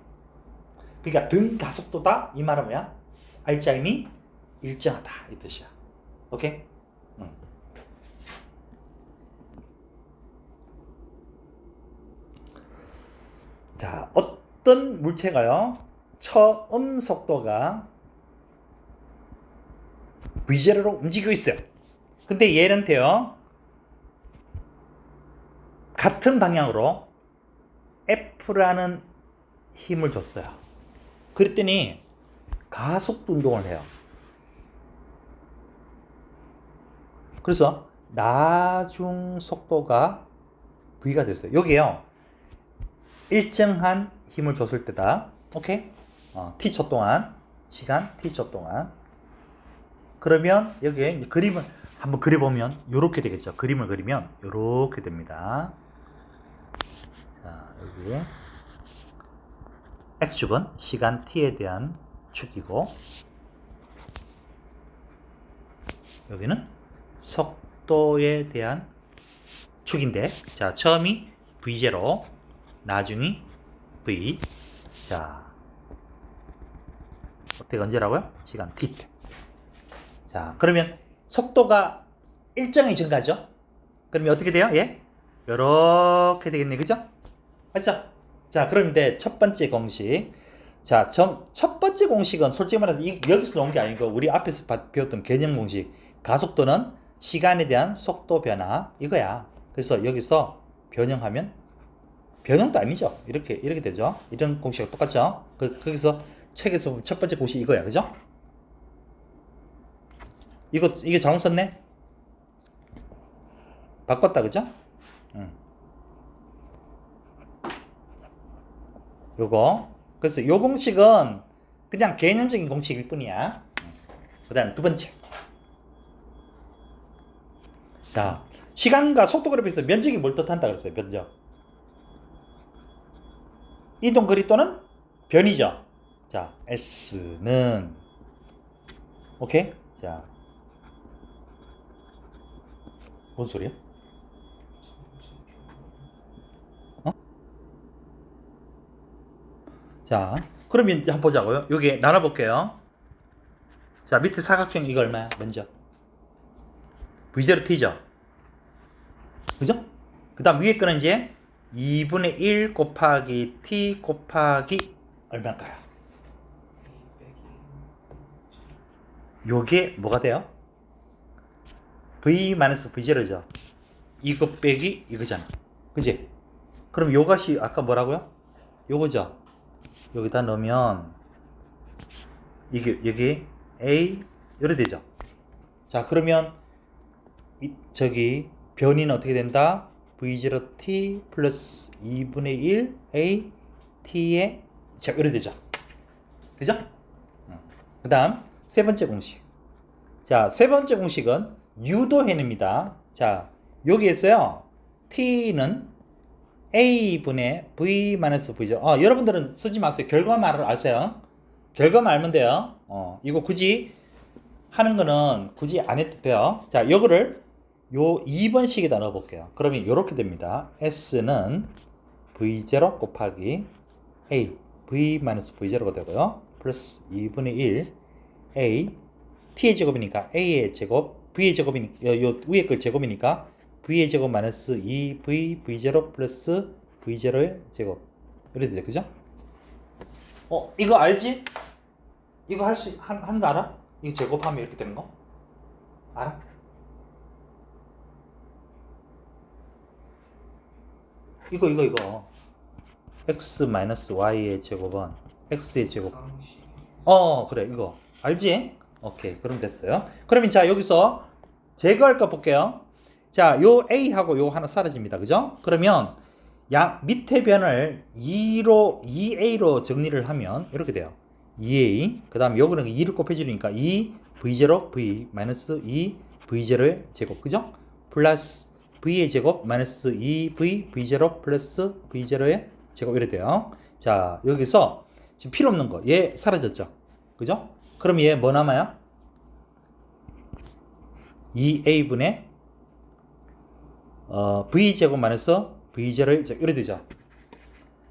그러니까 등가속도다 이 말은 뭐야? R자임이 일정하다 이 뜻이야. 오케이? 자, 어떤 물체가요? 처음 속도가 V제로로 움직이고 있어요. 근데 얘한테요, 같은 방향으로 F라는 힘을 줬어요. 그랬더니 가속도 운동을 해요. 그래서 나중 속도가 V가 됐어요. 여기에요, 일정한 힘을 줬을 때다. 오케이? t초 동안, 시간 t초 동안. 그러면 여기에 이제 그림을 한번 그려보면 이렇게 되겠죠. 그림을 그리면 이렇게 됩니다. 자, 여기 x축은 시간 t에 대한 축이고, 여기는 속도에 대한 축인데, 자, 처음이 v0, 나중이 v. 자, 어떻게 언제라고요? 시간 t 때. 자, 그러면 속도가 일정히 증가하죠? 그러면 어떻게 돼요? 예? 요렇게 되겠네. 그죠? 맞죠? 자, 그럼 이제 첫 번째 공식. 자, 첫 번째 공식은 솔직히 말해서 여기서 나온 게 아니고 우리 앞에서 배웠던 개념 공식. 가속도는 시간에 대한 속도 변화 이거야. 그래서 여기서 변형도 아니죠. 이렇게 되죠. 이런 공식과 똑같죠. 거기서 책에서 보면 첫 번째 공식 이거야. 그죠? 이게 잘못 썼네? 바꿨다. 그죠? 요거. 그래서 요 공식은 그냥 개념적인 공식일 뿐이야. 그 다음 두 번째. 자, 시간과 속도 그래프에서 면적이 뭘 뜻한다 그랬어요. 면적. 이동 거리또는 변이죠. 자, S는 오케이? 자, 뭔 소리야? 자, 그러면 이제 한번 보자고요. 여기 나눠볼게요. 자, 밑에 사각형 이거 얼마야? 면적. V0 T죠? 그죠? 그 다음 위에 거는 이제 2분의 1 곱하기 T 곱하기 얼마일까요? 요게 뭐가 돼요? V-V0죠. 이거 빼기 이거잖아. 그지? 그럼 요것이 아까 뭐라고요? 요거죠? 여기다 넣으면 여기 A 이렇게 되죠. 자, 그러면 저기 변이는 어떻게 된다? V0t 플러스 2분의 1 A t의 자, 이렇게 되죠. 그죠? 그 다음 세 번째 공식. 자, 세 번째 공식은 유도해냅니다. 자, 여기에서요, t는 a분의 v-v죠. 여러분들은 쓰지 마세요. 결과만을 아세요. 결과만 알면 돼요. 이거 굳이 하는 거는 굳이 안 해도 돼요. 자, 요거를 요 2번식에다 넣어 볼게요. 그러면 이렇게 됩니다. S는 V0 곱하기 A V-V0가 되고요. 플러스 2분의 1 A T의 제곱이니까 A의 제곱 V의 제곱이니까 요 위에 걸 제곱이니까 V의 제곱 마이너스 2V V0 플러스 V0의 제곱 이렇게 되죠. 그죠? 이거 알지? 이거 하는 거 알아? 이거 제곱하면 이렇게 되는 거? 알아? 이거 x 마이너스 y의 제곱은 x의 제곱. 방식. 그래 이거 알지? 오케이, 그럼 됐어요. 그러면 자 여기서 제거할 거 볼게요. 자, 요 a하고 요 하나 사라집니다. 그죠? 그러면 밑에 변을 2a로 정리를 하면 이렇게 돼요. 2a 그 다음 요거는 2를 곱해주니까 2v0 v 마이너스 2v0의 제곱. 그죠? 플러스 v의 제곱 마이너스 2v v0 플러스 v0의 제곱 이래 돼요. 자, 여기서 지금 필요 없는 거 얘 사라졌죠. 그죠? 그럼 얘 뭐 남아요? 2a분의 v제곱 마이너스 v0의 제곱 이래 되죠.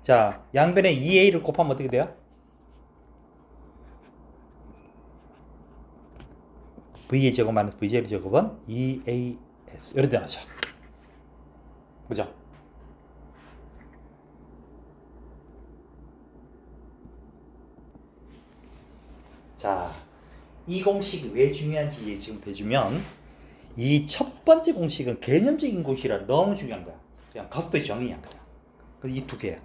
자, 양변에 2a를 곱하면 어떻게 돼요? v의 제곱 마이너스 v제곱 제곱은 2as 이래 되죠. 그죠? 자, 이 공식이 왜 중요한지 지금 대주면 이 첫 번째 공식은 개념적인 공식이라 너무 중요한 거야. 그냥 가스도의 정의야. 그냥 이 두 개야.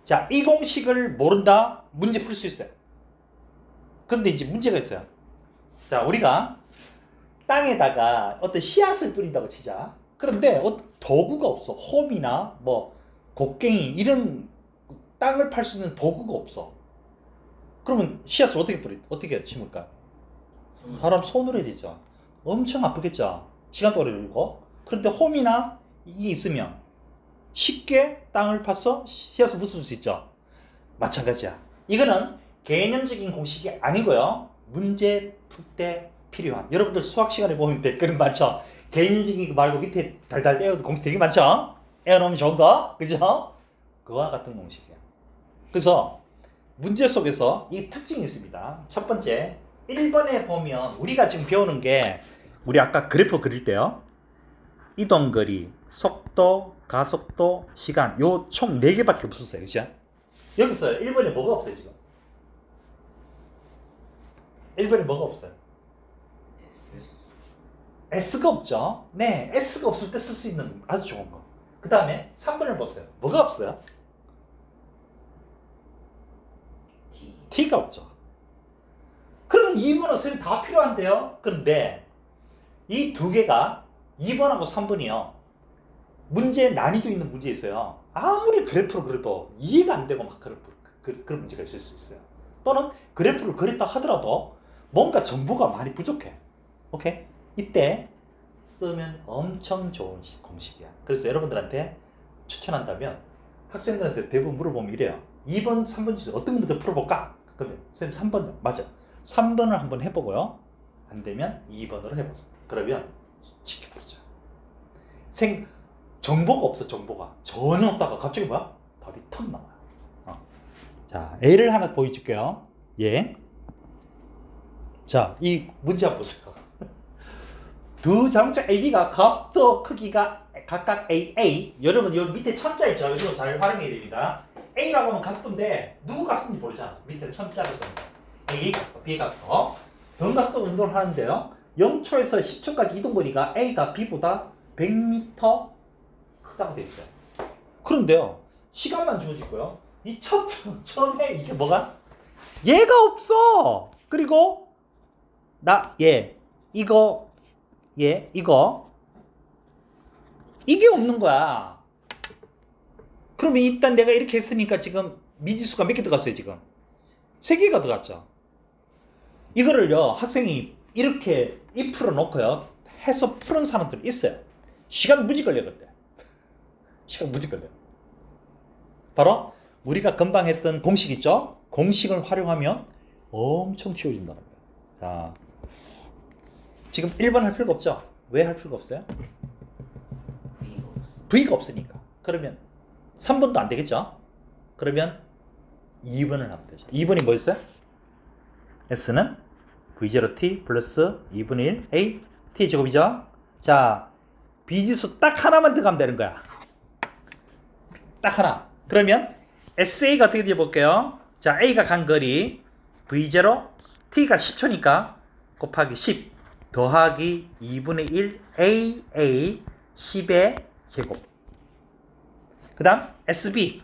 자, 이 공식을 모른다? 문제 풀 수 있어요. 근데 이제 문제가 있어요. 자, 우리가 땅에다가 어떤 씨앗을 뿌린다고 치자. 그런데 도구가 없어. 홈이나 뭐 곡괭이 이런 땅을 팔 수 있는 도구가 없어. 그러면 씨앗을 어떻게 심을까? 사람 손으로 해야 되죠. 엄청 아프겠죠. 시간도 오래 걸리고. 그런데 홈이나 이게 있으면 쉽게 땅을 파서 씨앗을 묻을 수 있죠. 마찬가지야. 이거는 개념적인 공식이 아니고요. 문제 풀 때 필요한. 여러분들 수학 시간에 보면 댓글은 많죠. 개념적인 거 말고 밑에 달달 떼어도 공식 되게 많죠. 떼어놓으면 좋은 거. 그죠? 그와 같은 공식이야. 그래서 문제 속에서 이 특징이 있습니다. 첫 번째, 1번에 보면 우리가 지금 배우는 게 우리 아까 그래프 그릴 때요. 이동거리, 속도, 가속도, 시간 요 총 4개밖에 없었어요. 그죠? 여기서 1번에 뭐가 없어요 지금? 1번에 뭐가 없어요? S가 없죠? 네, S가 없을 때 쓸 수 있는 아주 좋은 거. 그 다음에 3번을 보세요. 뭐가 없어요? T가 없죠. 그러면 2번은 선생님 다 필요한데요? 그런데 이 두 개가 2번하고 3번이요. 문제 난이도 있는 문제 있어요. 아무리 그래프를 그려도 이해가 안 되고 막 그런 문제가 있을 수 있어요. 또는 그래프를 그렸다 하더라도 뭔가 정보가 많이 부족해. 오케이? 이때 쓰면 엄청 좋은 공식이야. 그래서 여러분들한테 추천한다면 학생들한테 대부분 물어보면 이래요. 2번, 3번 중에서 어떤 것부터 풀어볼까? 그러면 선생님 3번 맞아. 3번을 한번 해보고요. 안 되면 2번으로 해보세요. 그러면 쉽게 풀죠. 정보가 없어. 정보가 전혀 없다가 갑자기 뭐야? 답이 턱 나와요. 자, A를 하나 보여줄게요. 예. 자, 이 문제 한번 보세요. 두 자동차 AB가 가속도 크기가 각각 AA. 여러분 여기 밑에 첨자 있죠? 이거 잘 활용해야 됩니다. A라고 하면 가속도인데 누구 가속도인지 모르잖아. 밑에 첨자를 씁니다. A 가속도, B 가속도. 등가속도 운동을 하는데요. 0초에서 10초까지 이동거리가 A가 B보다 100m 크다고 되어 있어요. 그런데요, 시간만 주어지고요. 이 처음에 이게 뭐가? 얘가 없어. 그리고 이거 이게 없는 거야. 그러면 일단 내가 이렇게 했으니까 지금 미지수가 몇 개 들어갔어요? 지금 3개가 들어갔죠. 이거를요, 학생이 이렇게 풀어놓고요 해서 푸는 사람들이 있어요. 시간 무지 걸려. 그때 시간 무지 걸려. 바로 우리가 금방 했던 공식 있죠? 공식을 활용하면 엄청 쉬워진다는 거예요. 자, 지금 1번 할 필요가 없죠? 왜 할 필요가 없어요? V가 없어. V가 없으니까. 그러면 3번도 안 되겠죠? 그러면 2번을 하면 되죠. 2번이 뭐였어요? S는 V0t 플러스 2분의 1 A t 제곱이죠? 자, 비지수 딱 하나만 들어가면 되는 거야. 딱 하나. 그러면 SA가 어떻게 되어 볼게요? 자, A가 간 거리 V0 T가 10초니까 곱하기 10 더하기 2분의 1 AA 10의 제곱. 그 다음 SB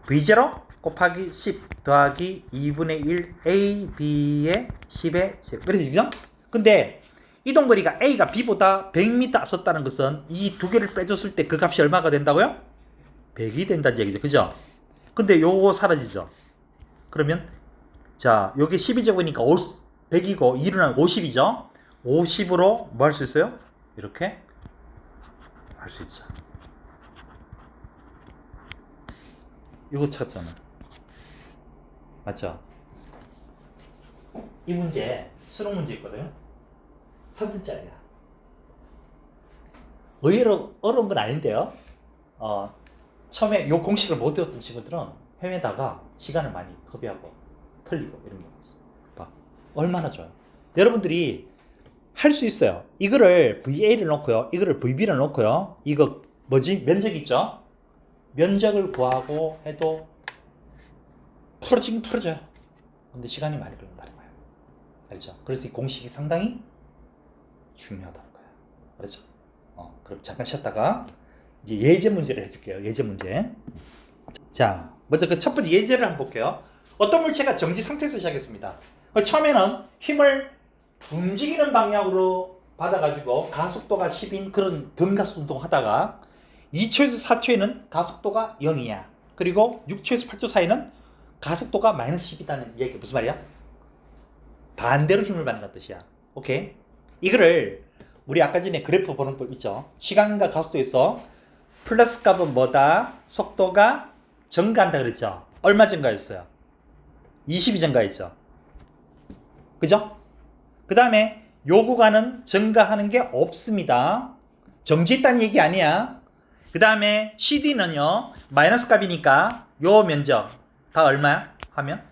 V0 곱하기 10 더하기 2분의 1 AB의 10의 제곱. 그래서 그죠? 근데 이동거리가 A가 B보다 100m 앞섰다는 것은 이 두 개를 빼줬을 때 그 값이 얼마가 된다고요? 100이 된다는 얘기죠. 그죠? 근데 요거 사라지죠. 그러면 자, 여기 12제곱이니까 100이고 2는 50이죠. 50으로 뭐 할 수 있어요? 이렇게 할 수 있죠. 이거 찾잖아. 맞죠? 이 문제 수능 문제 있거든요. 3점짜리야. 의외로 어려운 건 아닌데요. 처음에 이 공식을 못 외웠던 친구들은 헤매다가 시간을 많이 허비하고 틀리고 이런 경우가 있어요. 봐, 얼마나 좋아요. 여러분들이 할 수 있어요. 이거를 VA를 놓고요. 이거를 VB를 놓고요. 이거 뭐지? 면적 있죠? 면적을 구하고 해도 풀어지긴 풀어져요. 근데 시간이 많이 걸린다는 거예요. 알죠? 그래서 이 공식이 상당히 중요하다는 거예요. 그렇죠? 그럼 잠깐 쉬었다가 이제 예제 문제를 해줄게요. 예제 문제. 자, 먼저 그 첫 번째 예제를 한번 볼게요. 어떤 물체가 정지 상태에서 시작했습니다. 처음에는 힘을 움직이는 방향으로 받아가지고 가속도가 10인 그런 등가속 운동 하다가 2초에서 4초에는 가속도가 0이야. 그리고 6초에서 8초 사이는 가속도가 마이너스 10이라는 얘기. 무슨 말이야? 반대로 힘을 받는다는 뜻이야. 오케이? 이거를 우리 아까 전에 그래프 보는 법 있죠? 시간과 가속도에서 플러스 값은 뭐다? 속도가 증가한다 그랬죠? 얼마 증가했어요? 20이 증가했죠? 그죠? 그 다음에 요 구간은 증가하는 게 없습니다. 정지했다는 얘기 아니야. 그 다음에 CD는요 마이너스 값이니까 요 면적 다 얼마야? 하면?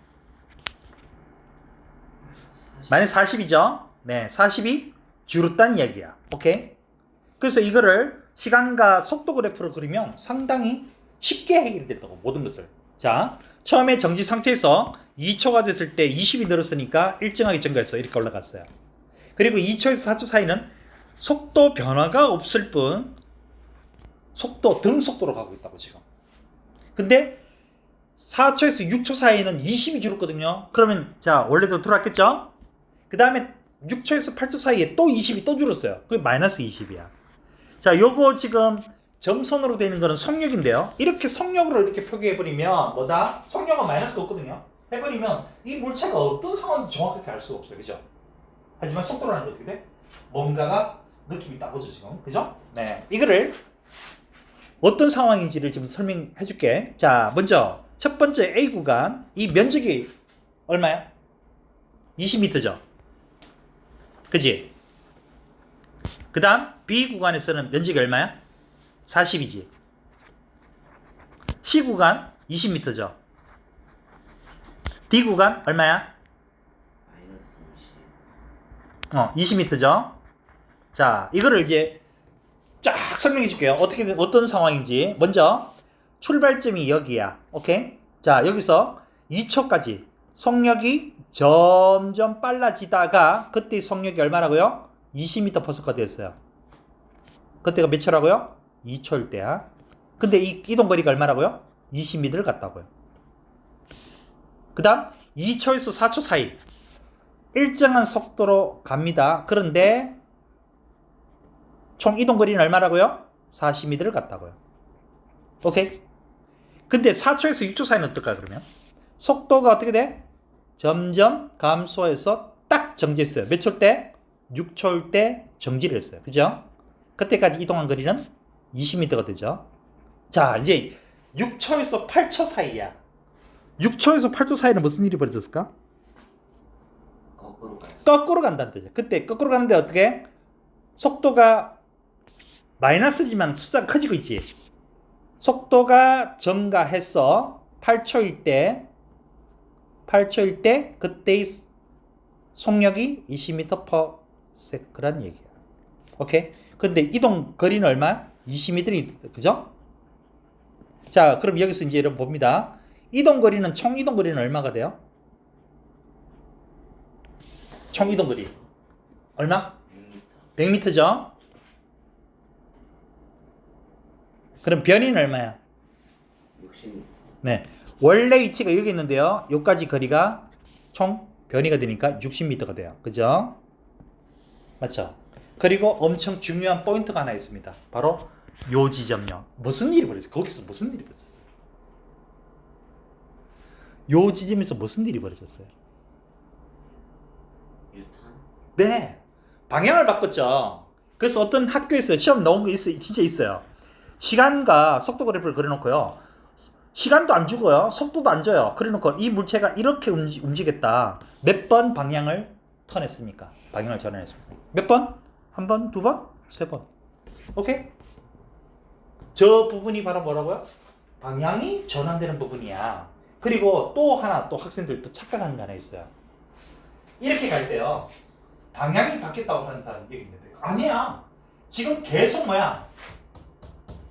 마이너스 40이죠? 네, 40이 줄었다는 이야기야. 오케이? 그래서 이거를 시간과 속도 그래프로 그리면 상당히 쉽게 해결이 된다고, 모든 것을. 자, 처음에 정지 상태에서 2초가 됐을 때 20이 늘었으니까 일정하게 증가했어. 이렇게 올라갔어요. 그리고 2초에서 4초 사이는 속도 변화가 없을 뿐 속도, 등속도로 가고 있다고 지금. 근데 4초에서 6초 사이는 20이 줄었거든요. 그러면 자, 원래도 들어왔겠죠? 그 다음에 6초에서 8초 사이에 또 20이 또 줄었어요. 그게 마이너스 20이야. 자, 요거 지금 점선으로 되는 거는 속력인데요. 이렇게 속력으로 이렇게 표기해버리면 뭐다? 속력은 마이너스가 없거든요. 해버리면 이 물체가 어떤 상황인지 정확하게 알 수가 없어요. 그죠? 하지만 속도라는 게 어떻게 돼? 뭔가가 느낌이 딱 오죠, 지금. 그죠? 네. 이거를 어떤 상황인지를 지금 설명해 줄게. 자, 먼저 첫 번째 A 구간, 이 면적이 얼마야? 20m죠? 그지? 그 다음 B 구간에서는 면적이 얼마야? 40이지. C 구간 20m죠? D 구간 얼마야? 마이너스 20. 20m죠? 자, 이거를 이제 쫙 설명해 줄게요. 어떤 상황인지. 먼저 출발점이 여기야. 오케이? 자, 여기서 2초까지 속력이 점점 빨라지다가 그때 속력이 얼마라고요? 20m/s가 됐어요. 그때가 몇 초라고요? 2초일 때야. 근데 이 이동거리가 얼마라고요? 20m를 갔다고요. 그 다음 2초에서 4초 사이 일정한 속도로 갑니다. 그런데 총 이동거리는 얼마라고요? 40m를 갔다고요. 오케이? 근데 4초에서 6초 사이는 어떨까요, 그러면? 속도가 어떻게 돼? 점점 감소해서 딱 정지했어요. 몇 초일 때? 6초일 때 정지를 했어요. 그죠? 그때까지 이동한 거리는 20m가 되죠. 자, 이제 6초에서 8초 사이야. 6초에서 8초 사이는 무슨 일이 벌어졌을까? 거꾸로 가요. 거꾸로 간다는 뜻이야. 그때 거꾸로 가는데 어떻게? 속도가 마이너스지만 숫자가 커지고 있지. 속도가 증가해서 8초일 때 그때의 속력이 20m/s란 얘기야. 오케이? 근데 이동 거리는 얼마? 20m, 그죠? 자, 그럼 여기서 이제 여러분 봅니다. 총 이동 거리는 얼마가 돼요? 총 이동 거리 얼마? 100m. 100m죠? 그럼 변이는 얼마야? 60m. 네. 원래 위치가 여기 있는데요. 여기까지 거리가 총 변이가 되니까 60m가 돼요. 그죠? 맞죠? 그리고 엄청 중요한 포인트가 하나 있습니다. 바로 요 지점요. 무슨 일이 벌어졌어요? 거기서 무슨 일이 벌어졌어요? 요 지점에서 무슨 일이 벌어졌어요? 유탄. 네. 방향을 바꿨죠. 그래서 어떤 학교에서 시험 나온 거 진짜 있어요. 시간과 속도 그래프를 그려놓고요. 시간도 안 주고요. 속도도 안 줘요. 그래놓고 이 물체가 이렇게 움직였다. 몇 번 방향을 턴했습니까? 방향을 전환했습니까? 몇 번? 한 번? 두 번? 세 번. 오케이? 저 부분이 바로 뭐라고요? 방향이 전환되는 부분이야. 그리고 또 하나, 또 학생들 또 착각하는 게 하나 있어요. 이렇게 갈 때요. 방향이 바뀌었다고 하는 사람이 여기 있는데 아니야. 지금 계속 뭐야?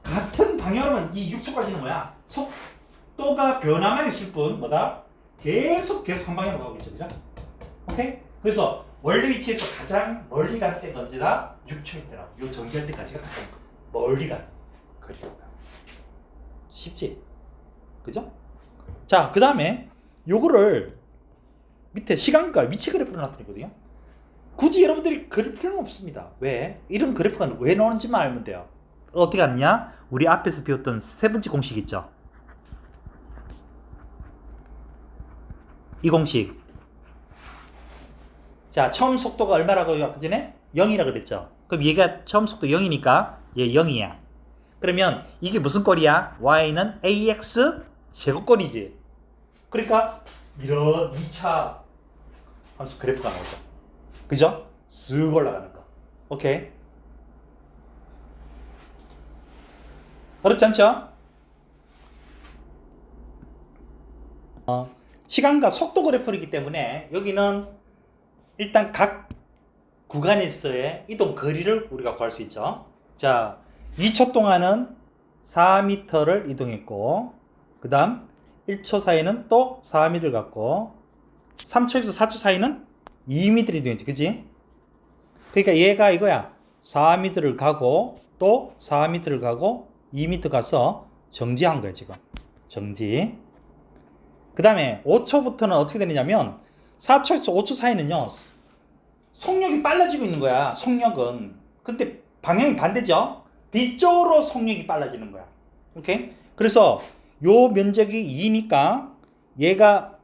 같은 방향으로만 이 6초까지는 뭐야? 속도가 변화만 있을 뿐 뭐다? 계속 한 방향으로 가고 있죠. 그죠? 오케이? 그래서 원래 위치에서 가장 멀리 갈 때가 언제다? 6초일 때라고. 요 전개할 때까지가 가장 멀리 간 거리라고요. 쉽지? 그죠? 자, 그 다음에 요거를 밑에 시간과 위치 그래프로 나타내거든요. 굳이 여러분들이 그릴 필요는 없습니다. 왜? 이런 그래프가 왜 나오는지만 알면 돼요. 어떻게 알았냐? 우리 앞에서 배웠던 세 번째 공식 있죠? 이 공식. 자, 처음 속도가 얼마라고 아까 전에? 0이라고 그랬죠? 그럼 얘가 처음 속도 0이니까 얘 0이야. 그러면 이게 무슨 꼴이야? y는 ax 제곱꼴이지. 그러니까 이런 2차 함수 그래프가 나오죠. 그죠? 쓱 올라가는 거. 오케이? 어렵지 않죠? 시간과 속도 그래프이기 때문에 여기는 일단 각 구간에서의 이동 거리를 우리가 구할 수 있죠. 자, 2초 동안은 4m를 이동했고, 그 다음 1초 사이는 또 4m를 갔고, 3초에서 4초 사이는 2m를 이동했지, 그지? 그러니까 얘가 이거야. 4m를 가고, 또 4m를 가고, 2m 가서 정지한 거야, 지금. 정지. 그 다음에 5초부터는 어떻게 되느냐면, 4초에서 5초 사이는요, 속력이 빨라지고 있는 거야, 속력은. 근데 방향이 반대죠? 뒤쪽으로 속력이 빨라지는 거야. 오케이? 그래서 요 면적이 2니까 얘가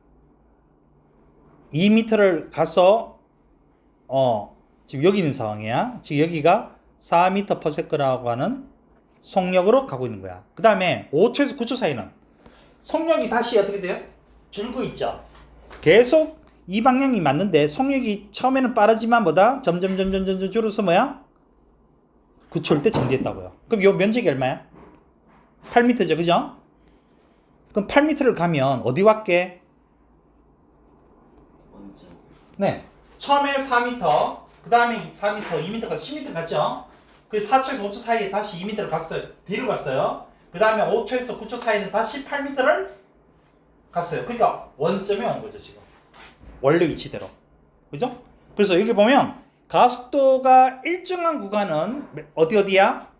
2m를 가서 지금 여기 있는 상황이야. 지금 여기가 4m/s라고 하는 속력으로 가고 있는 거야. 그 다음에 5초에서 9초 사이는 속력이 다시 어떻게 돼요? 줄고 있죠. 계속 이 방향이 맞는데 속력이 처음에는 빠르지만 뭐다? 점점 줄어서 뭐야? 9초일 때 정지했다고요. 그럼 요 면적이 얼마야? 8m죠, 그죠? 그럼 8m를 가면 어디 왔게? 원점. 네. 처음에 4m, 그 다음에 4m, 2m 가서 10m 갔죠? 그 4초에서 5초 사이에 다시 2m를 갔어요. 뒤로 갔어요. 그 다음에 5초에서 9초 사이는 다시 8m를 갔어요. 그러니까 원점에 온 거죠, 지금. 원래 위치대로. 그죠? 그래서 여기 보면 가속도가 일정한 구간은 어디야?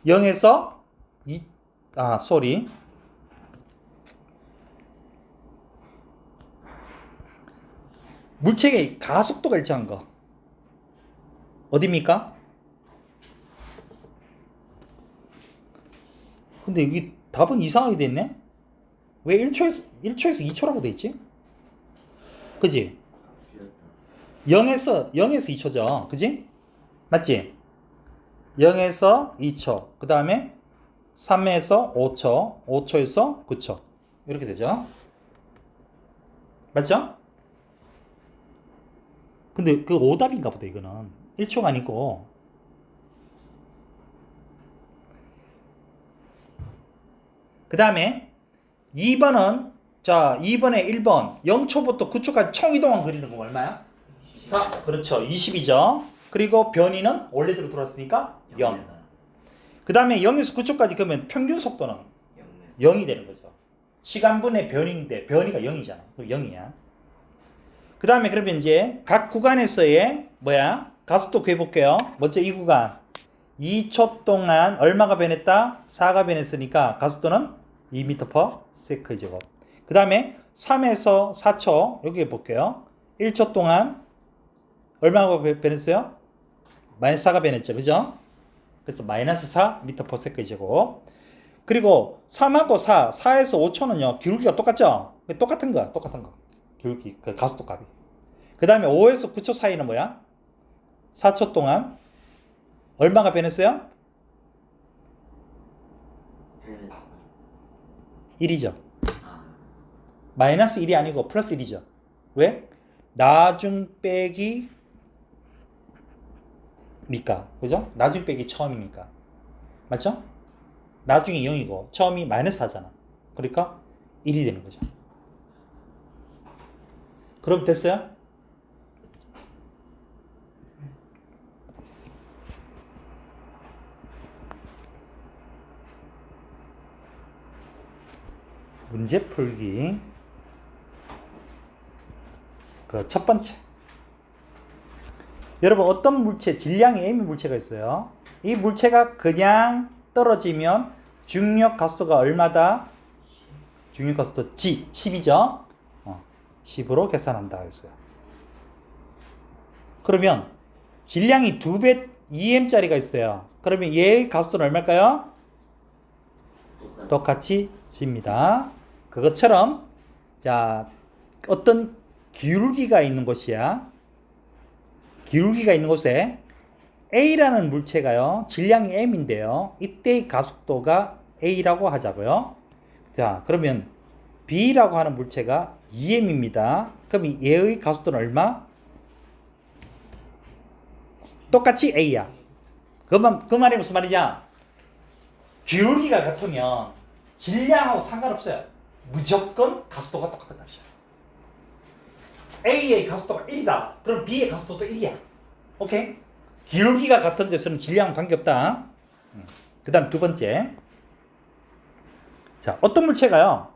0에서 2, 물체의 가속도가 일정한 거. 어디입니까? 근데 여기 답은 이상하게 돼 있네? 왜 1초에서 2초라고 돼 있지? 그지? 0에서 2초죠. 그지? 맞지? 0에서 2초. 그 다음에 3에서 5초, 5초에서 9초. 이렇게 되죠. 맞죠? 근데 그 오답인가 보다, 이거는. 1초가 아니고. 그 다음에 2번은, 자, 2번에 1번. 0초부터 9초까지 총 이동한 거리는 거 얼마야? 4. 그렇죠. 20이죠. 그리고 변이는 원래대로 돌았으니까 0. 그 다음에 0에서 9초까지 그러면 평균 속도는 0이 되는 거죠. 시간분의 변인데 변이가 0이잖아. 0이야. 그 다음에 그러면 이제 각 구간에서의 가속도 구해볼게요. 먼저 이 구간 2초 동안 얼마가 변했다? 4가 변했으니까 가속도는 2m/s이죠. 그 다음에 3에서 4초 여기 해볼게요. 1초 동안 얼마가 변했어요? -4가 변했죠. 그죠? 그래서 -4m/s이고, 그리고 3하고 4에서 5초는요 기울기가 똑같죠? 똑같은 거야. 기울기, 그 가속도 값이. 그 다음에 5에서 9초 사이는 4초 동안 얼마가 변했어요? 1이죠. -1이 아니고 플러스 1이죠. 왜? 나중 빼기 니까. 그죠? 나중 빼기 처음이니까. 맞죠? 나중이 0이고 처음이 -4잖아. 그러니까 1이 되는 거죠. 그럼 됐어요? 문제 풀기. 그 첫 번째. 여러분, 어떤 물체, 질량이 M의 물체가 있어요. 이 물체가 그냥 떨어지면 중력 가속도가 얼마다? 중력 가속도 G, 10이죠. 10으로 계산한다 했어요. 그러면 질량이 2배 2m짜리가 있어요. 그러면 얘의 가속도는 얼마일까요? 똑같이 G입니다. 그것처럼 자, 어떤 기울기가 있는 곳이야. 기울기가 있는 곳에 A라는 물체가요, 질량이 M인데요, 이때의 가속도가 A라고 하자고요. 자, 그러면 B라고 하는 물체가 2m입니다. 그럼 얘의 가속도는 얼마? 똑같이 A야. 그 말이 무슨 말이냐? 기울기가 같으면 질량하고 상관없어요. 무조건 가속도가 똑같은 값이야. A의 가속도가 1이다. 그럼 B의 가속도도 1이야. 오케이? 기울기가 같은 데서는 질량은 관계없다. 그 다음 두 번째. 자, 어떤 물체가요,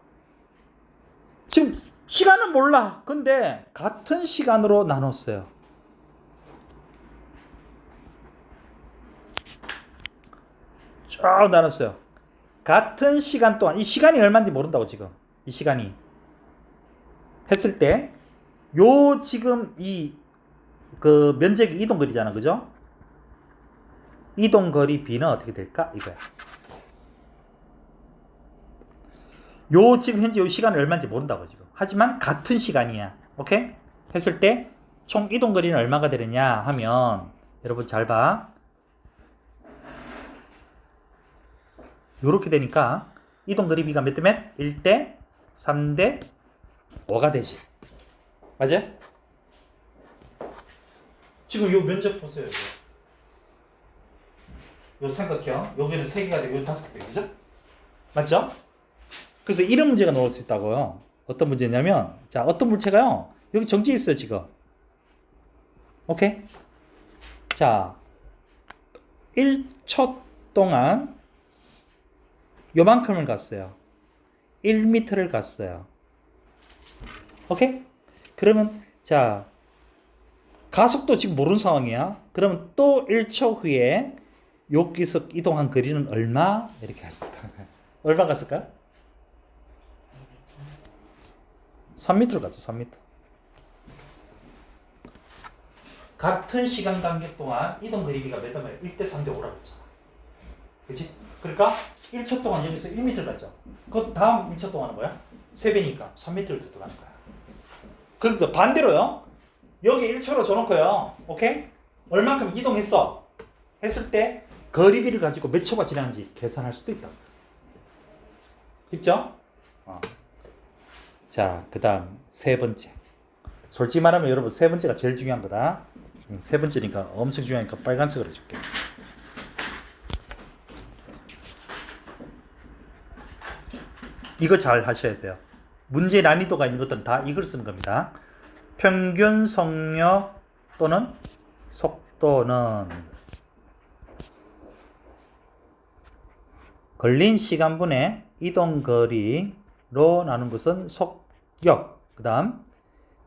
지금 시간은 몰라. 근데 같은 시간으로 나눴어요. 쭉 나눴어요. 같은 시간 동안, 이 시간이 얼마인지 모른다고. 지금 이 시간이 했을 때 요 지금 이 그 면적이 이동거리잖아. 그죠? 이동거리 B는 어떻게 될까? 이거야. 요 지금 현재 요 시간이 얼마인지 모른다고 지금. 하지만 같은 시간이야. 오케이? 했을 때 총 이동거리는 얼마가 되느냐 하면, 여러분 잘 봐. 요렇게 되니까 이동거리 B가 몇 대 몇? 1대 3대 5가 되지. 맞아? 지금 요 면적 보세요. 요 삼각형, 여기는 3개가 되고 5개 되죠? 맞죠? 그래서 이런 문제가 나올 수 있다고요. 어떤 문제냐면, 자, 어떤 물체가요, 여기 정지해 있어요 지금. 오케이? 자, 1초 동안 요만큼을 갔어요. 1m를 갔어요. 오케이? 그러면 자, 가속도 지금 모르는 상황이야. 그러면 또 1초 후에 여기서 이동한 거리는 얼마? 이렇게 할 수 있다. 얼마 갔을까요? 3m를 갔죠. 3m. 같은 시간 간격 동안 이동 거리비가 몇 대 몇? 1대 3대 5라고 했잖아. 그치? 그러니까 1초 동안 여기서 1m를 갔죠. 그 다음 1초 동안은 뭐야? 3배니까 3m를 더 가는 거야. 그래서 반대로요. 여기 1초로 줘놓고요. 오케이? 얼만큼 이동했어? 했을 때 거리비를 가지고 몇 초가 지났는지 계산할 수도 있다. 쉽죠? 자, 그 다음 세 번째. 솔직히 말하면 여러분 세 번째가 제일 중요한 거다. 세 번째니까 엄청 중요하니까 빨간색으로 해줄게. 이거 잘 하셔야 돼요. 문제 난이도가 있는 것들은 다 이걸 쓰는 겁니다. 평균 속력 또는 속도는 걸린 시간분의 이동거리로 나눈 것은 속력, 그 다음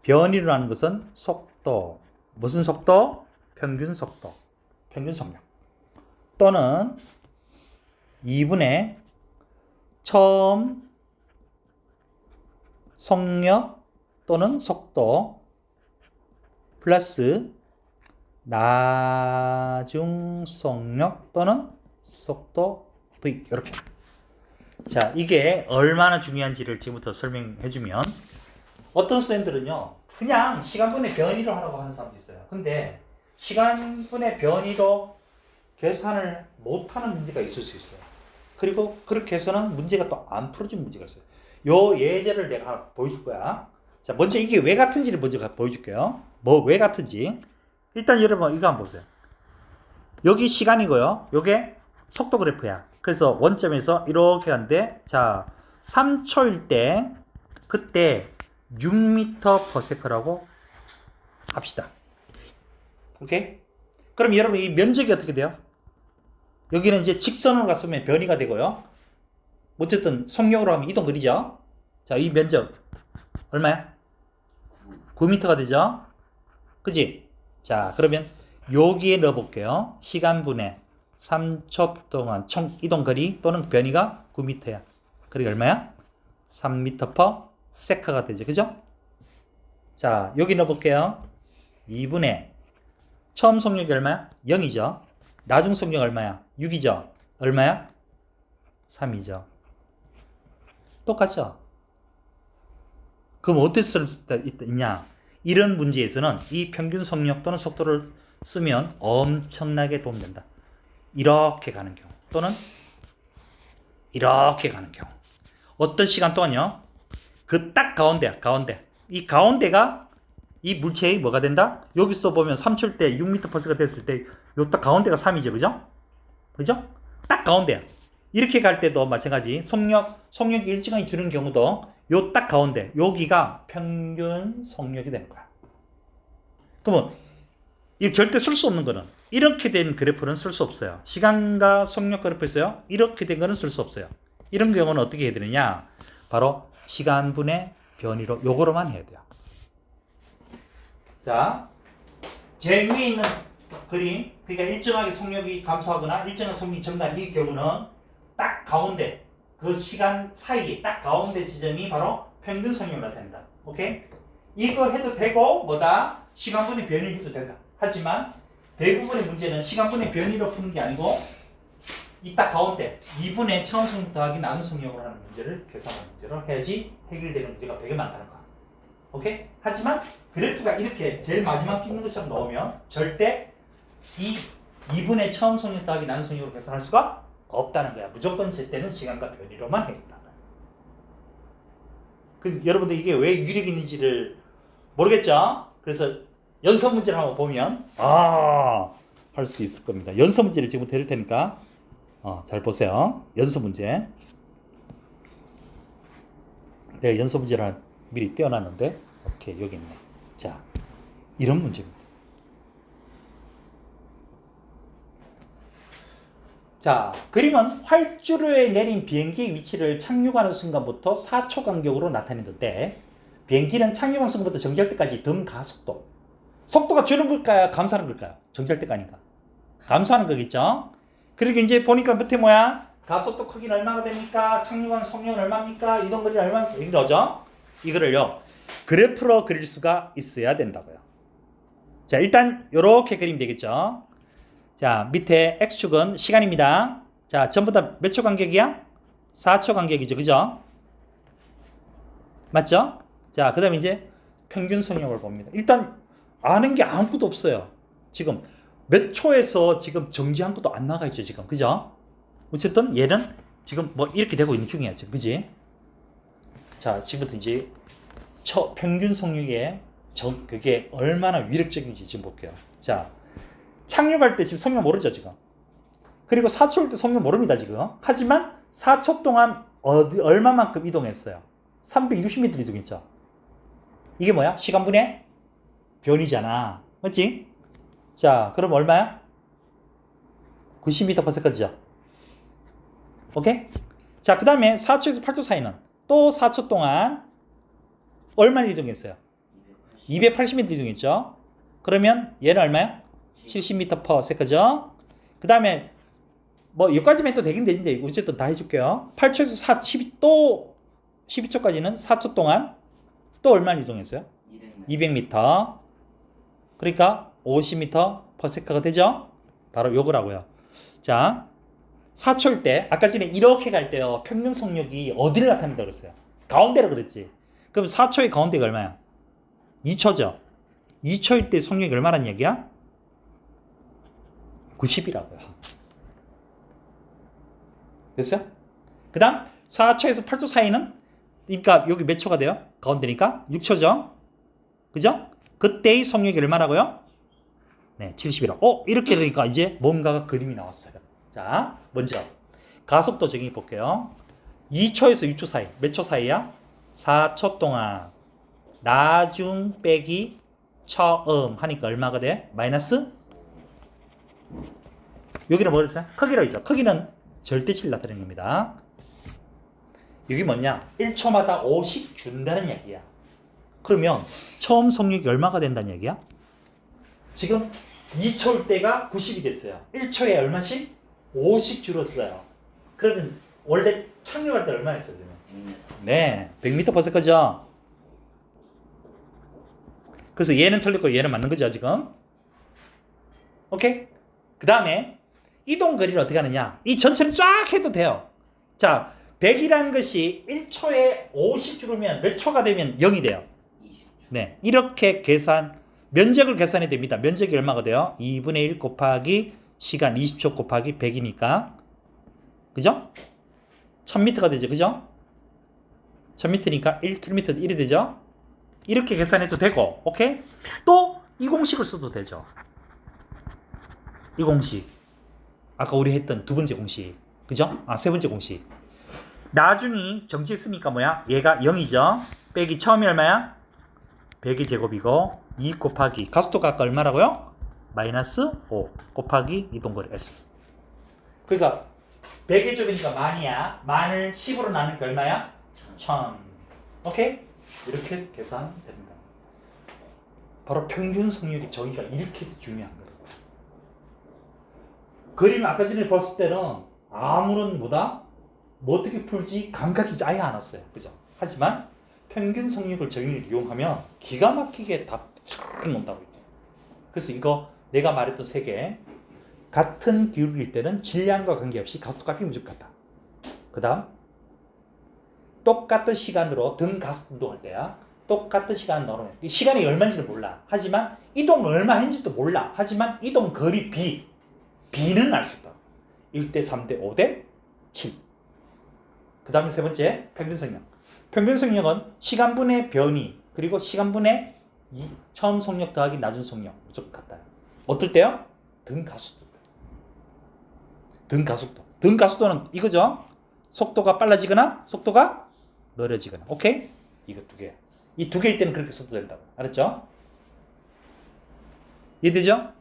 변이로 나눈 것은 속도. 무슨 속도? 평균 속도, 평균 속력. 또는 2분의 처음 속력 또는 속도 플러스 나중 속력 또는 속도 V. 이렇게. 자, 이게 얼마나 중요한지를 지금부터 설명해주면, 어떤 쌤들은요 그냥 시간분의 변이로 하라고 하는 사람도 있어요. 근데 시간분의 변이로 계산을 못하는 문제가 있을 수 있어요. 그리고 그렇게 해서는 문제가 또 안 풀어진 문제가 있어요. 요 예제를 내가 하나 보여줄 거야. 자, 먼저 이게 왜 같은지를 먼저 보여줄게요. 왜 같은지. 일단 여러분 이거 한번 보세요. 여기 시간이고요, 요게 속도 그래프야. 그래서 원점에서 이렇게 가는데, 자 3초일 때 그때 6m/s라고 합시다. 오케이? 그럼 여러분 이 면적이 어떻게 돼요? 여기는 이제 직선으로 갔으면 변이가 되고요, 어쨌든 속력으로 하면 이동거리죠. 자, 이 면적 얼마야? 9m가 되죠? 그지? 자, 그러면 여기에 넣어볼게요. 시간분의 3초 동안 총 이동거리 또는 변이가 9m야. 그게 얼마야? 3m/s가 되죠. 그죠? 자, 여기 넣어볼게요. 2분의 처음 속력이 얼마야? 0이죠. 나중 속력 얼마야? 6이죠. 얼마야? 3이죠. 똑같죠? 그럼 어떻게 쓸 수 있냐? 이런 문제에서는 이 평균 속력 또는 속도를 쓰면 엄청나게 도움된다. 이렇게 가는 경우 또는 이렇게 가는 경우, 어떤 시간 동안요, 그 딱 가운데 이 가운데가 이 물체의 뭐가 된다? 여기서 보면 3초일 때 6m/s가 됐을 때 요 딱 가운데가 3이죠. 그죠? 그죠? 딱 가운데야. 이렇게 갈 때도 마찬가지. 속력이 일정하게 주는 경우도 요 딱 가운데, 여기가 평균 속력이 되는 거야. 그러면 이 절대 쓸 수 없는 거는, 이렇게 된 그래프는 쓸 수 없어요. 시간과 속력 그래프에서요, 이렇게 된 거는 쓸 수 없어요. 이런 경우는 어떻게 해야 되느냐? 바로 시간분의 변이로 요거로만 해야 돼요. 자, 제일 위에 있는 그림, 그러니까 일정하게 속력이 감소하거나 일정한 속력이 증가한 이 경우는 딱 가운데, 그 시간 사이에 딱 가운데 지점이 바로 평균 속력으로 나타낸다. 오케이? 이거 해도 되고, 뭐다? 시간분의 변이를 해도 된다. 하지만 대부분의 문제는 시간분의 변이로 푸는 게 아니고, 이 딱 가운데 2분의 처음 속력 더하기 나눈 속력으로 하는 문제를 계산하는 문제로 해야지 해결되는 문제가 되게 많다는 거야. 오케이? 하지만 그래프가 이렇게 제일 마지막 찍는 것처럼 나오면 절대 이 2분의 처음 속력 더하기 나눈 속력으로 계산할 수가 없다는 거야. 무조건 제때는 시간과 변이로만 해야겠다. 그래서 여러분들 이게 왜 유력이 있는지를 모르겠죠? 그래서 연습 문제를 한번 보면 할 수 있을 겁니다. 연습 문제를 지금부터 해줄 테니까 잘 보세요. 연습 문제. 내가 연습 문제를 미리 떼어놨는데, 오케이, 여기 있네. 자, 이런 문제입니다. 자, 그림은 활주로에 내린 비행기의 위치를 착륙하는 순간부터 4초 간격으로 나타내는데, 비행기는 착륙한 순간부터 정지할 때까지 등가속도. 속도가 주는 걸까요? 감소하는 걸까요? 정지할 때가 아닌가? 감소하는 거겠죠? 그리고 이제 보니까 밑에 뭐야? 가속도 크기는 얼마가 됩니까? 착륙하는 속력은 얼마입니까? 이동거리는 얼마입니까? 이거죠? 이거를요, 그래프로 그릴 수가 있어야 된다고요. 자, 일단 이렇게 그리면 되겠죠? 자, 밑에 X축은 시간입니다. 자, 전부 다 몇 초 간격이야? 4초 간격이죠. 그죠? 맞죠? 자, 그 다음에 이제 평균 속력을 봅니다. 일단 아는 게 아무것도 없어요. 지금 몇 초에서 지금 정지한 것도 안 나가 있죠. 지금. 그죠? 어쨌든 얘는 지금 뭐 이렇게 되고 있는 중이야 지금, 그지? 자, 지금부터 이제 평균 속력의 그게 얼마나 위력적인지 좀 볼게요. 자, 착륙할 때 지금 속력 모르죠 지금. 그리고 4초 올 때 속력 모릅니다 지금. 하지만 4초 동안 얼마만큼 이동했어요? 360m 이동했죠. 이게 뭐야? 시간분의 변이잖아, 맞지? 자, 그럼 얼마야? 90m/s죠. 오케이? 자, 그 다음에 4초에서 8초 사이는 또 4초 동안 얼마나 이동했어요? 280m 이동했죠. 그러면 얘는 얼마야? 70m/s죠. 그 다음에 뭐 여기까지만 해도 되긴 되는데 어쨌든 다 해줄게요. 8초에서 12초까지는 4초 동안 또 얼마나 이동했어요? 200m. 그러니까 50m/s가 되죠. 바로 요거라고요. 자, 4초일 때 아까 전에 이렇게 갈 때요 평균 속력이 어디를 나타낸다고 그랬어요? 가운데라 그랬지. 그럼 4초의 가운데가 얼마야? 2초죠. 2초일 때 속력이 얼마란 얘기야? 90이라고요. 됐어요? 그 다음 4초에서 8초 사이는, 그러니까 여기 몇 초가 돼요? 가운데니까 6초죠. 그죠? 그때의 속력이 얼마라고요? 네, 70이라고. 이렇게 되니까 이제 뭔가가 그림이 나왔어요. 자, 먼저 가속도 정의 볼게요. 2초에서 6초 사이. 몇 초 사이야? 4초 동안 나중 빼기 처음 하니까 얼마가 돼? 마이너스? 여기는 뭐라 했어요? 크기라고 했죠. 크기는 절대치를 나타내는 겁니다. 여기 뭐냐? 1초마다 5씩 준다는 얘기야. 그러면 처음 속력이 얼마가 된다는 얘기야? 지금 2초일 때가 90이 됐어요. 1초에 얼마씩? 5씩 줄었어요. 그러면 원래 착륙할 때 얼마 했어요? 네, 100m/s죠. 그래서 얘는 틀렸고 얘는 맞는 거죠 지금. 오케이? 그 다음에 이동 거리를 어떻게 하느냐? 이 전체를 쫙 해도 돼요. 자, 100이라는 것이 1초에 50 줄으면 몇 초가 되면 0이 돼요? 20초. 네, 이렇게 면적을 계산해야 됩니다. 면적이 얼마가 돼요? 2분의 1 곱하기 시간 20초 곱하기 100이니까, 그죠? 1000m가 되죠, 그죠? 1000m니까 1km 1이 되죠? 이렇게 계산해도 되고, 오케이? 또 이 공식을 써도 되죠. 이 공식, 아까 우리 했던 두 번째 공식, 그죠? 세 번째 공식. 나중에 정지했으니까 뭐야? 얘가 0이죠. 빼기 처음이 얼마야? 100의 제곱이고 2 곱하기 가속도가 아까 얼마라고요? 마이너스 5 곱하기 이동거리 S. 그러니까 100의 제곱이니까 만이야. 만을 10으로 나누니까 얼마야? 1000. 오케이? 이렇게 계산됩니다. 바로 평균 속력의 정의가 이렇게 해서 중요한 거예요. 그림 아까 전에 봤을 때는 아무런 뭐 어떻게 풀지 감각이 아예 안 왔어요. 그죠? 하지만 평균 속력을 정의를 이용하면 기가 막히게 다 논다고 있죠. 그래서 이거 내가 말했던 세 개, 같은 기울기일 때는 질량과 관계없이 가속값이 무조건하다. 그 다음 똑같은 시간으로 등 가속 운동할 때야. 똑같은 시간 넣으면 시간이 얼마인지를 몰라. 하지만 이동을 얼마 했는지도 몰라. 하지만 이동 거리 B는 알 수 있다. 1대 3대 5대 7. 그 다음에 세 번째 평균 속력. 평균 속력은 시간분의 변이 그리고 시간분의 처음 속력 더하기 낮은 속력 무조건 같다. 어떨 때요? 등 가속도. 등 가속도. 등 가속도는 이거죠. 속도가 빨라지거나 속도가 느려지거나. 오케이? 이거 두 개. 이 두 개일 때는 그렇게 써도 된다고. 알았죠? 이해되죠?